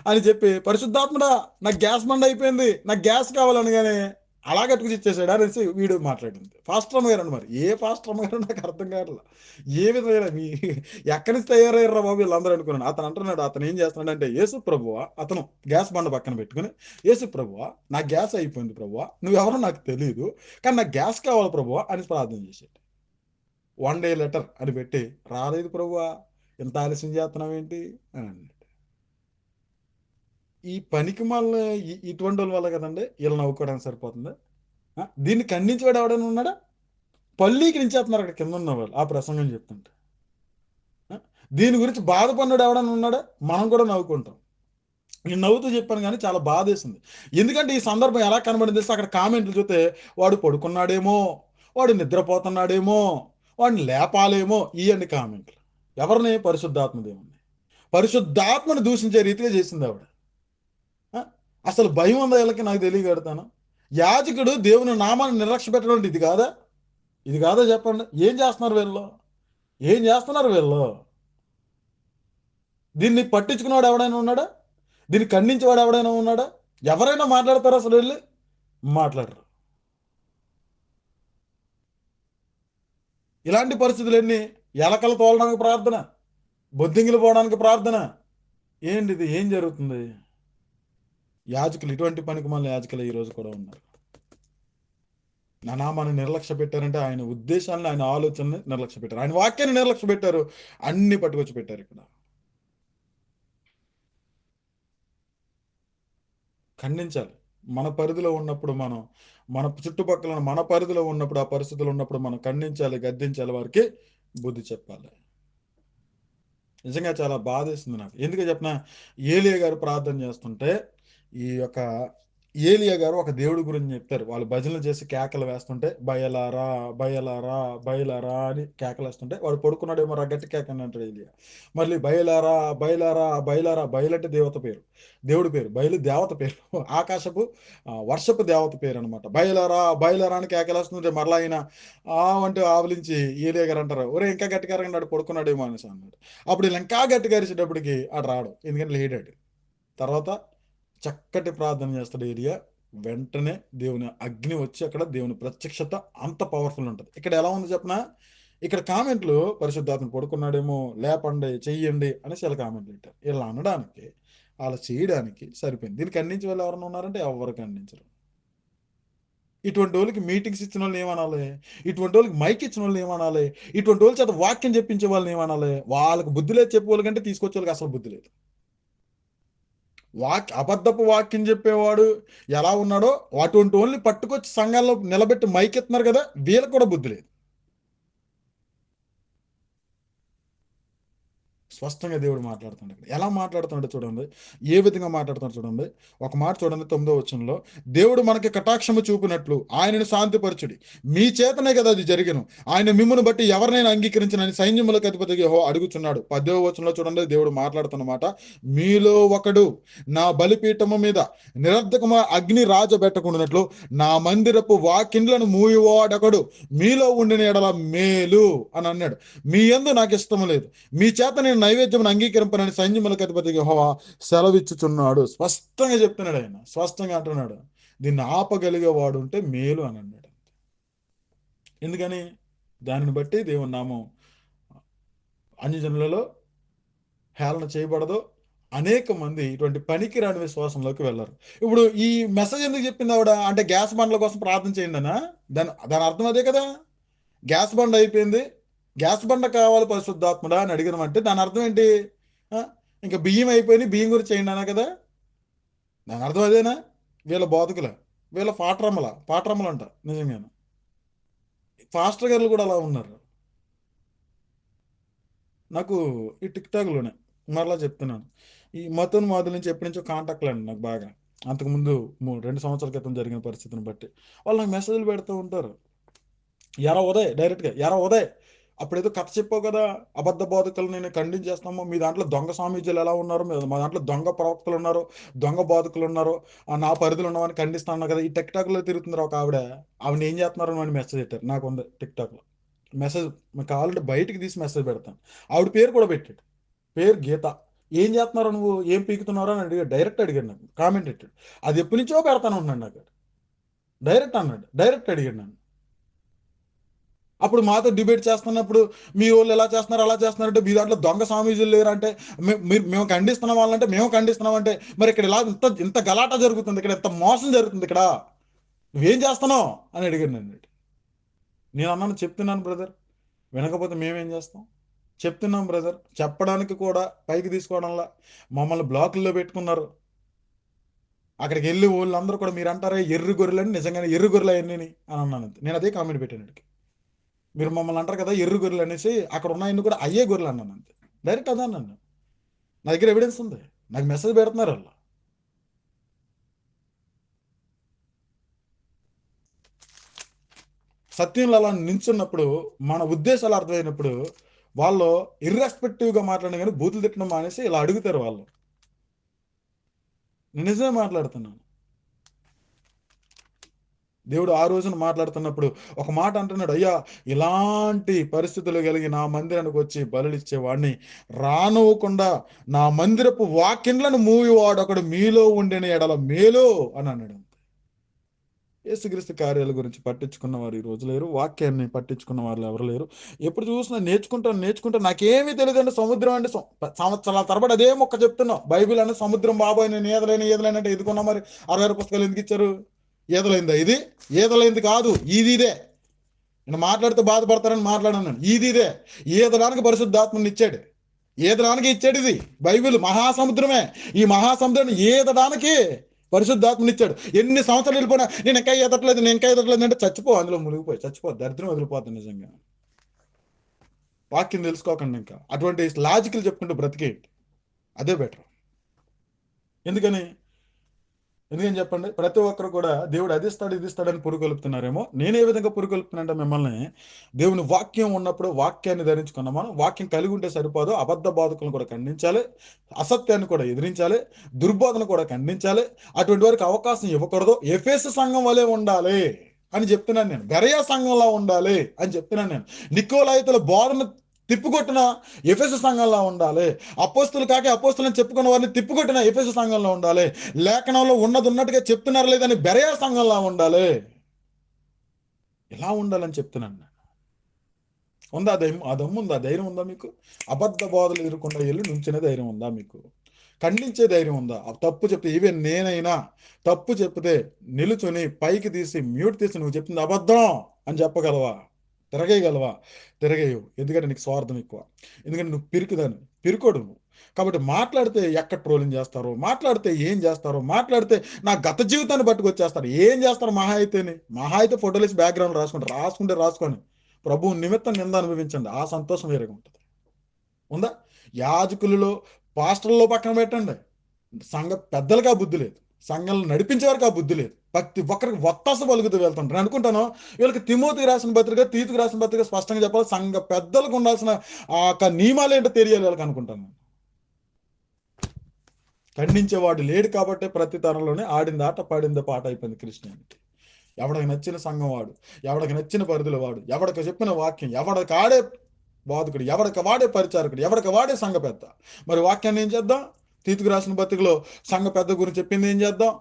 అని చెప్పి, పరిశుద్ధాత్మడా నాకు గ్యాస్ బండ్ అయిపోయింది, నాకు గ్యాస్ కావాలనగానే అలా కట్టుకుని ఇచ్చేసాడు అనేసి వీడియో మాట్లాడింది. పాస్టర్ అమ్మ గారు అండి, మరి ఏ పాస్టర్ అమ్మ గారు నాకు అర్థం కావట్లా. ఏ విధంగా మీ ఎక్కడి నుంచి తయారయ్యారా బాబు వీళ్ళందరూ అనుకున్నాను. అతను అంటున్నాడు, అతను ఏం చేస్తున్నాడు అంటే, యేసు ప్రభువా, అతను గ్యాస్ బండ పక్కన పెట్టుకుని, యేసు ప్రభువా నా గ్యాస్ అయిపోయింది ప్రభువా, నువ్వెవరో నాకు తెలియదు కానీ నాకు గ్యాస్ కావాలి ప్రభువా అని ప్రార్థన చేశాడు. 1 డే లెటర్ అని పెట్టి, రాలేదు ప్రభువా, ఇంత ఆలస్యం చేస్తున్నావు ఏంటి అని అన్నాడు. ఈ పనికి మళ్ళీ ఇటువంటి వాళ్ళ వల్ల కదండి వీళ్ళు నవ్వుకోవడానికి సరిపోతుంది. దీన్ని ఖండించేవాడు ఎవడైనా ఉన్నాడా? పల్లీకి నుంచేస్తున్నారు అక్కడ కింద ఉన్నవాళ్ళు ఆ ప్రసంగం చెప్తుంటే. ఆ, దీని గురించి బాధపడినాడు ఎవడైనా ఉన్నాడా? మనం కూడా నవ్వుకుంటాం. నేను నవ్వుతూ చెప్పాను కానీ చాలా బాధేసింది. ఎందుకంటే ఈ సందర్భం ఎలా కనబడింది తెలుసా? అక్కడ కామెంట్లు చూస్తే వాడు పడుకున్నాడేమో, వాడు నిద్రపోతున్నాడేమో, వాడిని లేపాలేమో, ఇవన్నీ కామెంట్లు. ఎవరిని? పరిశుద్ధాత్మ దేవుణ్ణి. పరిశుద్ధాత్మను దూషించే రీతిగా చేసింది ఆవిడ. ఆ? అసలు భయం ఉందా వీళ్ళకి నాకు తెలియగడతాను. యాజకుడు దేవుని నామాన్ని నిర్లక్ష్య పెట్టడం ఇది కాదా? ఇది కాదా చెప్పండి. ఏం చేస్తున్నారు వీళ్ళు? ఏం చేస్తున్నారు వీళ్ళు? దీన్ని పట్టించుకున్నవాడు ఎవడైనా ఉన్నాడా? దీన్ని ఖండించేవాడు ఎవడైనా ఉన్నాడా? ఎవరైనా మాట్లాడతారా అసలు వెళ్ళి? మాట్లాడరు. ఇలాంటి పరిస్థితులు ఎన్ని? ఎలకలు తోలడానికి ప్రార్థన, బొద్దింగిలు పోవడానికి ప్రార్థన. ఏంటిది? ఏం జరుగుతుంది? యాజకులు ఇటువంటి పనికి మళ్ళీ యాజకులు ఈ రోజు కూడా ఉన్నారు. నా నామాన్ని నిర్లక్ష్య పెట్టారంటే ఆయన ఉద్దేశాలను, ఆయన ఆలోచనని నిర్లక్ష్య పెట్టారు, ఆయన వాక్యాన్ని నిర్లక్ష్య పెట్టారు, అన్ని పట్టుకొచ్చి పెట్టారు ఇక్కడ. ఖండించాలి. మన పరిధిలో ఉన్నప్పుడు మనం, మన చుట్టుపక్కల మన పరిధిలో ఉన్నప్పుడు, ఆ పరిస్థితులు ఉన్నప్పుడు మనం ఖండించాలి, గద్దించాలి, వారికి బుద్ధి చెప్పాలి. నిజంగా చాలా బాధేస్తుంది నాకు. ఎందుకో చెప్పిన, ఏలియా గారు ప్రార్థన చేస్తుంటే ఈ యొక్క ఏలియా గారు ఒక దేవుడి గురించి చెప్తారు. వాళ్ళు భజనలు చేసి కేకలు వేస్తుంటే, బయలారా బయలారా బయలారా అని కేకలు వేస్తుంటే వాడు పడుకున్నాడేమో, గట్టి కేక అని అంటాడు ఏలియా. మళ్ళీ బయలారా బయలారా బయలారా, బయలంటే దేవత పేరు, దేవుడి పేరు, బయలు దేవత పేరు, ఆకాశపు వర్షపు దేవత పేరు అనమాట. బయలారా బయలారా అని కేకలేస్తుంటే మరలా ఆయన అంటే ఆవలించి ఏలియా గారు అంటారు, ఒరే ఇంకా గట్టిగా అరగండి పడుకున్నాడేమో అనేసి అన్నాడు. అప్పుడు వీళ్ళు ఇంకా గట్టిగా అరిచేటప్పటికి ఆడు రాడు, ఎందుకంటే లేడాడు. తర్వాత చక్కటి ప్రార్థన చేస్తాడు ఏలియా. వెంటనే దేవుని అగ్ని వచ్చి అక్కడ దేవుని ప్రత్యక్షత అంత పవర్ఫుల్ ఉంటుంది. ఇక్కడ ఎలా ఉంది చెప్పనా? ఇక్కడ కామెంట్లు పరిశుద్ధాత్మ పడుకున్నాడేమో, లేపండి, చెయ్యండి అనేసి ఇలా కామెంట్లు పెట్టారు. ఇలా అనడానికి, అలా చేయడానికి సరిపోయింది. దీన్ని ఖండించే వాళ్ళు ఎవరైనా ఉన్నారంటే ఎవరు ఖండించరు. ఇటువంటి వాళ్ళకి మీటింగ్స్ ఇచ్చిన వాళ్ళని ఏమనాలి? ఇటువంటి వాళ్ళకి మైక్ ఇచ్చిన వాళ్ళని ఏమనాలి? ఇటువంటి వాళ్ళ చేత వాక్యం చెప్పించే వాళ్ళని ఏమనాలి? వాళ్ళకి బుద్ధి లేదు చెప్పే వాళ్ళకంటే తీసుకొచ్చే వాళ్ళకి అసలు బుద్ధి లేదు. అబద్ధపు వాక్యం చెప్పేవాడు ఎలా ఉన్నాడో అటువంటి వాళ్ళని పట్టుకొచ్చి సంఘాల్లో నిలబెట్టి మైక్ ఎత్తున్నారు కదా, వీళ్ళకి కూడా బుద్ధి లేదు. స్పష్టంగా దేవుడు మాట్లాడుతున్నాడు. ఎలా మాట్లాడుతున్నాడో చూడండి. ఏ విధంగా మాట్లాడుతున్నాడో చూడండి. ఒక మాట చూడండి 9వ వచనంలో, దేవుడు మనకి కటాక్షము చూపినట్లు ఆయనను శాంతిపరచుడి. మీ చేతనే కదా అది జరిగెను. ఆయన మిమ్మును బట్టి ఎవరినైనా అంగీకరించనని సైన్యములకు అధిపతి యెహోవా అడుగుచున్నాడు. 10వ వచనంలో చూడండి దేవుడు మాట్లాడుతున్న మాట, మీలో ఒకడు నా బలిపీఠము మీద నిరర్ధకమ అగ్ని రాజబెట్టకుండానట్లు నా మందిరపు వాకిండ్లను మూయువాడొకడు మీలో ఉండిన ఎడల మేలు అని అన్నాడు. మీ యందు నాకు ఇష్టము లేదు, మీ చేత నేను నైవేద్యం అంగీకరింపనని సైన్యములకు అధిపతి యెహోవా సెలవిచ్చుచున్నాడు. స్పష్టంగా చెప్తున్నాడు ఆయన. స్పష్టంగా అంటున్నాడు, దీన్ని ఆపగలిగేవాడు ఉంటే మేలు అని అన్నాడు. ఎందుకని? దానిని బట్టి దేవుని నామం అన్యజనులలో హేళన చేయబడదు. అనేక మంది ఇటువంటి పనికిరాని విశ్వాసంలోకి వెళ్ళరు. ఇప్పుడు ఈ మెసేజ్ ఎందుకు చెప్పింది ఆవిడ? అంటే గ్యాస్ బండ్ల కోసం ప్రార్థన చేయండి అనా? దాని అర్థం అదే కదా. గ్యాస్ బండ్ అయిపోయింది, గ్యాస్ బండ కావాలి పరిశుద్ధాత్ముడా అని అడిగినామంటే దాని అర్థం ఏంటి? ఆ? ఇంకా బియ్యం అయిపోయినాయి, బియ్యం గురించి చేయండి అనా కదా. దాని అర్థం అదేనా? వీళ్ళ బోధకుల, వీళ్ళ పాట్రమ్మలు అంట. నిజంగాను పాస్టర్ గారులు కూడా అలా ఉన్నారు. నాకు ఈ టిక్టాక్లోనే మరలా చెప్తున్నాను, ఈ మతోన్మాదుల నుంచి ఎప్పటి నుంచో కాంటాక్ట్లు అండి నాకు బాగా. అంతకుముందు 2 సంవత్సరాల క్రితం జరిగిన పరిస్థితిని బట్టి వాళ్ళు నాకు మెసేజ్లు పెడుతూ ఉంటారు. ఎరా ఉదయ్, డైరెక్ట్గా ఎరా ఉదయ్, అప్పుడేదో కథ చెప్పావు కదా, అబద్ధ బోధకులు నేను ఖండించేస్తాము, మీ దాంట్లో దొంగ స్వామీజీలు ఎలా ఉన్నారు, మా దాంట్లో దొంగ ప్రవక్తలు ఉన్నారు, దొంగ బోధకులు ఉన్నారు, నా పరిధిలో ఉన్నామని ఖండిస్తాను కదా. ఈ టిక్టాక్లో తిరుగుతున్నారు ఒక ఆవిడ ఏం చేస్తున్నారు అని మెసేజ్ పెట్టారు. నాకు ఉంది టిక్టాక్లో మెసేజ్, మీకు కావాలంటే బయటికి తీసి మెసేజ్ పెడతాను. ఆవిడ పేరు కూడా పెట్టాడు, పేరు గీత. ఏం చేస్తున్నారు నువ్వు, ఏం పీకుతున్నారో అని అడిగాడు, డైరెక్ట్ అడిగాడు, నాకు కామెంట్ పెట్టాడు. అది ఎప్పటి నుంచో పెడతాను ఉన్నాడు నాకు, డైరెక్ట్ అన్నాడు, డైరెక్ట్ అడిగాడు నన్ను. అప్పుడు మాతో డిబేట్ చేస్తున్నప్పుడు మీ వాళ్ళు ఎలా చేస్తున్నారు అలా చేస్తున్నారంటే, మీ దాంట్లో దొంగ స్వామీజీలు లేరంటే, మేము ఖండిస్తున్నాం వాళ్ళంటే మేము ఖండిస్తున్నాం అంటే, మరి ఇక్కడ ఇలా ఇంత ఇంత గలాటా జరుగుతుంది, ఇక్కడ ఇంత మోసం జరుగుతుంది, ఇక్కడ నువ్వేం చేస్తున్నావు అని అడిగాడు నన్ను. నేను అన్నాను, చెప్తున్నాను బ్రదర్, వినకపోతే మేమేం చేస్తాం, చెప్తున్నాం బ్రదర్, చెప్పడానికి కూడా పైకి తీసుకోవడంలా మమ్మల్ని బ్లాకుల్లో పెట్టుకున్నారు. అక్కడికి వెళ్ళి వాళ్ళందరూ కూడా మీరు అంటారే ఎర్రి గొర్రెలని, నిజంగానే ఎర్రి గొర్రెలు అవన్నీ అని అన్నాను. నేను అదే కామెంట్ పెట్టాను. మీరు మమ్మల్ని అంటారు కదా ఎర్రి గొర్రెలు అనేసి, అక్కడ ఉన్నాయన్ని కూడా అయ్యే గొర్రెలు అన్నాను అంతే, డైరెక్ట్ అదే అన్నాను. నా దగ్గర ఎవిడెన్స్ ఉంది, నాకు మెసేజ్ పెడుతున్నారు వాళ్ళు. సత్యంలో అలా నించున్నప్పుడు, మన ఉద్దేశాలు అర్థమైనప్పుడు వాళ్ళు ఇర్రెస్పెక్టివ్గా మాట్లాడిన కానీ బూతులు తిట్టడం మానేసి ఇలా అడుగుతారు వాళ్ళు. నేను నిజమే మాట్లాడుతున్నాను. దేవుడు ఆ రోజున మాట్లాడుతున్నప్పుడు ఒక మాట అంటున్నాడు, అయ్యా ఇలాంటి పరిస్థితులు కలిగి నా మందిరానికి వచ్చి బలులు ఇచ్చేవాడిని రానివ్వకుండా నా మందిరపు వాకిండ్లను మూవివాడు ఒకడు మీలో ఉండిన ఎడల మేలు అని అన్నాడు. యేసుక్రీస్తు కార్యాల గురించి పట్టించుకున్న వారు ఈ రోజు లేరు, వాక్యాన్ని పట్టించుకున్న వాళ్ళు ఎవరు లేరు. ఎప్పుడు చూసినా నేర్చుకుంటా నాకేమీ తెలియదండి. సముద్రం అంటే సంవత్సరాల తరబడి అదే మొక్క చెప్తున్నావు, బైబిల్ అంటే సముద్రం బాబాయ్, నేను ఏదలైనా ఎదుకున్నా, మరి 60 పుస్తకాలు ఎందుకు ఇచ్చారు? ఏదలైందా ఇది? ఏదలైంది కాదు, ఇదే. నేను మాట్లాడితే బాధపడతారని మాట్లాడాను. ఇదే ఈదడానికి పరిశుద్ధాత్మని ఇచ్చాడు, ఈదడానికి ఇచ్చాడు. ఇది బైబిల్ మహాసముద్రమే. ఈ మహాసముద్రాన్ని ఈదడానికి పరిశుద్ధాత్మని ఇచ్చాడు. ఎన్ని సంవత్సరాలు వెళ్ళిపోయినా నేను ఇంకా ఈదట్లేదు అంటే చచ్చిపో, అందులో మునిగిపోయి చచ్చిపో, దరిద్రం వదిలిపోతుంది. నిజంగా వాక్యం తెలుసుకోకండి, ఇంకా అటువంటి లాజికల్ చెప్పుకుంటూ బ్రతికేయండి, అదే బెటర్. ఎందుకని చెప్పండి, ప్రతి ఒక్కరు కూడా దేవుడు అది ఇస్తాడని పురుగొలుపుతున్నారేమో. నేను ఏ విధంగా పురుగొలుపుతున్నానంటే, మిమ్మల్ని దేవుని వాక్యం ఉన్నప్పుడు వాక్యాన్ని ధరించుకున్నాం. మనం వాక్యం కలిగి ఉంటే సరిపోదు, అబద్ధ బోధకులను కూడా ఖండించాలి, అసత్యాన్ని కూడా ఎదిరించాలి, దుర్బోధన కూడా ఖండించాలి. అటువంటి వారికి అవకాశం ఇవ్వకూడదు. ఎఫెసు సంఘం వలె ఉండాలి అని చెప్తున్నాను నేను, బెరయా సంఘంలా ఉండాలి అని చెప్తున్నాను నేను. నికోలాయితుల బోధన తిప్పుకొట్టిన ఎఫెసు సంఘంలో ఉండాలి. అపోస్తులు కాక అపోస్తులను చెప్పుకున్న వారిని తిప్పుకొట్టిన ఎఫెసు సంఘంలో ఉండాలి. లేఖనంలో ఉన్నట్టుగా చెప్తున్నారు లేదని బెరయా సంఘంలో ఉండాలి. ఎలా ఉండాలని చెప్తున్నాను. ఉందా దమ్ము ఉందా, ధైర్యం ఉందా మీకు? అబద్ధ బోధలు ఎదుర్కొండ వెళ్ళి నుంచిన ధైర్యం ఉందా మీకు? ఖండించే ధైర్యం ఉందా? తప్పు చెప్తే, ఈవెన్ నేనైనా తప్పు చెప్తే నిలుచుని పైకి తీసి మ్యూట్ తీసి నువ్వు చెప్పింది అబద్ధం అని చెప్పగలవా? తిరగేయవు. ఎందుకంటే నీకు స్వార్థం ఎక్కువ, ఎందుకంటే నువ్వు పిరుకోడు నువ్వు. కాబట్టి మాట్లాడితే ఎక్కడ ట్రోలింగ్ చేస్తారో, మాట్లాడితే ఏం చేస్తారో, మాట్లాడితే నా గత జీవితాన్ని పట్టుకొచ్చేస్తారు. ఏం చేస్తారు? మహా అయితే ఫోటోలు వేసి బ్యాక్గ్రౌండ్ రాసుకుంటే రాసుకొని ప్రభువు నిమిత్తం నింద అనుభవించండి, ఆ సంతోషం వేరేగా ఉంటుంది. ఉందా? యాజకులలో, పాస్టర్లలో పక్కన పెట్టండి, సంఘ పెద్దలకు ఆ బుద్ధి లేదు, సంఘాలను నడిపించే వరకు ఆ బుద్ధి లేదు. ప్రతి ఒక్కరికి ఒత్తాస పలుకుతూ వెళ్తుంటారు. నేను అనుకుంటాను, వీళ్ళకి తిమోతికి రాసిన పత్రిక, తీతుకు రాసిన పత్రిక స్పష్టంగా చెప్పాలి, సంఘ పెద్దలకు ఉండాల్సిన ఆ యొక్క నియమాలు ఏంటో తెలియాలి వీళ్ళకి అనుకుంటాను. ఖండించేవాడు లేడు కాబట్టి ప్రతి తరంలోనే ఆడింది ఆట, పాడింది పాట అయిపోయింది క్రిస్టియానిటీ. ఎవడికి నచ్చిన సంఘం వాడు, ఎవడికి నచ్చిన పరిధుల వాడు, ఎవడికి చెప్పిన వాక్యం, ఎవడికి ఆడే బాధకుడు, ఎవడికి వాడే పరిచారకుడు, ఎవడికి వాడే సంఘ పెద్ద. మరి వాక్యాన్ని ఏం చేద్దాం? తీతుకు రాసిన పత్రికలో సంఘ పెద్ద గురించి చెప్పింది ఏం చేద్దాం?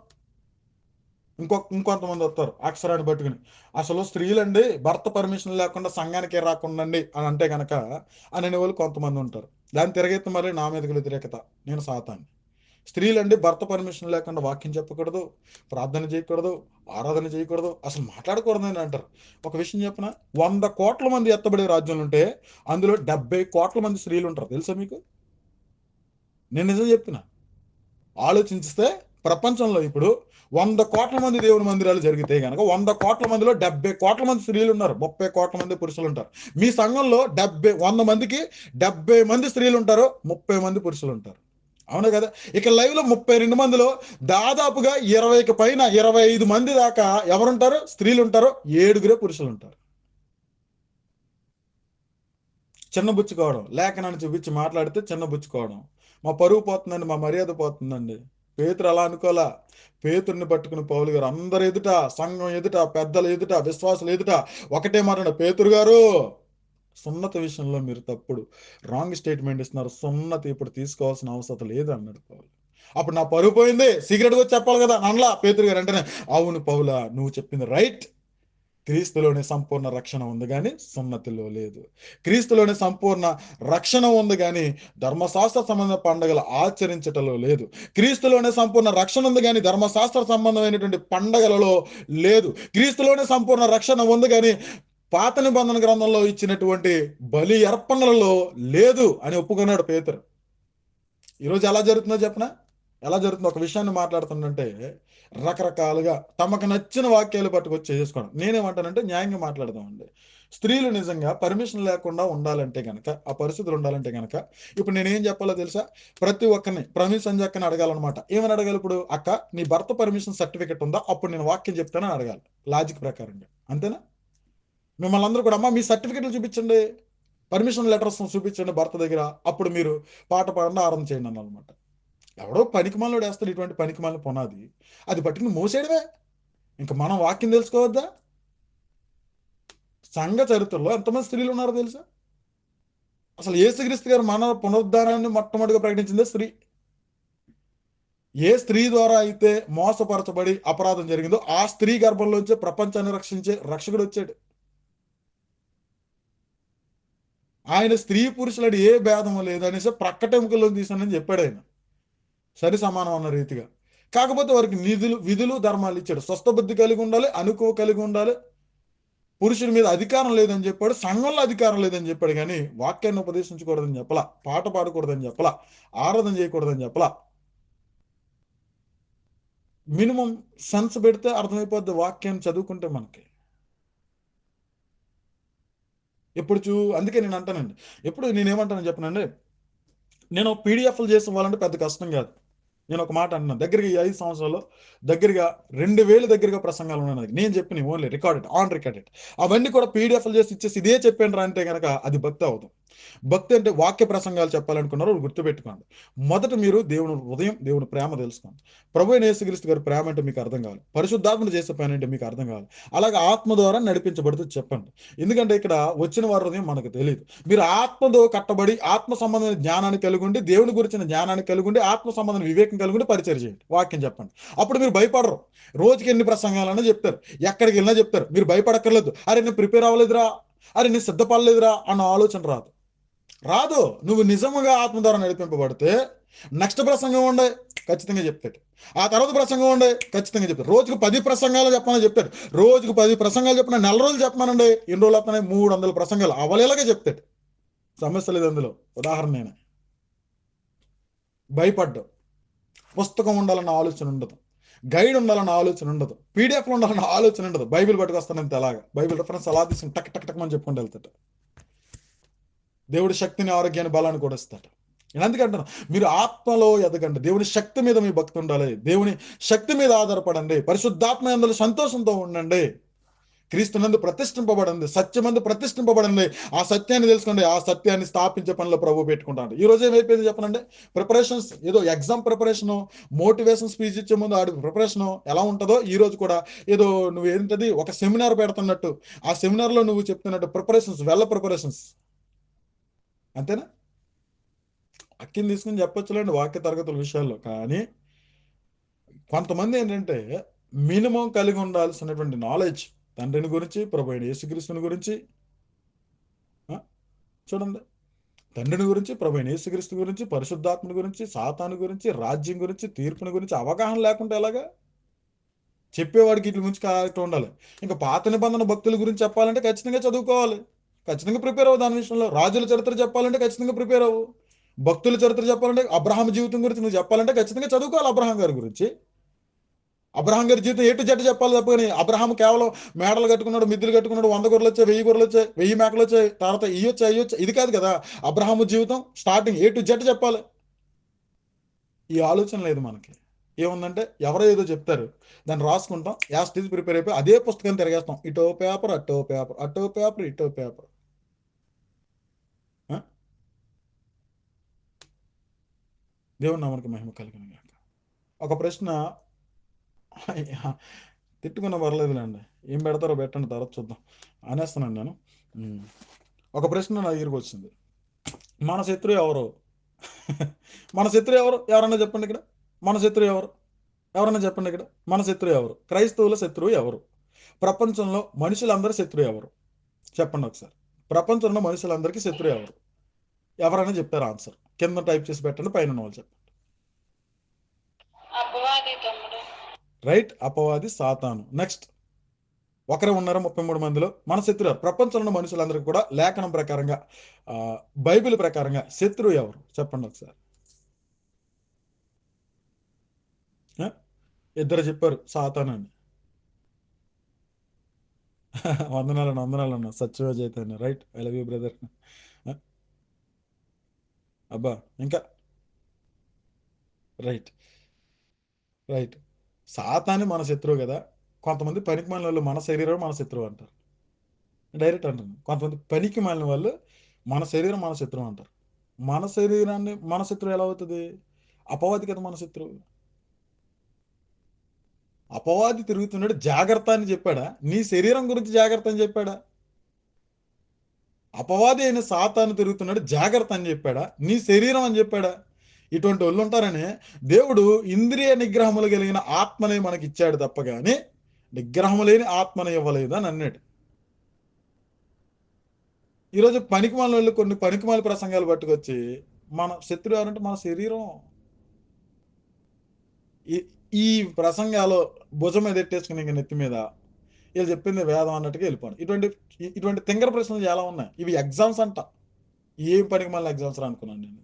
ఇంకొంతమంది వస్తారు అక్షరాన్ని పట్టుకుని, అసలు స్త్రీలండి భర్త పర్మిషన్ లేకుండా సంఘానికే రాకుండండి అని అంటే కనుక అనే వాళ్ళు కొంతమంది ఉంటారు. దాన్ని తిరగెత్తి మరి నా మీదకి వ్యతిరేకత, నేను సాతాన్ని. స్త్రీలండి భర్త పర్మిషన్ లేకుండా వాక్యం చెప్పకూడదు, ప్రార్థన చేయకూడదు, ఆరాధన చేయకూడదు, అసలు మాట్లాడకూడదు అని అంటారు. ఒక విషయం చెప్పిన, 100 కోట్ల మంది ఎత్తబడే రాజ్యంలో ఉంటే అందులో 70 కోట్ల మంది స్త్రీలు ఉంటారు. తెలుసా మీకు? నేను నిజం చెప్పిన. ఆలోచిస్తే ప్రపంచంలో ఇప్పుడు 100 కోట్ల మంది దేవుని మందిరాలు జరిగితే కనుక 100 కోట్ల మందిలో 70 కోట్ల మంది స్త్రీలు ఉన్నారు, 30 కోట్ల మంది పురుషులు ఉంటారు. మీ సంఘంలో 100 మందికి 70 మంది స్త్రీలు ఉంటారు, 30 మంది పురుషులు ఉంటారు. అవును కదా? ఇక లైవ్ లో 32 మందిలో దాదాపుగా 20కి పైన 25 మంది దాకా ఎవరుంటారు? స్త్రీలు ఉంటారు, 7 పురుషులు ఉంటారు. చిన్నబుచ్చుకోవడం, లేఖనాన్ని చూపించి మాట్లాడితే చిన్నబుచ్చుకోవడం, మా పరువు పోతుందండి, మా మర్యాద పోతుందండి. పేతురు అలా అనుకోలా. పేతుర్ని పట్టుకుని పౌలు గారు అందరు ఎదుట, సంఘం ఎదుట, పెద్దల ఎదుట, విశ్వాసులు ఎదుట ఒకటే మాట, పేతురు గారు సున్నతి విషయంలో మీరు తప్పుడు రాంగ్ స్టేట్మెంట్ ఇస్తున్నారు, సున్నతి ఇప్పుడు తీసుకోవాల్సిన అవసరం లేదు అన్నాడు పౌలు. అప్పుడు నా పరువు పోయింది, సీక్రెట్గా వచ్చి చెప్పాలి కదా అనలా పేతురు గారు. అంటేనే అవును పౌలా, నువ్వు చెప్పింది రైట్, క్రీస్తులోనే సంపూర్ణ రక్షణ ఉంది కానీ సున్నతిలో లేదు. క్రీస్తులోనే సంపూర్ణ రక్షణ ఉంది కానీ ధర్మశాస్త్ర సంబంధ పండగలు ఆచరించటంలో లేదు. క్రీస్తులోనే సంపూర్ణ రక్షణ ఉంది కానీ ధర్మశాస్త్ర సంబంధమైనటువంటి పండగలలో లేదు. క్రీస్తులోనే సంపూర్ణ రక్షణ ఉంది కానీ పాత నిబంధన గ్రంథంలో ఇచ్చినటువంటి బలి అర్పణలలో లేదు అని ఒప్పుకున్నాడు పేతురు. ఈరోజు ఎలా జరుగుతుందో చెప్పనా? ఎలా జరుగుతుందో ఒక విషయాన్ని మాట్లాడుతుందంటే రకరకాలుగా తమకు నచ్చిన వాక్యాలు పట్టుకొచ్చి చేసుకోవడం. నేనేమంటానంటే న్యాయంగా మాట్లాడదామండి. స్త్రీలు నిజంగా పర్మిషన్ లేకుండా ఉండాలంటే కనుక, ఆ పరిస్థితులు ఉండాలంటే కనుక, ఇప్పుడు నేనేం చెప్పాలో తెలుసా? ప్రతి ఒక్కరిని ప్రవీణ్ సంజయ్ అడగాలన్నమాట. ఏమని అడగాలి? ఇప్పుడు అక్క, నీ భర్త పర్మిషన్ సర్టిఫికెట్ ఉందా? అప్పుడు నేను వాక్యం చెప్తానని అడగాలి, లాజిక్ ప్రకారంగా. అంతేనా? మిమ్మల్ని అందరూ కూడా, అమ్మ మీ సర్టిఫికెట్లు చూపించండి, పర్మిషన్ లెటర్స్ చూపించండి భర్త దగ్గర, అప్పుడు మీరు పాట పాడండి, ఆరాధన చేయండి అన్నమాట. ఎవడో పనికిమాలలో వేస్తాడు ఇటువంటి పనికిమాల పునాది, అది పట్టుకుని మోసేయడమే. ఇంకా మనం వాక్యం తెలుసుకోవద్దా? సంఘ చరిత్రలో ఎంతమంది స్త్రీలు ఉన్నారో తెలుసా? అసలు యేసుక్రీస్తు గారు మన పునరుద్ధానాన్ని మొట్టమొదటిగా ప్రకటించిందే స్త్రీ. ఏ స్త్రీ ద్వారా అయితే మోసపరచబడి అపరాధం జరిగిందో ఆ స్త్రీ గర్భంలోంచే ప్రపంచాన్ని రక్షించే రక్షకుడు వచ్చాడు. ఆయన స్త్రీ పురుషులని ఏ భేదం లేదనేసి ప్రక్కటెముకల్లో తీసానని చెప్పాడు ఆయన, సరి సమానం అన్న రీతిగా. కాకపోతే వారికి విధులు ధర్మాలు ఇచ్చాడు. స్వస్థ బుద్ధి కలిగి ఉండాలి, అనుకువ కలిగి ఉండాలి, పురుషుడి మీద అధికారం లేదని చెప్పాడు, సంఘంలో అధికారం లేదని చెప్పాడు. కానీ వాక్యాన్ని ఉపదేశించకూడదని చెప్పలా, పాట పాడకూడదని చెప్పలా, ఆరాధన చేయకూడదని చెప్పలా. మినిమం సెన్స్ పెడితే అర్థమైపోద్ది వాక్యాన్ని చదువుకుంటే మనకి. అందుకే నేను అంటానండి, ఎప్పుడు నేనేమంటానని చెప్పనండి, నేను పీడిఎఫ్లు చేసి ఇవ్వాలంటే పెద్ద కష్టం కాదు. నేను ఒక మాట అన్నాను, దగ్గరగా ఈ 5 సంవత్సరాల్లో దగ్గరగా 2000 దగ్గరగా ప్రసంగాలు ఉన్నాయి. నేను చెప్పిన ఓన్లీ రికార్డెడ్, ఆన్ రికార్డెడ్. అవన్నీ కూడా పీడిఎఫ్లు చేసి ఇచ్చేసి ఇదే చెప్పాను రా అంటే కనుక అది భక్తి అవుతుంది. భక్తి అంటే వాక్య ప్రసంగాలు చెప్పాలనుకున్నారు, గుర్తుపెట్టుకోండి. మొదట మీరు దేవుని హృదయం, దేవుని ప్రేమ తెలుసుకోండి. ప్రభు అయిన యేసుక్రీస్తు గారి ప్రేమ అంటే మీకు అర్థం కావాలి, పరిశుద్ధాత్మను చేసే పని అంటే మీకు అర్థం కావాలి. అలాగే ఆత్మ ద్వారా నడిపించబడుతూ చెప్పండి. ఎందుకంటే ఇక్కడ వచ్చిన వారి హృదయం మనకు తెలియదు. మీరు ఆత్మతో కట్టబడి ఆత్మ సంబంధమైన జ్ఞానాన్ని కలిగి ఉండి, దేవుని గురించిన జ్ఞానాన్ని కలిగి ఉండి, ఆత్మ సంబంధమైన వివేకం కలిగి ఉండి పరిచయం చేయండి, వాక్యం చెప్పండి. అప్పుడు మీరు భయపడరు. రోజుకి ఎన్ని ప్రసంగాలన్నా చెప్తారు, ఎక్కడికి వెళ్ళినా చెప్తారు, మీరు భయపడక్కర్లేదు. అరే నేను ప్రిపేర్ అవ్వలేదురా, అరే నేను సిద్ధపడలేదురా అన్న ఆలోచన రాదు. నువ్వు నిజముగా ఆత్మ ద్వారా నడిపింపబడితే నెక్స్ట్ ప్రసంగం ఉండే ఖచ్చితంగా చెప్తాడు, ఆ తర్వాత ప్రసంగం ఉండే ఖచ్చితంగా చెప్తాడు. రోజుకు 10 ప్రసంగాలు చెప్పమని చెప్తాడు. రోజుకు 10 ప్రసంగాలు చెప్పిన నెల రోజులు చెప్పమనండి, ఎన్ని రోజులు వస్తున్నాయి? 300 ప్రసంగాలు అవలేలాగా చెప్తాడు. సమస్య లేదు అందులో. ఉదాహరణ నేను భయపడ్డావు. పుస్తకం ఉండాలన్న ఆలోచన ఉండదు, గైడ్ ఉండాలన్న ఆలోచన ఉండదు, పీడిఎఫ్లు ఉండాలన్న ఆలోచన ఉండదు. బైబిల్ పట్టుకొస్తానంతే, అలాగా బైబిల్ రిఫరెన్స్ అలా తీసుకుని టక్ టక్ టక్ అని చెప్పుకుంటూ వెళ్తాడు. దేవుడి శక్తిని, ఆరోగ్యాన్ని, బలాన్ని కూడా ఇస్తాడు. నేను అందుకే అంటున్నా, మీరు ఆత్మలో ఎదగండి, దేవుని శక్తి మీద మీ భక్తి ఉండాలి, దేవుని శక్తి మీద ఆధారపడండి, పరిశుద్ధాత్మ యందు సంతోషంతో ఉండండి, క్రీస్తునందు ప్రతిష్ఠింపబడింది, సత్యమందు ప్రతిష్ఠింపబడింది. ఆ సత్యాన్ని తెలుసుకోండి, ఆ సత్యాన్ని స్థాపించే పనిలో ప్రభు పెట్టుకుంటాడు. ఈ రోజు ఏమైపోయింది చెప్పనండి, ప్రిపరేషన్స్ ఏదో ఎగ్జామ్ ప్రిపరేషను, మోటివేషన్ స్పీచ్ ఇచ్చే ముందు ఆడి ప్రిపరేషను ఎలా ఉంటుందో ఈ రోజు కూడా ఏదో నువ్వు ఏంటది ఒక సెమినార్ పెడుతున్నట్టు, ఆ సెమినార్లో నువ్వు చెప్తున్నట్టు ప్రిపరేషన్స్, ప్రిపరేషన్స్, అంతేనా? అక్కిని తీసుకుని చెప్పొచ్చులేండి వాక్య తరగతుల విషయాల్లో, కానీ కొంతమంది ఏంటంటే మినిమం కలిగి ఉండాల్సినటువంటి నాలెడ్జ్ తండ్రిని గురించి, ప్రభు అయిన యేసుక్రీస్తుని గురించి, చూడండి, తండ్రిని గురించి, ప్రభు అయిన యేసుక్రీస్తు గురించి, పరిశుద్ధాత్మని గురించి, సాతాను గురించి, రాజ్యం గురించి, తీర్పుని గురించి అవగాహన లేకుండా ఎలాగా? చెప్పేవాడికి వీటి గురించి కరెక్ట్ ఉండాలి. ఇంకా పాత నిబంధన భక్తుల గురించి చెప్పాలంటే ఖచ్చితంగా చదువుకోవాలి, ఖచ్చితంగా ప్రిపేర్ అవ్వు. దాని విషయంలో రాజుల చరిత్ర చెప్పాలంటే ఖచ్చితంగా ప్రిపేర్ అవ్వు, భక్తుల చరిత్ర చెప్పాలంటే, అబ్రహాం జీవితం గురించి నువ్వు చెప్పాలంటే ఖచ్చితంగా చదువుకోవాలి. అబ్రహాం గారి గురించి, అబ్రహాం గారి జీవితం ఏ టు జెడ్ చెప్పాలి తప్ప, కానీ అబ్రహాం కేవలం మేడలు కట్టుకున్నాడు, మిద్దులు కట్టుకున్నాడు, 100 గొర్రెలు వచ్చాయి, 1000 గొర్రెలు వచ్చాయి, 1000 మేకలు వచ్చాయి, తర్వాత ఇయ్యొచ్చు ఇది కాదు కదా. అబ్రహాం జీవితం స్టార్టింగ్ ఏ టు జెడ్ చెప్పాలి. ఈ ఆలోచన లేదు మనకి. ఏముందంటే ఎవరో ఏదో చెప్తారు, దాన్ని రాసుకుంటాం, స్టేజ్ ప్రిపేర్ అయిపోయి అదే పుస్తకం తిరిగేస్తాం, ఇటో పేపర్ అటో పేపర్, అటో పేపర్ ఇటో పేపర్. దేవుని నామానికి మహిమ కలిగిన గాక. ఒక ప్రశ్న తిట్టుకున్న పర్లేదులేండి, ఏం పెడతారో పెట్టండి, తర్వాత చూద్దాం అనేస్తున్నాను నేను. ఒక ప్రశ్న నా దగ్గరికి వచ్చింది, మన శత్రువు ఎవరు? మన శత్రువు ఎవరు? ఎవరన్నా చెప్పండి ఇక్కడ. మన శత్రువు ఎవరు? ఎవరన్నా చెప్పండి ఇక్కడ. మన శత్రువు ఎవరు? క్రైస్తవుల శత్రువు ఎవరు? ప్రపంచంలో మనుషులందరి శత్రువు ఎవరు? చెప్పండి ఒకసారి. ప్రపంచంలో మనుషులందరికీ శత్రువు ఎవరు? ఎవరైనా చెప్తారు ఆన్సర్ కింద టైప్ చేసి పెట్టండి, పైన వాళ్ళు చెప్పండి. రైట్, అపవాది సాతాను. నెక్స్ట్, ఒకరే ఉన్నారు 33 మందిలో. మన శత్రువు ప్రపంచంలో ఉన్న మనుషులందరికీ కూడా లేఖనం ప్రకారంగా, బైబిల్ ప్రకారంగా శత్రువు ఎవరు? చెప్పండి ఒకసారి. ఇద్దరు చెప్పారు సాతాను అని. వందనాలన్న సత్యవ Chaitanya. Right, I love you brother. అబ్బా ఇంకా రైట్ రైట్, సాతాను మన శత్రువు కదా. కొంతమంది పనికి మాలిన వాళ్ళు మన శరీరం మన శత్రువు అంటారు, డైరెక్ట్ అంటారు. కొంతమంది పనికి మాలిన వాళ్ళు మన శరీరం మన శత్రువు అంటారు. మన శరీరాన్ని మన శత్రువు ఎలా అవుతుంది? అపవాది కదా మన శత్రువు. అపవాది తిరుగుతున్నాడు, జాగ్రత్త అని చెప్పాడా? నీ శరీరం గురించి జాగ్రత్త అని చెప్పాడా? అపవాది అయిన సాతాను తిరుగుతున్నాడు, జాగ్రత్త అని చెప్పాడా? నీ శరీరం అని చెప్పాడా? ఇటువంటి వాళ్ళు ఉంటారని దేవుడు ఇంద్రియ నిగ్రహములు కలిగిన ఆత్మని మనకి ఇచ్చాడు తప్ప కానీ నిగ్రహము లేని ఆత్మని ఇవ్వలేదు అని అన్నాడు. ఈరోజు పనికిమాల వాళ్ళు కొన్ని పనికిమాల ప్రసంగాలు పట్టుకొచ్చి మన శత్రువు ఎవరంటే మన శరీరం. ఈ ప్రసంగాలు భుజం మీద ఎట్టేసుకుని ఇంక నెత్తి మీద వీళ్ళు చెప్పింది వేదం అన్నట్టుగా వెళ్ళిపోను. ఇటువంటి తింగర ప్రశ్నలు చాలా ఉన్నాయి. ఇవి ఎగ్జామ్స్ అంట. ఏం పనికి మళ్ళీ ఎగ్జామ్స్ రా అనుకున్నాను నేను.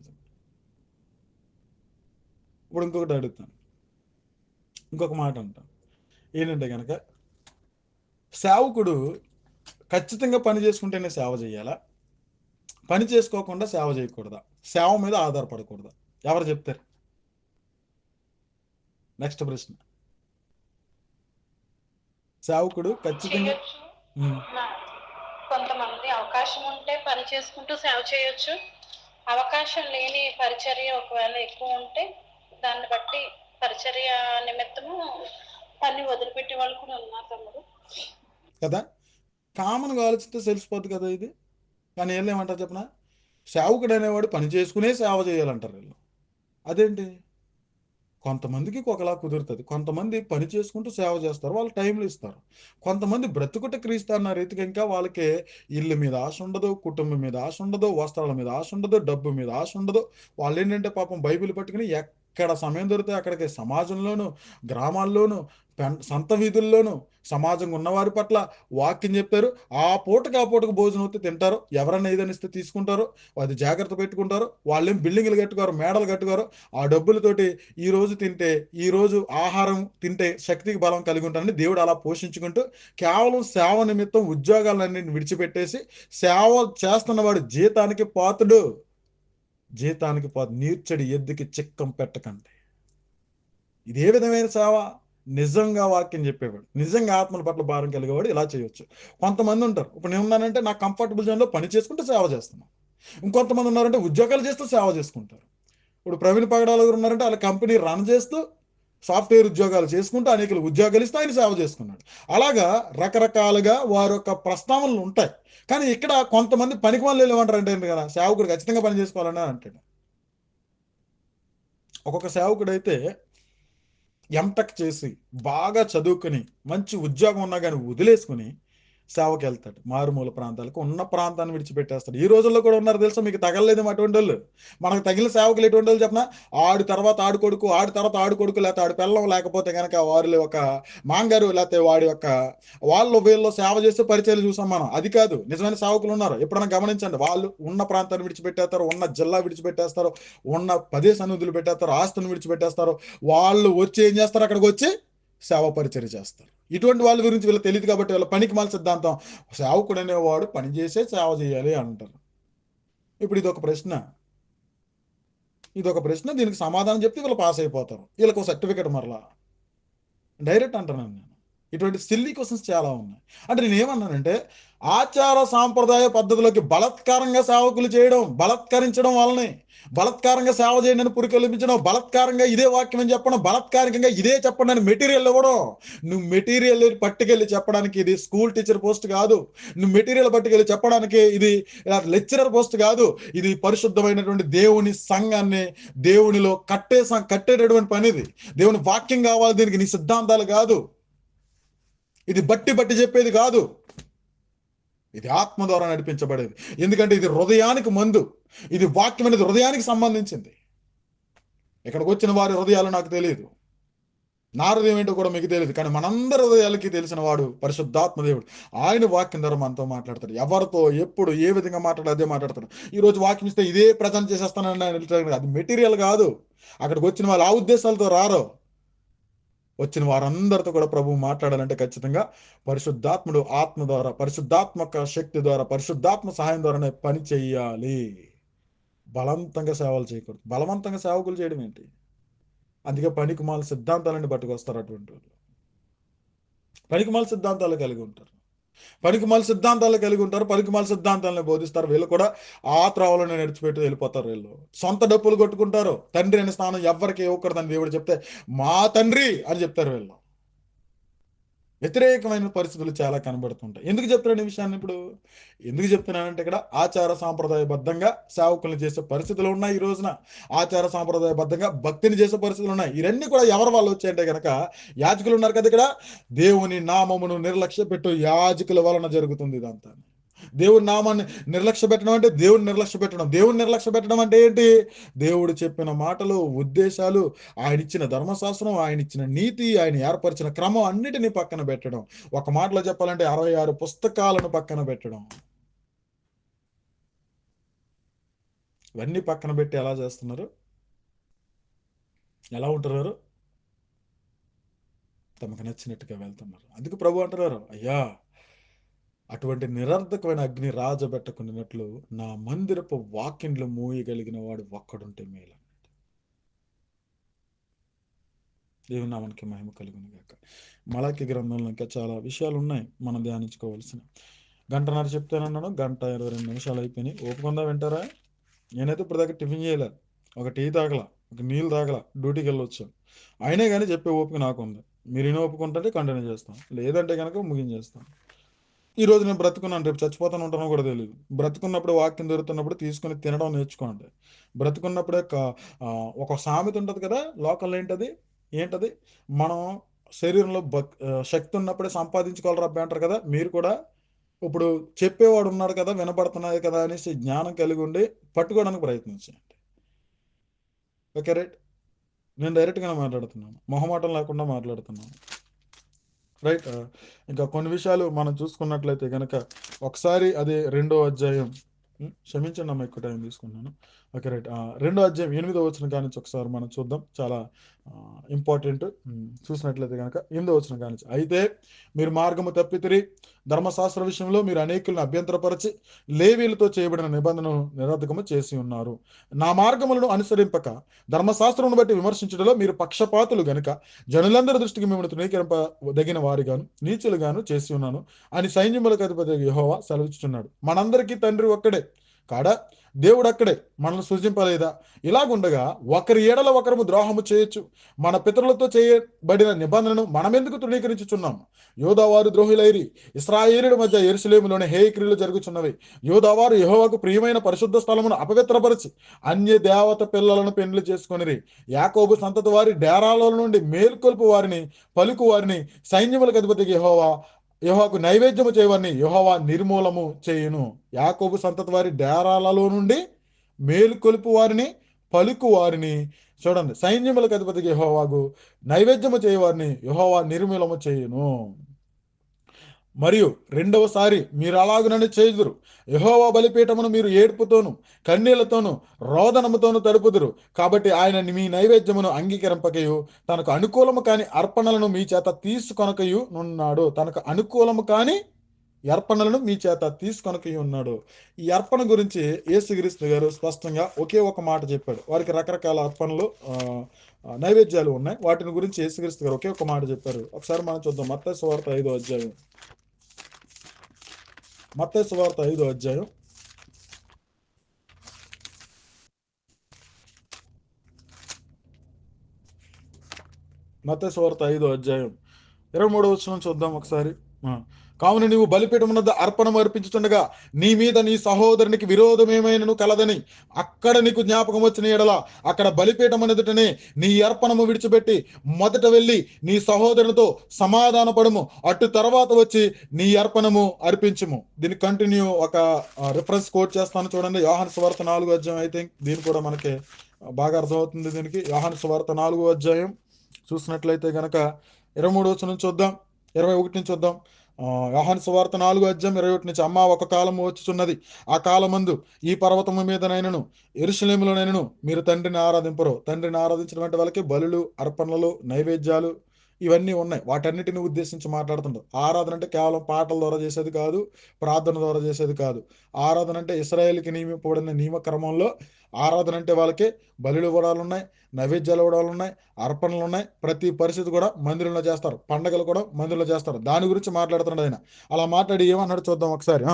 ఇప్పుడు ఇంకొకటి అడుగుతాను, ఇంకొక మాట అంటాను ఏంటంటే కనుక, సేవకుడు ఖచ్చితంగా పని చేసుకుంటేనే సేవ చేయాలా, పని చేసుకోకుండా సేవ చేయకూడదా, సేవ మీద ఆధారపడకూడదా? ఎవరు చెప్తారు? నెక్స్ట్ ప్రశ్న. సేవకుడు ఖచ్చితంగా కొంతమంది అవకాశం ఉంటే పని చేసుకుంటూ సేవ చేయొచ్చు, అవకాశం లేని పరిచర్య ఒకవేళ ఎక్కువ ఉంటే దాన్ని బట్టి పరిచర్య నిమిత్తము పని వదిలిపెట్టే వాళ్ళు కూడా ఉన్నారు తమ్ముడు కదా. కామన్గా ఆలోచిస్తే తెలిసిపోద్ది కదా ఇది. కానీ వీళ్ళు ఏమంటారు చెప్పిన, సేవకుడు అనేవాడు పని చేసుకునే సేవ చేయాలంటారు వీళ్ళు. అదేంటి? కొంతమందికి ఒకలా కుదురుతుంది, కొంతమంది పని చేసుకుంటూ సేవ చేస్తారు, వాళ్ళు టైంలు ఇస్తారు. కొంతమంది బ్రతుకుట క్రీస్తు అన్న రీతిగా ఇంకా వాళ్ళకి ఇల్లు మీద ఆశ ఉండదు, కుటుంబం మీద ఆశ ఉండదు, వస్త్రాల మీద ఆశ ఉండదు, డబ్బు మీద ఆశ ఉండదు. వాళ్ళు ఏంటంటే పాపం బైబిల్ పట్టుకుని ఎక్కడ సమయం దొరికితే అక్కడికి సమాజంలోను, గ్రామాల్లోను, సంత వీధుల్లోనూ సమాజంగా ఉన్నవారి పట్ల వాక్యం చెప్తారు. ఆ పూటకు భోజనం అయితే తింటారు, ఎవరన్నా ఏదైనా ఇస్తే తీసుకుంటారు, అది జాగ్రత్త పెట్టుకుంటారు. వాళ్ళేం బిల్డింగ్లు కట్టుకోరు, మేడలు కట్టుకోరు. ఆ డబ్బులతోటి ఈ రోజు తింటే, ఈ రోజు ఆహారం తింటే శక్తికి బలం కలిగి ఉంటారని దేవుడు అలా పోషించుకుంటూ కేవలం సేవ నిమిత్తం ఉద్యోగాలన్నింటిని విడిచిపెట్టేసి సేవ చేస్తున్నవాడు జీతానికి పాత్రుడు. జీతానికి నీర్చడి ఎద్దుకి చిక్కం పెట్టకండి. ఇదే విధమైన సేవ. నిజంగా వాక్యం చెప్పేవాడు, నిజంగా ఆత్మల పట్ల భారం కలిగేవాడు ఇలా చేయొచ్చు. కొంతమంది ఉంటారు, ఇప్పుడు నేను ఉన్నానంటే నా కంఫర్టబుల్ జోన్లో పని చేసుకుంటూ సేవ చేస్తున్నాను. ఇంకొంతమంది ఉన్నారంటే ఉద్యోగాలు చేస్తూ సేవ చేసుకుంటారు. ఇప్పుడు ప్రవీణ్ పగడాల గారు ఉన్నారంటే వాళ్ళ కంపెనీ రన్ చేస్తూ సాఫ్ట్వేర్ ఉద్యోగాలు చేసుకుంటూ అనేకలు ఉద్యోగాలు ఇస్తూ ఆయన సేవ చేసుకున్నాడు. అలాగా రకరకాలుగా వారి యొక్క ప్రస్తావనలు ఉంటాయి. కానీ ఇక్కడ కొంతమంది పనికి వాళ్ళు ఏమంటారంటే కదా, సేవకుడు ఖచ్చితంగా పని చేసుకోవాలని అంటాడు. ఒక్కొక్క సేవకుడు అయితే ఎంటెక్ చేసి బాగా చదువుకుని మంచి ఉద్యోగం ఉన్నా కానీ వదిలేసుకుని సేవకి వెళ్తాడు. మారుమూల ప్రాంతాలకు ఉన్న ప్రాంతాన్ని విడిచిపెట్టేస్తాడు. ఈ రోజుల్లో కూడా ఉన్నారు తెలుసా, మీకు తగలలేదేమో అటువంటి వాళ్ళు. మనకు తగిలిన సేవకులు ఎటువంటి వాళ్ళు చెప్పిన, ఆడి తర్వాత ఆడు కొడుకు, లేకపోతే ఆడి పిల్లం, లేకపోతే కనుక వారిలో ఒక మాంగారు, లేకపోతే వాడి యొక్క వాళ్ళు వీళ్ళు సేవ చేస్తే పరిచయాలు చూసాం మనం. అది కాదు, నిజమైన సేవకులు ఉన్నారు. ఎప్పుడైనా గమనించండి, వాళ్ళు ఉన్న ప్రాంతాన్ని విడిచిపెట్టేస్తారు, ఉన్న జిల్లా విడిచిపెట్టేస్తారు, ఉన్న ప్రదేశాన్ని వదిలిపెట్టేస్తారు, ఆస్తుని విడిచిపెట్టేస్తారు. వాళ్ళు వచ్చి ఏం చేస్తారు, అక్కడికి వచ్చి సేవ పరిచర్య చేస్తారు. ఇటువంటి వాళ్ళ గురించి వీళ్ళకి తెలియదు కాబట్టి వీళ్ళ పనికి మాల సిద్ధాంతం, సేవకుడు అనేవాడు పని చేసే సేవ చేయాలి అంటారు. ఇప్పుడు ఇదొక ప్రశ్న, దీనికి సమాధానం చెప్తే వీళ్ళు పాస్ అయిపోతారు. వీళ్ళకి ఒక సర్టిఫికెట్ మరలా డైరెక్ట్ అంటున్నాను నేను. ఇటువంటి సిల్లీ క్వశ్చన్స్ చాలా ఉన్నాయి. అంటే నేను ఏమన్నానంటే, ఆచార సాంప్రదాయ పద్ధతులకి బలత్కారంగా సేవకులు చేయడం, బలత్కరించడం వాళ్ళని, బలత్కారంగా సేవ చేయండి అని పురికొల్పించడం, బలత్కారంగా ఇదే వాక్యం అని చెప్పడం, బలత్కారికంగా ఇదే చెప్పండి అని మెటీరియల్ ఇవ్వడం. నువ్వు మెటీరియల్ పట్టుకెళ్ళి చెప్పడానికి ఇది స్కూల్ టీచర్ పోస్ట్ కాదు. నువ్వు మెటీరియల్ పట్టుకెళ్ళి చెప్పడానికి ఇది లెక్చరర్ పోస్ట్ కాదు. ఇది పరిశుద్ధమైనటువంటి దేవుని సంఘాన్ని దేవునిలో కట్టేటటువంటి పని. ఇది దేవుని వాక్యం కావాలి, దీనికి నీ సిద్ధాంతాలు కాదు. ఇది బట్టి చెప్పేది కాదు. ఇది ఆత్మ ద్వారా నడిపించబడేది. ఎందుకంటే ఇది హృదయానికి మందు. ఇది వాక్యం అనేది హృదయానికి సంబంధించింది. ఇక్కడికి వచ్చిన వారి హృదయాలు నాకు తెలియదు, నా హృదయం ఏంటో కూడా మీకు తెలియదు. కానీ మనందరి హృదయాలకి తెలిసిన వాడు పరిశుద్ధాత్మ దేవుడు. ఆయన వాక్యం ద్వారా మనతో మాట్లాడతాడు. ఎవరితో ఎప్పుడు ఏ విధంగా మాట్లాడాలి అదే మాట్లాడతాడు. ఈ రోజు వాక్యం ఇస్తే ఇదే ప్రజెంట్ చేసేస్తానని అది మెటీరియల్ కాదు. అక్కడికి వచ్చిన వాళ్ళు ఆ ఉద్దేశాలతో రారు. వచ్చిన వారందరితో కూడా ప్రభువు మాట్లాడాలంటే ఖచ్చితంగా పరిశుద్ధాత్ముడు ఆత్మ ద్వారా, పరిశుద్ధాత్మక శక్తి ద్వారా, పరిశుద్ధాత్మ సహాయం ద్వారానే పని చెయ్యాలి. బలవంతంగా సేవలు చేయకూడదు. బలవంతంగా సేవకులు చేయడం ఏంటి? అందుకే పనికిమాల సిద్ధాంతాలని పట్టుకొస్తారు అటువంటి వాళ్ళు. పనికిమాల సిద్ధాంతాలు కలిగి ఉంటారు. పనికిమాల సిద్ధాంతాలను బోధిస్తారు. వీళ్ళు కూడా ఆ త్రోవలోనే నడిచిపెట్టి వెళ్ళిపోతారు. వీళ్ళు సొంత డప్పులు కొట్టుకుంటారు. తండ్రి అనే స్థానం ఎవరికి ఇవ్వకూడదని దేవుడు చెప్తే మా తండ్రి అని చెప్తారు. వీళ్ళు వ్యతిరేకమైన పరిస్థితులు చాలా కనబడుతుంటాయి. ఎందుకు చెప్తున్నాను ఈ విషయాన్ని? ఇప్పుడు ఎందుకు చెప్తున్నానంటే, ఇక్కడ ఆచార సాంప్రదాయబద్ధంగా సేవకులు చేసే పరిస్థితులు ఉన్నాయి. ఈ రోజున ఆచార సాంప్రదాయబద్ధంగా భక్తిని చేసే పరిస్థితులు ఉన్నాయి. ఇవన్నీ కూడా ఎవరి వాళ్ళు వచ్చాయంటే కనుక యాజకులు ఉన్నారు కదా. ఇక్కడ దేవుని నామమును నిర్లక్ష్య పెట్టు యాజకుల వలన జరుగుతుంది ఇదంతా. దేవుని నామాన్ని నిర్లక్ష్య పెట్టడం అంటే దేవుని నిర్లక్ష్య పెట్టడం. దేవుని నిర్లక్ష్య పెట్టడం అంటే ఏంటి? దేవుడు చెప్పిన మాటలు, ఉద్దేశాలు, ఆయన ఇచ్చిన ధర్మశాస్త్రం, ఆయన ఇచ్చిన నీతి, ఆయన ఏర్పరిచిన క్రమం అన్నిటినీ పక్కన పెట్టడం. ఒక మాటలో చెప్పాలంటే 66 పుస్తకాలను పక్కన పెట్టడం. ఇవన్నీ పక్కన పెట్టి ఎలా చేస్తున్నారు? ఎలా ఉంటున్నారు? తమకు నచ్చినట్టుగా వెళ్తున్నారు. అందుకు ప్రభు అంటున్నారు, అయ్యా అటువంటి నిరర్ధకమైన అగ్ని రాజబెట్టకున్నట్లు నా మందిరపు వాకిండ్లు మూయగలిగిన వాడు ఒక్కడుంటే మేలు. దేవుని నామానికి మహిమ కలుగును గాక. మలాకి గ్రంథంలో ఇంకా చాలా విషయాలు ఉన్నాయి మనం ధ్యానించుకోవాల్సిన. గంటన్నర చెప్తానన్నాను, 1:22 అయిపోయినాయి. ఓపుకుందా వింటారా? నేనైతే ఇప్పుడు దాకా టిఫిన్ చేయలే, ఒక టీ తాగల, ఒక నీళ్ళు తాగల, డ్యూటీకి వెళ్ళొచ్చాను. అయినా కానీ చెప్పే ఓపిక నాకు ఉంది. మీరు ఇన్ని ఓపుకుంటే కంటిన్యూ చేస్తాను, లేదంటే కనుక ముగించేస్తాను. ఈరోజు నేను బ్రతుకున్నాను, రేపు చచ్చిపోతాను ఉంటానో కూడా తెలియదు. బ్రతుకున్నప్పుడు వాక్యం దొరుకుతున్నప్పుడు తీసుకుని తినడం నేర్చుకోండి. బ్రతుకున్నప్పుడే ఒక సామెత ఉంటుంది కదా లోకల్, ఏంటది మనం శరీరంలో శక్తి ఉన్నప్పుడే సంపాదించుకోవాలి రబ్బా అంటారు కదా. మీరు కూడా ఇప్పుడు చెప్పేవాడు ఉన్నాడు కదా, వినపడుతున్నాయి కదా అనేసి జ్ఞానం కలిగి ఉండి పట్టుకోవడానికి ప్రయత్నించండి. Okay right. నేను డైరెక్ట్గానే మాట్లాడుతున్నాను, మొహమాటం లేకుండా మాట్లాడుతున్నాను. రైట్. ఇంకా కొన్ని విషయాలు మనం చూసుకున్నట్లయితే కనుక ఒకసారి అదే 2వ అధ్యాయం క్షమించండి అమ్మ, ఎక్కువ టైం తీసుకున్నాను. Okay, right. రెండో అధ్యాయం 8వ వచనం కాడి నుంచి ఒకసారి మనం చూద్దాం. చాలా ఇంపార్టెంట్. చూసినట్లయితే కనుక 8వ వచనం కాడి నుంచి, అయితే మీరు మార్గము తప్పితిరి, ధర్మశాస్త్ర విషయంలో మీరు అనేకులను అభ్యంతరపరిచి లేవీలతో చేయబడిన నిబంధనను నిరర్ధకము చేసి ఉన్నారు. నా మార్గములను అనుసరింపక ధర్మశాస్త్రమును బట్టి విమర్శించడంలో మీరు పక్షపాతులు గనుక జనులందరి దృష్టికి మిమ్మల్ని తృణీకరింపదగిన వారిగాను నీచులుగాను చేసి ఉన్నాను అని సైన్యములకు అధిపతి యెహోవా సెలవిస్తున్నాడు. మనందరికీ తండ్రి ఒక్కడే కాడా? దేవుడు అక్కడే మనల్ని సృజింపలేదా? ఇలాగుండగా ఒకరి ఏడల ఒకరము ద్రోహము చేయొచ్చు. మన పితరులతో చేయబడిన నిబంధనను మనమెందుకు తృణీకరించుచున్నాం? యోధావారు ద్రోహులైరి, ఇశ్రాయేలుల మధ్య యెరూషలేములోనే హేయక్రియలు జరుగుచున్నవి. యోధావారు యెహోవాకు ప్రియమైన పరిశుద్ధ స్థలమును అపవిత్రపరిచి అన్య దేవత పిల్లలను పెండ్లి చేసుకొనిరి. యాకోబు సంతతి వారి డేరాల నుండి మేల్కొల్పు వారిని, పలుకు వారిని సైన్యములకు అధిపతి యెహోవాకు నైవేద్యము చేయవారిని యెహోవా నిర్మూలము చేయును. యాకోబు సంతతి వారి డేరాలలో నుండి మేలుకొలుపు వారిని, పలుకు వారిని, చూడండి, సైన్యములకు అధిపతికి యెహోవాకు నైవేద్యము చేయవారిని యెహోవా నిర్మూలము చేయును. మరియు రెండవసారి మీరు అలాగునని చేయుదురు. యెహోవా బలిపీఠమును మీరు ఏడ్పుతోను కన్నీళ్లతోను రోదనముతోను తడుపుదురు. కాబట్టి ఆయన మీ నైవేద్యమును అంగీకరింపకయు తనకు అనుకూలము కాని అర్పణలను మీ చేత తీసుకొనకయు నున్నాడు. తనకు అనుకూలము కాని అర్పణలను మీ చేత తీసుకొనకయు ఉన్నాడు. ఈ అర్పణ గురించి యేసుక్రీస్తు గారు స్పష్టంగా ఒకే ఒక మాట చెప్పాడు. వారికి రకరకాల అర్పణలు, నైవేద్యాలు ఉన్నాయి. వాటిని గురించి యేసుక్రీస్తు గారు ఒకే ఒక మాట చెప్పారు. ఒకసారి మనం చూద్దాం. మత్తయి సువార్త 5వ అధ్యాయం. మత్తయి సువార్త 5వ అధ్యాయం. మత్తయి సువార్త 5వ అధ్యాయం 23వ వచనం చూద్దాం ఒకసారి. కావున నీవు బలిపీఠమునద్ద అర్పణం అర్పించుచుండగా నీ మీద నీ సహోదరునికి విరోధమేమైనను కలదని అక్కడ నీకు జ్ఞాపకం వచ్చిన ఎడల అక్కడ బలిపీఠం ఎదుటనే నీ అర్పణము విడిచిపెట్టి మొదట వెళ్ళి నీ సహోదరునితో సమాధాన పడము, అటు తర్వాత వచ్చి నీ అర్పణము అర్పించుము. దీన్ని కంటిన్యూ ఒక రిఫరెన్స్ కోట్ చేస్తాను చూడండి. యోహాను సువార్త 4వ అధ్యాయం. ఐ థింక్ దీని కూడా మనకి బాగా అర్థమవుతుంది. దీనికి యోహాను సువార్త 4వ అధ్యాయం చూసినట్లయితే గనక 23వ వచనం చూద్దాం, 21 నుంచి చూద్దాం. యోహాను సువార్త 4వ అధ్యాయం 21 నుంచి, అమ్మా ఒక కాలము వచ్చుచున్నది, ఆ కాలమందు ఈ పర్వతము మీదనైనను యెరూషలేములోనైనను మీరు తండ్రిని ఆరాధింపరు. తండ్రిని ఆరాధించడం అంటే వాళ్ళకి బలులు, అర్పణలు, నైవేద్యాలు ఇవన్నీ ఉన్నాయి. వాటన్నిటిని ఉద్దేశించి మాట్లాడుతుంటారు. ఆరాధన అంటే కేవలం పాటల ద్వారా చేసేది కాదు, ప్రార్థన ద్వారా చేసేది కాదు. ఆరాధన అంటే ఇశ్రాయేలుకి నియమింపబడిన నియమక్రమంలో ఆరాధన అంటే వాళ్ళకి బలులు ఇవ్వడాలు ఉన్నాయి, నైవేద్యాలు ఇవ్వడాలు ఉన్నాయి, అర్పణలు ఉన్నాయి. ప్రతి పరిస్థితి కూడా మందిరంలో చేస్తారు. పండగలు కూడా మందిరంలో చేస్తారు. దాని గురించి మాట్లాడుతున్నాడు ఆయన. అలా మాట్లాడి ఏమన్నాడు చూద్దాం ఒకసారి.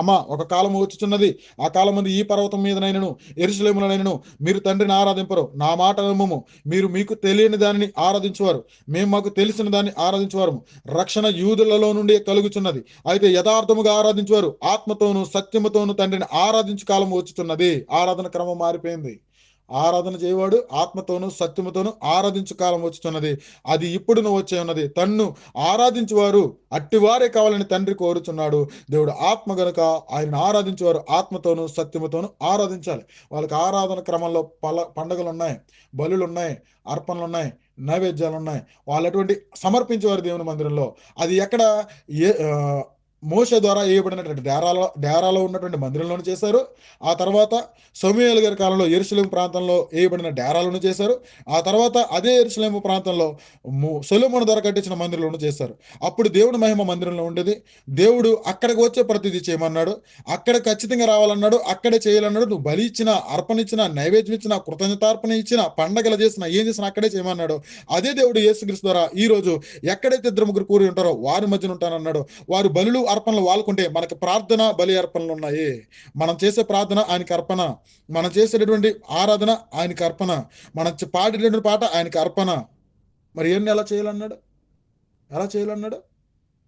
అమ్మ ఒక కాలం వచ్చుచున్నది, ఆ కాలం ముందు ఈ పర్వతం మీదనైనను యెరూషలేములోనైనను మీరు తండ్రిని ఆరాధింపరు. నా మాట నమ్ముము. మీరు మీకు తెలియని దానిని ఆరాధించువారు, మేము మాకు తెలిసిన దాన్ని ఆరాధించువారు. రక్షణ యూదులలో నుండి కలుగుచున్నది. అయితే యథార్థముగా ఆరాధించువారు ఆత్మతోను సత్యముతోను తండ్రిని ఆరాధించు కాలం వచ్చుచున్నది. ఆరాధన క్రమం మారిపోయింది. ఆరాధన చేయవాడు ఆత్మతోను సత్యముతోను ఆరాధించు కాలం వచ్చుచున్నది. అది ఇప్పుడును వచ్చే ఉన్నది. తన్ను ఆరాధించువారు అట్టివారే కావాలని తండ్రి కోరుచున్నాడు. దేవుడు ఆత్మ గనుక ఆయన ఆరాధించేవారు ఆత్మతోను సత్యముతోను ఆరాధించాలి. వాళ్ళకి ఆరాధన క్రమంలో పండగలు ఉన్నాయి, బలులు ఉన్నాయి, అర్పణలు ఉన్నాయి, నైవేద్యాలు ఉన్నాయి. వాళ్ళు అటువంటి సమర్పించేవారు దేవుని మందిరంలో. అది ఎక్కడ మోషే ద్వారా వేయబడినటువంటి డేరాలో ఉన్నటువంటి మందిరంలోనే చేశారు. ఆ తర్వాత సమూయేలు గారి కాలంలో యెరూషలేము ప్రాంతంలో వేయబడిన డేరాలను చేశారు. ఆ తర్వాత అదే యెరూషలేము ప్రాంతంలో సొలొమోను ద్వారా కట్టించిన మందిరంలోనూ చేశారు. అప్పుడు దేవుడి మహిమ మందిరంలో ఉండేది. దేవుడు అక్కడికి వచ్చే ప్రతిదీ చేయమన్నాడు, అక్కడ ఖచ్చితంగా రావాలన్నాడు, అక్కడే చేయాలన్నాడు. నువ్వు బలి ఇచ్చినా, అర్పణ ఇచ్చినా, నైవేద్యం ఇచ్చినా, కృతజ్ఞతార్పణ ఇచ్చినా, పండగలు చేసినా, ఏం చేసినా అక్కడే చేయమన్నాడు. అదే దేవుడు యేసుక్రీస్తు ద్వారా ఈ రోజు ఎక్కడైతే 2-3 కూడి ఉంటారో వారి మధ్యన ఉంటానన్నాడు. వారు బలులు అర్పణలు వాళ్ళకుంటే మనకి ప్రార్థన బలి అర్పణలు ఉన్నాయి. మనం చేసే ప్రార్థన ఆయనకి అర్పణ, మనం చేసేటటువంటి ఆరాధన ఆయనకి అర్పణ, మనం పాడేటటువంటి పాట ఆయనకి అర్పణ. మరి ఎన్ని ఎలా చేయాలన్నాడు? ఎలా చేయాలన్నాడు?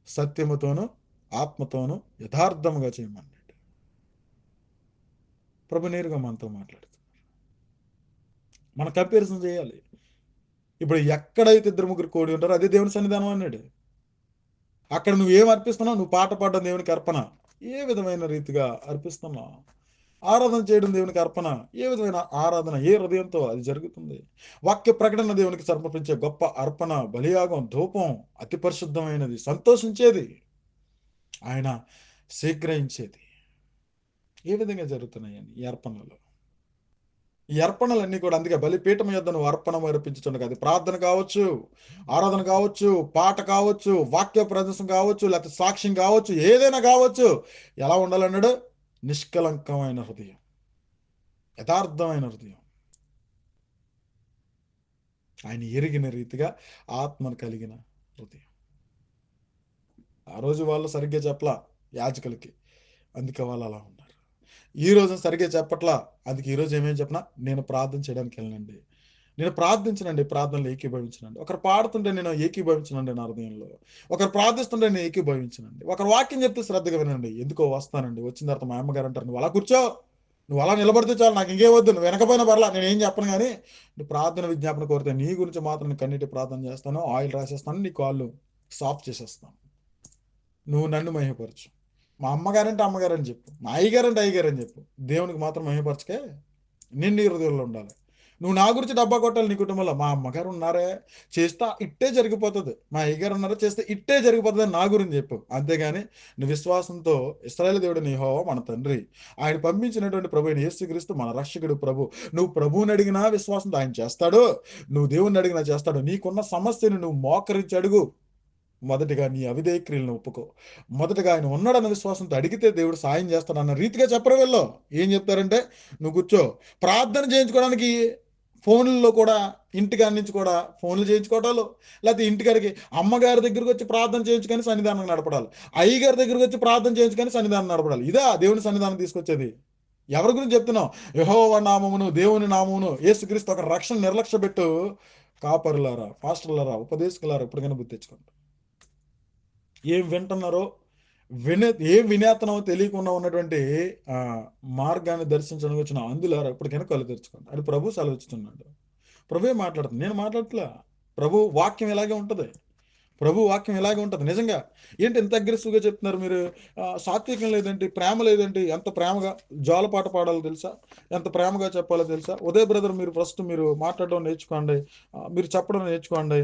సత్యముతోను ఆత్మతోను యథార్థముగా చేయమన్నాడు. ప్రభు నేరుగా మనతో మాట్లాడుతున్నారు. మన కంపారిజన్ చేయాలి. ఇప్పుడు ఎక్కడైతే 2-3 కోడి ఉంటారో అదే దేవుని సన్నిధానం అన్నాడు. అక్కడ నువ్వేం అర్పిస్తున్నావు? నువ్వు పాట పాడడం దేవునికి అర్పణ. ఏ విధమైన రీతిగా అర్పిస్తున్నావు? ఆరాధన చేయడం దేవునికి అర్పణ. ఏ విధమైన ఆరాధన, ఏ హృదయంతో అది జరుగుతుంది? వాక్య ప్రకటన దేవునికి సమర్పించే గొప్ప అర్పణ, బలియాగం, ధూపం అతి పరిశుద్ధమైనది, సంతోషించేది, ఆయన శీఘ్రయించేది. ఏ విధంగా జరుగుతున్నాయండి ఈ అర్పణలు? ఈ అర్పణలన్నీ కూడా అందుకే బలిపీఠం యొద్ద నువ్వు అర్పణ అర్పించుచుండగా అది ప్రార్థన కావచ్చు, ఆరాధన కావచ్చు, పాట కావచ్చు, వాక్య ప్రదర్శన కావచ్చు, లేకపోతే సాక్ష్యం కావచ్చు, ఏదైనా కావచ్చు. ఎలా ఉండాలన్నాడు? నిష్కలంకమైన హృదయం, యథార్థమైన హృదయం, ఆయన ఎరిగిన రీతిగా ఆత్మను కలిగిన హృదయం. ఆ రోజు వాళ్ళు సరిగ్గా చెప్పలా యాజకులకి, అందుకే వాళ్ళు అలా ఉన్నారు. ఈ రోజు సరిగ్గా చెప్పట్లా, అందుకే ఈరోజు ఏమేమి చెప్పనా, నేను ప్రార్థన చేయడానికి వెళ్ళనండి, నేను ప్రార్థించనండి, ప్రార్థనలు ఏకీభవించనండి. ఒకరు పాడుతుంటే నేను ఏకీభవించనండి నా హృదయంలో, ఒకరు ప్రార్థిస్తుంటే నేను ఏకీభవించనండి, ఒకరు వాక్యం చెప్తే శ్రద్ధగా వినండి, ఎందుకో వస్తానండి, వచ్చిన తర్వాత మా అమ్మగారు అంటారు నువ్వు అలా కూర్చో, నువ్వు అలా నిలబడితే చాలు, నాకు ఇంకే వద్దు, నువ్వు వెనకపోయినా పర్లా, నేను ఏం చెప్పను, కానీ నువ్వు ప్రార్థన విజ్ఞాపన కోరితే నీ గురించి మాత్రం నేను కన్నీటి ప్రార్థన చేస్తాను, ఆయిల్ రాసేస్తాను, నీ కాళ్ళు సాఫ్ చేసేస్తాను, నువ్వు నన్ను మహిమపరచు. మా అమ్మగారంటే అమ్మగారని చెప్పు, మా అయ్యగారంటే అయ్యగారని చెప్పు, దేవునికి మాత్రం మహిమపరచకే, నేను నీ హృదయంలో ఉండాలి. నువ్వు నా గురించి డబ్బా కొట్టాలి నీ కుటుంబంలో, మా అమ్మగారు ఉన్నారే చేస్తా ఇట్టే జరిగిపోతుంది, మా అయ్యగారు ఉన్నారే చేస్తే ఇట్టే జరిగిపోతుంది అని నా గురించి చెప్పు. అంతేగాని నువ్వు విశ్వాసంతో ఇశ్రాయేలు దేవుడు నీ యెహోవా మన తండ్రి, ఆయన పంపించినటువంటి ప్రభు అయిన యేసుక్రీస్తు మన రక్షకుడు ప్రభు, నువ్వు ప్రభువుని అడిగినా విశ్వాసంతో ఆయన చేస్తాడు, నువ్వు దేవుణ్ణి అడిగినా చేస్తాడు. నీకున్న సమస్యను నువ్వు మోకరించి అడుగు. మొదటిగా నీ అవిధేయ క్రియలను ఒప్పుకో, మొదటగా ఆయన ఉన్నాడన్న విశ్వాసంతో అడిగితే దేవుడు సాయం చేస్తాడు అన్న రీతిగా చెప్పరు వీళ్ళు. ఏం చెప్తారంటే నువ్వు కూర్చో, ప్రార్థన చేయించుకోవడానికి ఫోన్లలో కూడా, ఇంటికాడి నుంచి కూడా ఫోన్లు చేయించుకోవటాలు, లేకపోతే ఇంటికాడికి అమ్మగారి దగ్గరికి వచ్చి ప్రార్థన చేయించుకొని సన్నిధానం నడపడాలి, అయ్యగారి దగ్గరికి వచ్చి ప్రార్థన చేయించుకొని సన్నిధానం నడపడాలి. ఇదా దేవుని సన్నిధానం తీసుకొచ్చేది? ఎవరి గురించి చెప్తున్నావు? యెహోవా నామమును, దేవుని నామమును, యేసుక్రీస్తు ఒక రక్షణ నిర్లక్ష్య పెట్టు. కాపరులారా, పాస్టర్లారా, ఉపదేశకులారా ఇప్పటికైనా గుర్తు తెచ్చుకోండి. ఏం వింటున్నారో, ఏం వినేతనో తెలియకుండా ఉన్నటువంటి ఆ మార్గాన్ని దర్శించడానికి వచ్చిన అందులారా ఇప్పటికైనా కళ్ళు తెరుచుకోండి అని ప్రభు సెలవిస్తున్నాడు. ప్రభువే మాట్లాడుతుంది, నేను మాట్లాడట్లా. ప్రభు వాక్యం ఇలాగే ఉంటది, ప్రభు వాక్యం ఇలాగే ఉంటుంది. నిజంగా ఏంటి ఎంత అగ్రెసివ్గా చెప్తున్నారు మీరు? సాత్వికం లేదండి, ప్రేమ లేదండి, ఎంత ప్రేమగా జోలపాట పాడాలో తెలుసా, ఎంత ప్రేమగా చెప్పాలో తెలుసా? ఉదయ్ బ్రదర్, మీరు ఫస్ట్ మీరు మాట్లాడడం నేర్చుకోండి, మీరు చెప్పడం నేర్చుకోండి,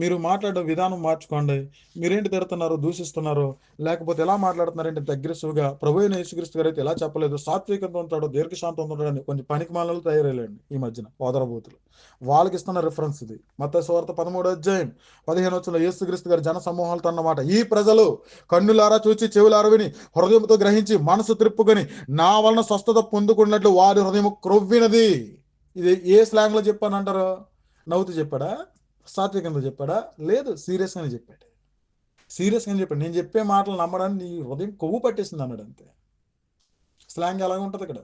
మీరు మాట్లాడడం విధానం మార్చుకోండి. మీరేంటి తిడుతున్నారు, దూషిస్తున్నారు, లేకపోతే ఎలా మాట్లాడుతున్నారు ఏంటి ఇంత అగ్రెసివ్గా? ప్రభు అయిన యేసుక్రీస్తు గారు అయితే ఎలా చెప్పలేదు, సాత్వికంతో ఉంటాడు, దీర్ఘశాంతంతో ఉంటాడు అని కొంచెం పనికి మాలలు తయారయ్యండి ఈ మధ్యన ఓదరబోతులు. వాళ్ళకి ఇస్తున్న రిఫరెన్స్ ఇది. మత్తయి సువార్త 13 అధ్యాయం 15 యేసుక్రీస్తు గారి జన సమూహాలతో అన్నమాట, ఈ ప్రజలు కన్నులారా చూచి చెవులారా విని హృదయంతో గ్రహించి మనసు త్రిప్పుకొని నా వలన స్వస్థత పొందుకున్నట్లు వారి హృదయం క్రొవ్వినది. ఇది ఏ స్లాంగ్ లో చెప్పానంటారు? నవ్వుతూ చెప్పాడా, సాత్వికంతో చెప్పాడా? లేదు, సీరియస్ గానే చెప్పాడు. సీరియస్ గానే చెప్పాడు. నేను చెప్పే మాటలు నమ్మడానికి నీ హృదయం కొవ్వు పట్టేసింది అన్నాడు అంతే. స్లాంగ్ అలాగే ఉంటది ఇక్కడ.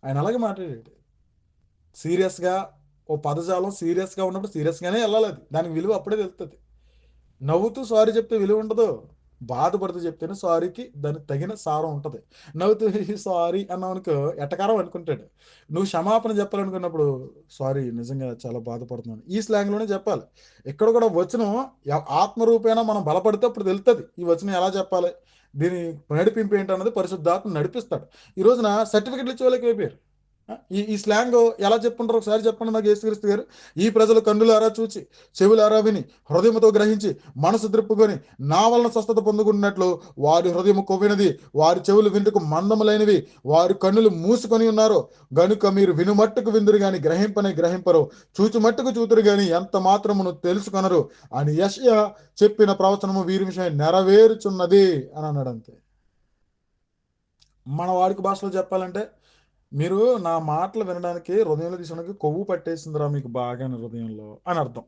ఆయన అలాగే మాట్లాడాడు. సీరియస్గా ఓ పదజాలం సీరియస్గా ఉన్నప్పుడు సీరియస్గానే వెళ్ళాలి, అది దానికి విలువ అప్పుడే తెలుస్తుంది. నవ్వుతూ సారీ చెప్తే విలువ ఉండదు, బాధపడుతూ చెప్తేనే సారీకి దానికి తగిన సారం ఉంటుంది. నవ్వుతూ సారీ అన్నావనుకో ఎటకారం అనుకుంటాడు. నువ్వు క్షమాపణ చెప్పాలనుకున్నప్పుడు సారీ, నిజంగా చాలా బాధపడుతున్నాను, ఈ స్లాంగ్లోనే చెప్పాలి. ఇక్కడ కూడా వచనం ఆత్మరూపేణ మనం బలపడితే అప్పుడు తెలుస్తుంది ఈ వచనం ఎలా చెప్పాలి, దీని నడిపింపు ఏంటన్నది పరిశుద్ధాత్మ నడిపిస్తాడు. ఈ రోజున సర్టిఫికెట్లు ఇచ్చే వాళ్ళకి అయిపోయారు. ఈ స్లాంగ్ ఎలా చెప్పుకుంటారు ఒకసారి చెప్పండి నాకు యేసుక్రీస్తు గారు. ఈ ప్రజలు కన్నులారా చూచి చెవులారా విని హృదయంతో గ్రహించి మనసు త్రిప్పుకొని నా వలన స్వస్థత పొందుకున్నట్లు వారి హృదయం కొవ్వినది, వారి చెవులు విందుకు మందములైనవి, వారి కన్నులు మూసుకొని ఉన్నారు, గనుక మీరు వినుమట్టుకు విందురు గాని గ్రహింపనే గ్రహింపరు, చూచు మట్టుకు చూతురు గాని ఎంత మాత్రమును తెలుసుకొనరు అని యెషయా చెప్పిన ప్రవచనము వీరి విషయం నెరవేరుచున్నది అని అన్నాడు అంతే. మన వాడికి భాషలో చెప్పాలంటే, మీరు నా మాటలు వినడానికి హృదయంలో తీసుకోవడానికి కొవ్వు పట్టేసిందిరా మీకు బాగా హృదయంలో అని అర్థం.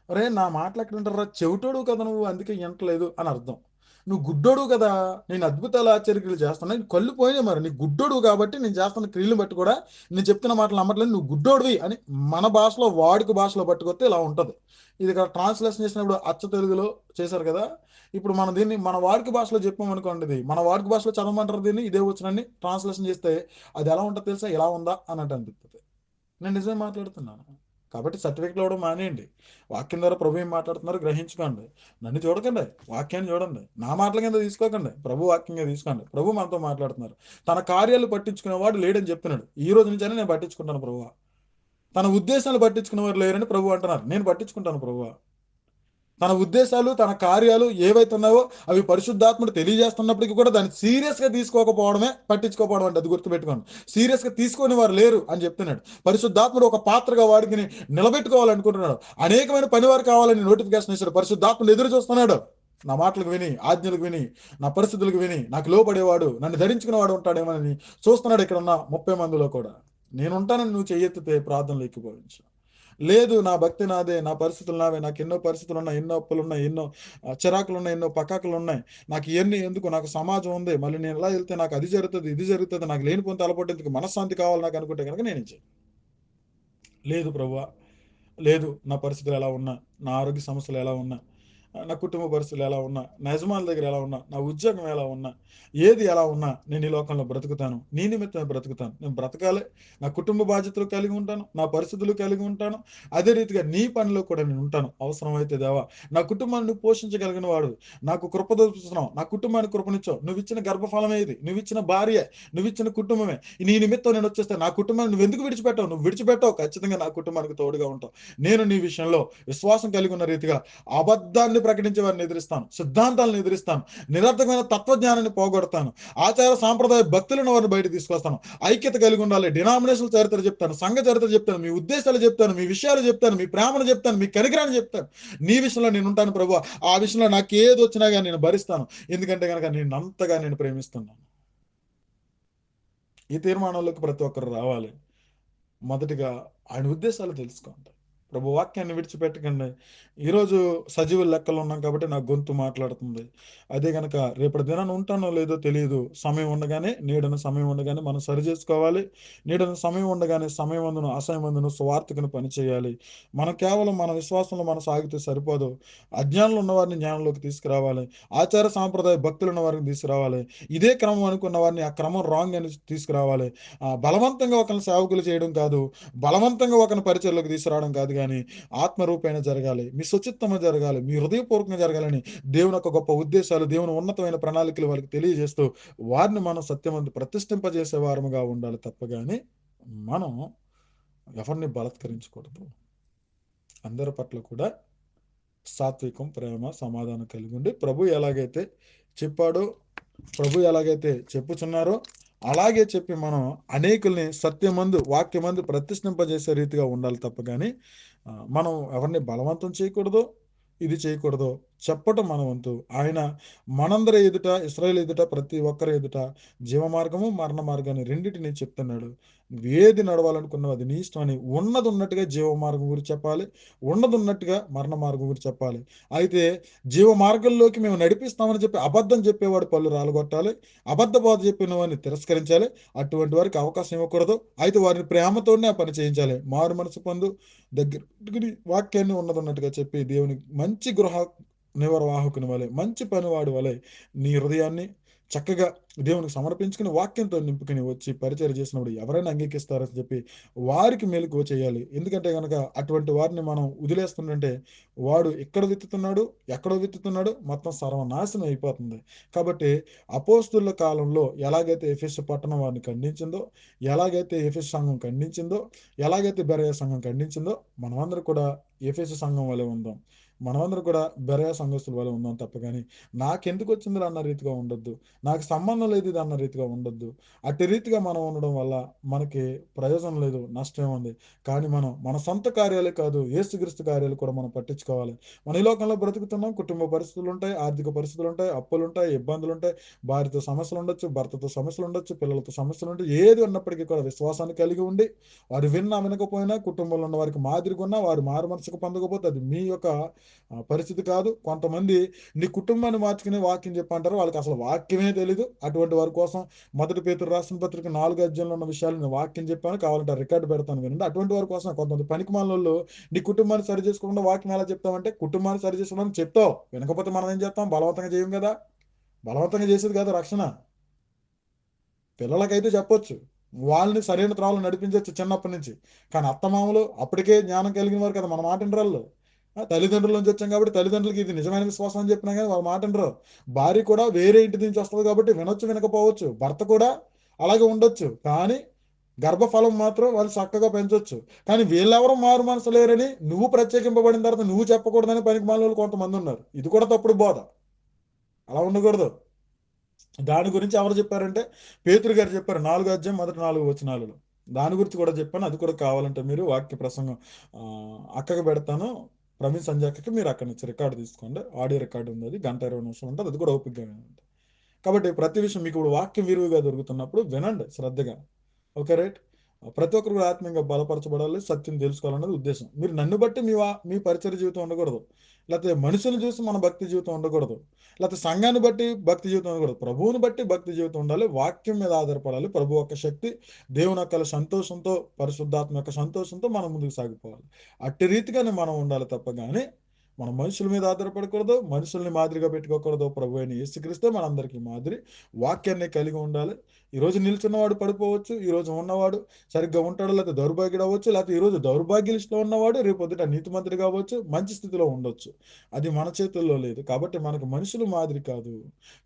అరే నా మాటలు ఎక్కడ వింటారా, చెవిటోడు కదా నువ్వు అందుకే వింటలేదు అని అర్థం. నువ్వు గుడ్డోడు కదా, నేను అద్భుతాలు ఆశ్చర్యక్రియలు చేస్తాను, నీకు కళ్ళు పోయినాయి, మరి నీ గుడ్డోడు కాబట్టి నేను చేస్తున్న క్రియలను బట్టి కూడా నేను చెప్తున్న మాటలు నమ్మట్లేదు, నువ్వు గుడ్డోడివి అని మన భాషలో వాడుక భాషలో పట్టుకొస్తే ఇలా ఉంటుంది. ఇది ఇక్కడ ట్రాన్స్లేషన్ చేసినప్పుడు అచ్చ తెలుగులో చేశారు కదా, ఇప్పుడు మనం దీన్ని మన వాడుక భాషలో చెప్పామనుకోండి, ఇది మన వాడుక భాషలో చదవమంటారు, దీన్ని ఇదే వచ్చినన్ని ట్రాన్స్లేషన్ చేస్తే అది ఎలా ఉంటుంది తెలుసా, ఎలా ఉందా అన్నట్టు అనిపిస్తుంది. నేను నిజమే మాట్లాడుతున్నాను. కాబట్టి సర్టిఫికెట్లు ఇవ్వడం మానేయండి, వాక్యం ద్వారా ప్రభు ఏం మాట్లాడుతున్నారు గ్రహించుకోండి. నన్ను చూడకండి, వాక్యాన్ని చూడండి, నా మాటల కింద తీసుకోకండి, ప్రభు వాక్యంగా తీసుకోండి. ప్రభు మనతో మాట్లాడుతున్నారు. తన కార్యాలు పట్టించుకునేవాడు లేడని చెప్తున్నాడు. ఈ రోజు నుంచైనా నేను పట్టించుకుంటాను ప్రభు. తన ఉద్దేశాలు పట్టించుకునే వారు లేరని ప్రభు అంటున్నారు, నేను పట్టించుకుంటాను ప్రభు. తన ఉద్దేశాలు, తన కార్యాలు ఏవైతే ఉన్నావో అవి పరిశుద్ధాత్ముడు తెలియజేస్తున్నప్పటికీ కూడా దాన్ని సీరియస్గా తీసుకోకపోవడమే పట్టించుకోకపోవడం అంటే, అది గుర్తుపెట్టుకోండి. సీరియస్గా తీసుకొని వారు లేరు అని చెప్తున్నాడు. పరిశుద్ధాత్ముడు ఒక పాత్రగా వాడికి నిలబెట్టుకోవాలనుకుంటున్నాడు. అనేకమైన పనివారు కావాలని నోటిఫికేషన్ ఇచ్చాడు. పరిశుద్ధాత్ముడు ఎదురు చూస్తున్నాడు. నా మాటలకు విని, ఆజ్ఞలకు విని, నా పరిస్థితులకు విని నాకు లోపడేవాడు, నన్ను ధరించుకునేవాడు ఉంటాడేమోనని చూస్తున్నాడు ఇక్కడ ఉన్న 30 మందిలో కూడా. నేను ఉంటానని నువ్వు చెయ్యెత్తితే ప్రార్థనలు ఎక్కిపోవచ్చు. లేదు, నా భక్తి నాదే, నా పరిస్థితులు నావే, నాకు ఎన్నో పరిస్థితులు ఉన్నాయి, ఎన్నో అప్పులు ఉన్నాయి, ఎన్నో చిరాకులు ఉన్నాయి, ఎన్నో పకాకులు ఉన్నాయి, నాకు ఇవన్నీ ఎందుకు, నాకు సమాజం ఉంది, మళ్ళీ నేను ఎలా వెళ్తే నాకు అది జరుగుతుంది, ఇది జరుగుతుంది, నాకు లేనిపోతే అలపట్టేందుకు మనశ్శాంతి కావాలి నాకు అనుకుంటే కనుక నేను చేయను. లేదు ప్రభువా, లేదు, నా పరిస్థితులు ఎలా ఉన్నా, నా ఆరోగ్య సమస్యలు ఎలా ఉన్నా, నా కుటుంబ పరిస్థితులు ఎలా ఉన్నా, నా యజమానుల దగ్గర ఎలా ఉన్నా, నా ఉద్యోగం ఎలా ఉన్నా, ఏది ఎలా ఉన్నా నేను ఈ లోకంలో బ్రతుకుతాను, నీ నిమిత్తమే బ్రతుకుతాను. నేను బ్రతకాలి, నా కుటుంబ బాధ్యతలు కలిగి ఉంటాను, నా పరిస్థితులు కలిగి ఉంటాను, అదే రీతిగా నీ పనిలో కూడా నేను ఉంటాను. అవసరమైతే దేవా, నా కుటుంబాన్ని నువ్వు పోషించగలిగిన వాడు, నాకు కృప చూస్తున్నావు, నా కుటుంబానికి కృపనిచ్చావు, నువ్వు ఇచ్చిన గర్భఫలమే ఇది, నువ్వు ఇచ్చిన భార్య, నువ్వు ఇచ్చిన కుటుంబమే, నీ నిమిత్తం నేను వచ్చేస్తే నా కుటుంబాన్ని నువ్వు ఎందుకు విడిచిపెట్టావు? నువ్వు విడిచిపెట్టావు, ఖచ్చితంగా నా కుటుంబానికి తోడుగా ఉంటావు. నేను నీ విషయంలో విశ్వాసం కలిగి ఉన్న రీతిగా అబద్ధాన్ని ప్రకటించే వారిని ఎదిరిస్తాను, సిద్ధాంతాలను ఎదిరిస్తాను, నిరర్థకమైన తత్వజ్ఞానాన్ని పోగొడతాను, ఆచార సాంప్రదాయ భక్తులను వారిని బయట తీసుకొస్తాను. ఐక్యత కలిగి ఉండాలి. డినామినేషన్ చరిత్ర చెప్తాను, సంఘ చరిత్ర చెప్తాను, మీ ఉద్దేశాలు చెప్తాను, మీ విషయాలు చెప్తాను, మీ ప్రేమను చెప్తాను, మీ కనికరాన్ని చెప్తాను. నీ విషయంలో నేను ఉంటాను ప్రభువా. ఆ విషయంలో నాకు ఏది వచ్చినా కానీ నేను భరిస్తాను, ఎందుకంటే కనుక నేను అంతగా నేను ప్రేమిస్తున్నాను. ఈ తీర్మానంలోకి ప్రతి ఒక్కరు రావాలి. మొదటిగా ఆయన ఉద్దేశాలు తెలుసుకోండి. ప్రభు వాక్యాన్ని విడిచిపెట్టకండి. ఈరోజు సజీవ లెక్కలు ఉన్నాం కాబట్టి నా గొంతు మాట్లాడుతుంది. అదే కనుక రేపటి దినాన్ని ఉంటానో లేదో తెలియదు. సమయం ఉండగానే, నీడన సమయం ఉండగానే మనం సరి చేసుకోవాలి. నీడన సమయం ఉండగానే సమయమందును అసమయమందును సువార్తకును పనిచేయాలి. మనం కేవలం మన విశ్వాసంలో మనం సాగితే సరిపోదు. అజ్ఞానంలో ఉన్న వారిని జ్ఞానంలోకి తీసుకురావాలి. ఆచార సాంప్రదాయ భక్తులు ఉన్న వారిని తీసుకురావాలి. ఇదే క్రమం అనుకున్న వారిని ఆ క్రమం రాంగ్ అని తీసుకురావాలి. బలవంతంగా ఒకరిని సేవకులు చేయడం కాదు, బలవంతంగా ఒకరిని పరిచయలోకి తీసుకురావడం కాదు, కానీ ఆత్మరూపేణ జరగాలి, మీ సుచిత్తమ జరగాలి, మీ హృదయపూర్వకంగా జరగాలని దేవుని యొక్క గొప్ప ఉద్దేశాలు, దేవుని ఉన్నతమైన ప్రణాళికలు వాళ్ళకి తెలియజేస్తూ వారిని మనం సత్యమందు ప్రతిష్ఠింపజేసే వారముగా ఉండాలి తప్ప కానీ మనం ఎవరిని బలత్కరించకూడదు. అందరి పట్ల కూడా సాత్వికం, ప్రేమ, సమాధానం కలిగి ఉండి ప్రభు ఎలాగైతే చెప్పాడో, ప్రభు ఎలాగైతే చెప్పుచున్నారో అలాగే చెప్పి మనం అనేకుల్ని సత్యమందు, వాక్యమందు ప్రతిష్ఠింపజేసే రీతిగా ఉండాలి తప్ప కానీ మనం ఎవరిని బలవంతం చేయకూడదు, ఇది చేయకూడదు. చెప్పటం మన వంతు. ఆయన మనందరి ఎదుట, ఇశ్రాయేలు ఎదుట, ప్రతి ఒక్కరి ఎదుట జీవ మార్గము, మరణ మార్గాన్ని రెండింటినీ చెప్తున్నాడు. ఏది నడవాలనుకున్నావు అది నీ ఇష్టం అని ఉన్నది ఉన్నట్టుగా జీవ మార్గం గురించి చెప్పాలి, ఉన్నది ఉన్నట్టుగా మరణ మార్గం గురించి చెప్పాలి. అయితే జీవ మార్గంలోకి మేము నడిపిస్తామని చెప్పి అబద్ధం చెప్పేవాడు పళ్ళు రాలగొట్టాలి, అబద్ధ బోధ చెప్పిన వారిని తిరస్కరించాలి. అటువంటి వారికి అవకాశం ఇవ్వకూడదు. అయితే వారిని ప్రేమతోనే ఆ పని చేయించాలి. మారు మనసు పొందు, దగ్గర వాక్యాన్ని ఉన్నదన్నట్టుగా చెప్పి దేవుని మంచి గృహ నివాహకుని వలె, మంచి పనివాడి వలె నీ హృదయాన్ని చక్కగా దేవునికి సమర్పించుకుని వాక్యంతో నింపుకుని వచ్చి పరిచయం చేసినప్పుడు ఎవరైనా అంగీకరిస్తారని చెప్పి వారికి మెలకువ చేయాలి. ఎందుకంటే కనుక అటువంటి వారిని మనం వదిలేస్తుంటే వాడు ఎక్కడ విత్తుతున్నాడు, ఎక్కడో విత్తుతున్నాడు, మొత్తం సర్వనాశనం అయిపోతుంది. కాబట్టి అపోస్తుల కాలంలో ఎలాగైతే ఎఫెసు పట్టణం వారిని ఖండించిందో, ఎలాగైతే ఎఫెసు సంఘం ఖండించిందో, ఎలాగైతే బెరయ సంఘం ఖండించిందో, మనమందరం కూడా ఎఫెసు సంఘం వలె ఉందాం. మనమందరం కూడా బెరయ సంఘస్థుల వల్ల ఉందాం తప్ప కానీ నాకెందుకు వచ్చింది అన్న రీతిగా ఉండొద్దు, నాకు సంబంధం లేదు ఇది అన్న రీతిగా ఉండొద్దు. అట్టి రీతిగా మనం ఉండడం వల్ల మనకి ప్రయోజనం లేదు, నష్టం ఉంది. కానీ మనం మన సొంత కార్యాలే కాదు, యేసుక్రీస్తు కార్యాలు కూడా మనం పట్టించుకోవాలి. మన ఈ లోకంలో బ్రతుకుతున్నాం, కుటుంబ పరిస్థితులు ఉంటాయి, ఆర్థిక పరిస్థితులు ఉంటాయి, అప్పులు ఉంటాయి, ఇబ్బందులు ఉంటాయి, భార్యతో సమస్యలు ఉండొచ్చు, భర్తతో సమస్యలు ఉండొచ్చు, పిల్లలతో సమస్యలు ఉంటాయి. ఏది ఉన్నప్పటికీ కూడా విశ్వాసాన్ని కలిగి ఉండి వారు వినకపోయినా కుటుంబంలో ఉన్న వారికి మాదిరిగా ఉన్నా వారు మారు మనసుకు పొందకపోతే అది మీ యొక్క పరిస్థితి కాదు. కొంతమంది నీ కుటుంబాన్ని మార్చుకునే వాక్యం చెప్పంటారు, వాళ్ళకి అసలు వాక్యమే తెలీదు. అటువంటి వారి కోసం 1 పేతురు రాసిన పత్రిక 4 అధ్యాయంలో ఉన్న విషయాలు నేను వాక్యం చెప్పాను, కావాలంటే రికార్డు పెడతాను వినండి. అటువంటి వారి కోసం కొంతమంది పనికిమాలినోళ్ళు నీ కుటుంబాన్ని సరి చేసుకోకుండా వాక్యం ఎలా చెప్తామంటే, కుటుంబాన్ని సరి చేసుకోవడానికి చెప్తావు, వినకపోతే మనం ఏం చేస్తాం? బలవంతంగా చేయం కదా, బలవంతంగా చేసేది కదా రక్షణ. పిల్లలకైతే చెప్పొచ్చు, వాళ్ళని సరైన త్రావలు నడిపించవచ్చు చిన్నప్పటి నుంచి. కానీ అత్తమామలు అప్పటికే జ్ఞానం కలిగిన వారు కదా, మన మాట వినరాళ్ళు. తల్లిదండ్రుల నుంచి వచ్చాం కాబట్టి తల్లిదండ్రులకి ఇది నిజమైన విశ్వాసం అని చెప్పినా కానీ వాళ్ళ మాట వినరు. భార్య కూడా వేరే ఇంటి నుంచి వస్తుంది కాబట్టి వినొచ్చు, వినకపోవచ్చు. భర్త కూడా అలాగే ఉండొచ్చు. కానీ గర్భఫలం మాత్రం వాళ్ళు చక్కగా పెంచొచ్చు. కానీ వీళ్ళెవరూ మారు మనసు లేరని నువ్వు ప్రత్యేకింపబడిన తర్వాత నువ్వు చెప్పకూడదని పనికి మాలోళ్ళు కొంతమంది ఉన్నారు. ఇది కూడా తప్పుడు బోధ. అలా ఉండకూడదు. దాని గురించి ఎవరు చెప్పారంటే పేతురు గారు చెప్పారు 4వ అధ్యాయం మొదటి 4 వచనాలలో. దాని గురించి కూడా చెప్పాను. అది కూడా కావాలంటే మీరు వాక్య ప్రసంగం అక్కకి పెడతాను. ప్రవీణ్ సంధ్యాకకి మీరు అక్కడి నుంచి రికార్డు తీసుకోండి. ఆడియో రికార్డు ఉంది, అది 1:20 నిమిషాలు ఉంటుంది. అది కూడా ఓపికగా వినండి. కాబట్టి ప్రతి విషయం మీకు ఇప్పుడు వాక్యం విరివిగా దొరుకుతున్నప్పుడు వినండి శ్రద్ధగా. Okay, right. ప్రతి ఒక్కరు కూడా ఆత్మీయంగా బలపరచబడాలి, సత్యం తెలుసుకోవాలన్నది ఉద్దేశం. మీరు నన్ను బట్టి మీ పరిచయ జీవితం ఉండకూడదు, లేకపోతే మనుషులు చూసి మన భక్తి జీవితం ఉండకూడదు, లేకపోతే సంఘాన్ని బట్టి భక్తి జీవితం ఉండకూడదు. ప్రభువుని బట్టి భక్తి జీవితం ఉండాలి. వాక్యం మీద ఆధారపడాలి. ప్రభు యొక్క శక్తి, దేవుని యొక్క సంతోషంతో, పరిశుద్ధాత్మ యొక్క సంతోషంతో మనం ముందుకు సాగిపోవాలి. అట్టి రీతిగానే మనం ఉండాలి తప్ప కానీ మనం మనుషుల మీద ఆధారపడకూడదు, మనుషుల్ని మాదిరిగా పెట్టుకోకూడదు. ప్రభు అయిన యేసుక్రీస్తే మనందరికీ మాదిరి. వాక్యాన్ని కలిగి ఉండాలి. ఈరోజు నిల్చున్నవాడు పడిపోవచ్చు, ఈరోజు ఉన్నవాడు సరిగ్గా ఉంటాడు, లేకపోతే దౌర్భాగ్యుడు అవ్వచ్చు, లేకపోతే ఈరోజు దౌర్భాగ్య లిస్టులో ఉన్నవాడు రేపు పొద్దుట నీతిమంతుడు కావచ్చు, మంచి స్థితిలో ఉండొచ్చు. అది మన చేతుల్లో లేదు. కాబట్టి మనకు మనుషులు మాదిరి కాదు.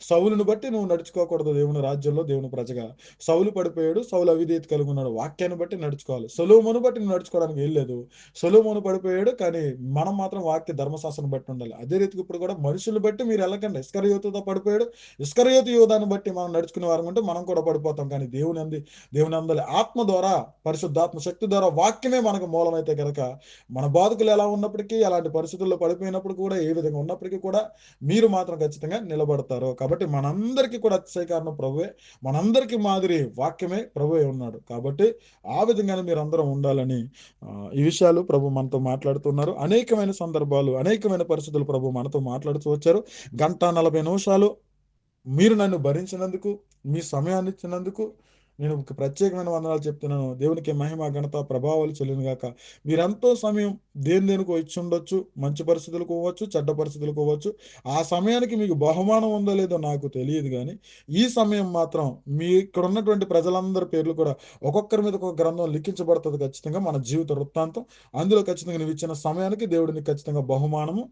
సౌలును బట్టి నువ్వు నడుచుకోకూడదు దేవుని రాజ్యంలో దేవుని ప్రజగా. సౌలు పడిపోయాడు, సౌలు అవిధేయత కలిగి ఉన్నాడు. వాక్యాన్ని బట్టి నడుచుకోవాలి. సొలొమోను బట్టి నువ్వు నడుచుకోవడానికి ఏం లేదు. సొలొమోను పడిపోయాడు, కానీ మనం మాత్రం వాక్య ధర్మశాస్త్రం బట్టి ఉండాలి. అదే రీతికి ఇప్పుడు కూడా మనుషులు బట్టి మీరు వెళ్ళకండి. ఇస్కరియోతుతో పడిపోయాడు, ఇస్కరియోతు యోధాన్ని బట్టి మనం నడుచుకునే వారు ఉంటే మనం కూడా పడిపోతాం. కానీ దేవుని అందలి ఆత్మ ద్వారా, పరిశుద్ధాత్మ శక్తి ద్వారా వాక్యమే మనకు మూలమైతే కనుక మన బాధకులు ఎలా ఉన్నప్పటికీ, అలాంటి పరిస్థితుల్లో పడిపోయినప్పుడు కూడా, ఏ విధంగా ఉన్నప్పటికీ కూడా మీరు మాత్రం ఖచ్చితంగా నిలబడతారు. కాబట్టి మనందరికీ కూడా అతిశయ కారణం ప్రభువే. మనందరికీ మాదిరి వాక్యమే ప్రభువే ఉన్నాడు. కాబట్టి ఆ విధంగానే మీరు అందరం ఉండాలని ఈ విషయాలు ప్రభు మనతో మాట్లాడుతున్నారు. అనేకమైన సందర్భాలు, అనేకమైన పరిస్థితులు ప్రభు మనతో మాట్లాడుతూ వచ్చారు. 1:40 మీరు నన్ను భరించినందుకు, మీ సమయాన్ని ఇచ్చినందుకు నేను ఒక ప్రత్యేకమైన వందనాలు చెప్తున్నాను. దేవునికి మహిమ, ఘనత, ప్రభావాలు చెల్లునుగాక. మీరెంతో సమయం దేనికో ఇచ్చి ఉండొచ్చు. మంచి పరిస్థితులకు పోవచ్చు, చెడ్డ పరిస్థితులకు పోవచ్చు. ఆ సమయానికి మీకు బహుమానం ఉందో లేదో నాకు తెలియదు, కానీ ఈ సమయం మాత్రం మీ ఇక్కడ ఉన్నటువంటి ప్రజలందరి పేర్లు కూడా ఒక్కొక్కరి మీద ఒక్కొక్క గ్రంథం లిఖించబడుతుంది ఖచ్చితంగా, మన జీవిత వృత్తాంతం. అందులో ఖచ్చితంగా నువ్వు ఇచ్చిన సమయానికి దేవుడిని ఖచ్చితంగా బహుమానము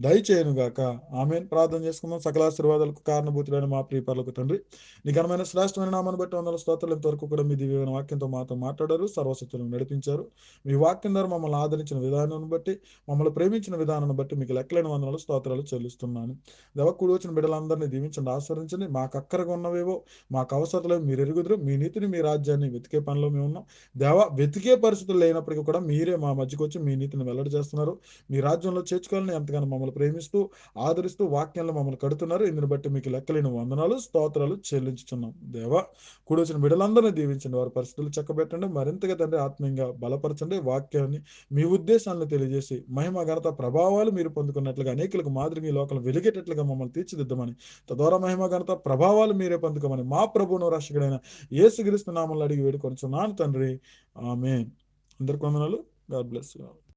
దయచేయనుగాక. ఆమేన్. ప్రార్థన చేసుకుందాం. సకల ఆశీర్వాదాలకు కారణభూతుడైన మా ప్రియ పరలోక తండ్రి, నీ ఘనమైన శ్రేష్టమైన నామాన్ని బట్టి వందల స్తోత్రాలు. ఇంతవరకు కూడా మీ దివ్యమైన వాక్యంతో మాతో మాట్లాడారు, సర్వశక్తులను నడిపించారు. మీ వాక్యం ద్వారా మమ్మల్ని ఆదరించిన విధానాన్ని బట్టి, మమ్మల్ని ప్రేమించిన విధానాన్ని బట్టి మీకు లెక్కలేని వందనాలు, స్తోత్రాలు చెల్లిస్తున్నాను. దేవ, కూడి వచ్చిన బిడ్డలందరినీ దీవించండి, ఆస్వాదించండి. మాకు అక్కరగా ఉన్నవేవో, మాకు అవసరాలు మీరు ఎరుగుదురు. మీ నీతిని, మీ రాజ్యాన్ని వెతికే పనిలో మేము ఉన్నాం. దేవ, వెతికే పరిస్థితులు లేనప్పటికీ కూడా మీరే మా మధ్యకు వచ్చి మీ నీతిని వెల్లడి చేస్తున్నారు. మీ రాజ్యంలో చేర్చుకోవాలని ఎంతగానో మమ్మల్ని ప్రేమిస్తూ, ఆదరిస్తూ వాక్యంలో మమ్మల్ని కడుతున్నారు. ఇందుని బట్టి మీకు లెక్కలేని వందనాలు, స్తోత్రాలు చెల్లించుతున్నాం. దేవా, కూడి వచ్చిన బిడ్డలందరినీ దీవించండి, వారి పరిస్థితులు చక్కబెట్టండి. మరింతగా తండ్రి ఆత్మీయంగా బలపరచండి. వాక్యాన్ని, మీ ఉద్దేశాలను తెలియజేసి మహిమ, ఘనత, ప్రభావాలు మీరు పొందుకున్నట్లుగా అనేకులకు మాదిరిగా ఈ లోకం వెలిగేటట్లుగా మమ్మల్ని తీర్చిదిద్దమని, తద్వారా మహిమ, ఘనత, ప్రభావాలు మీరే పొందుకోమని మా ప్రభువును రక్షకుడైన యేసుక్రీస్తు నామములో అడిగి వేడుకొనుచున్నాను తండ్రి. ఆమేన్. అందరికీ వందనాలు. God bless you.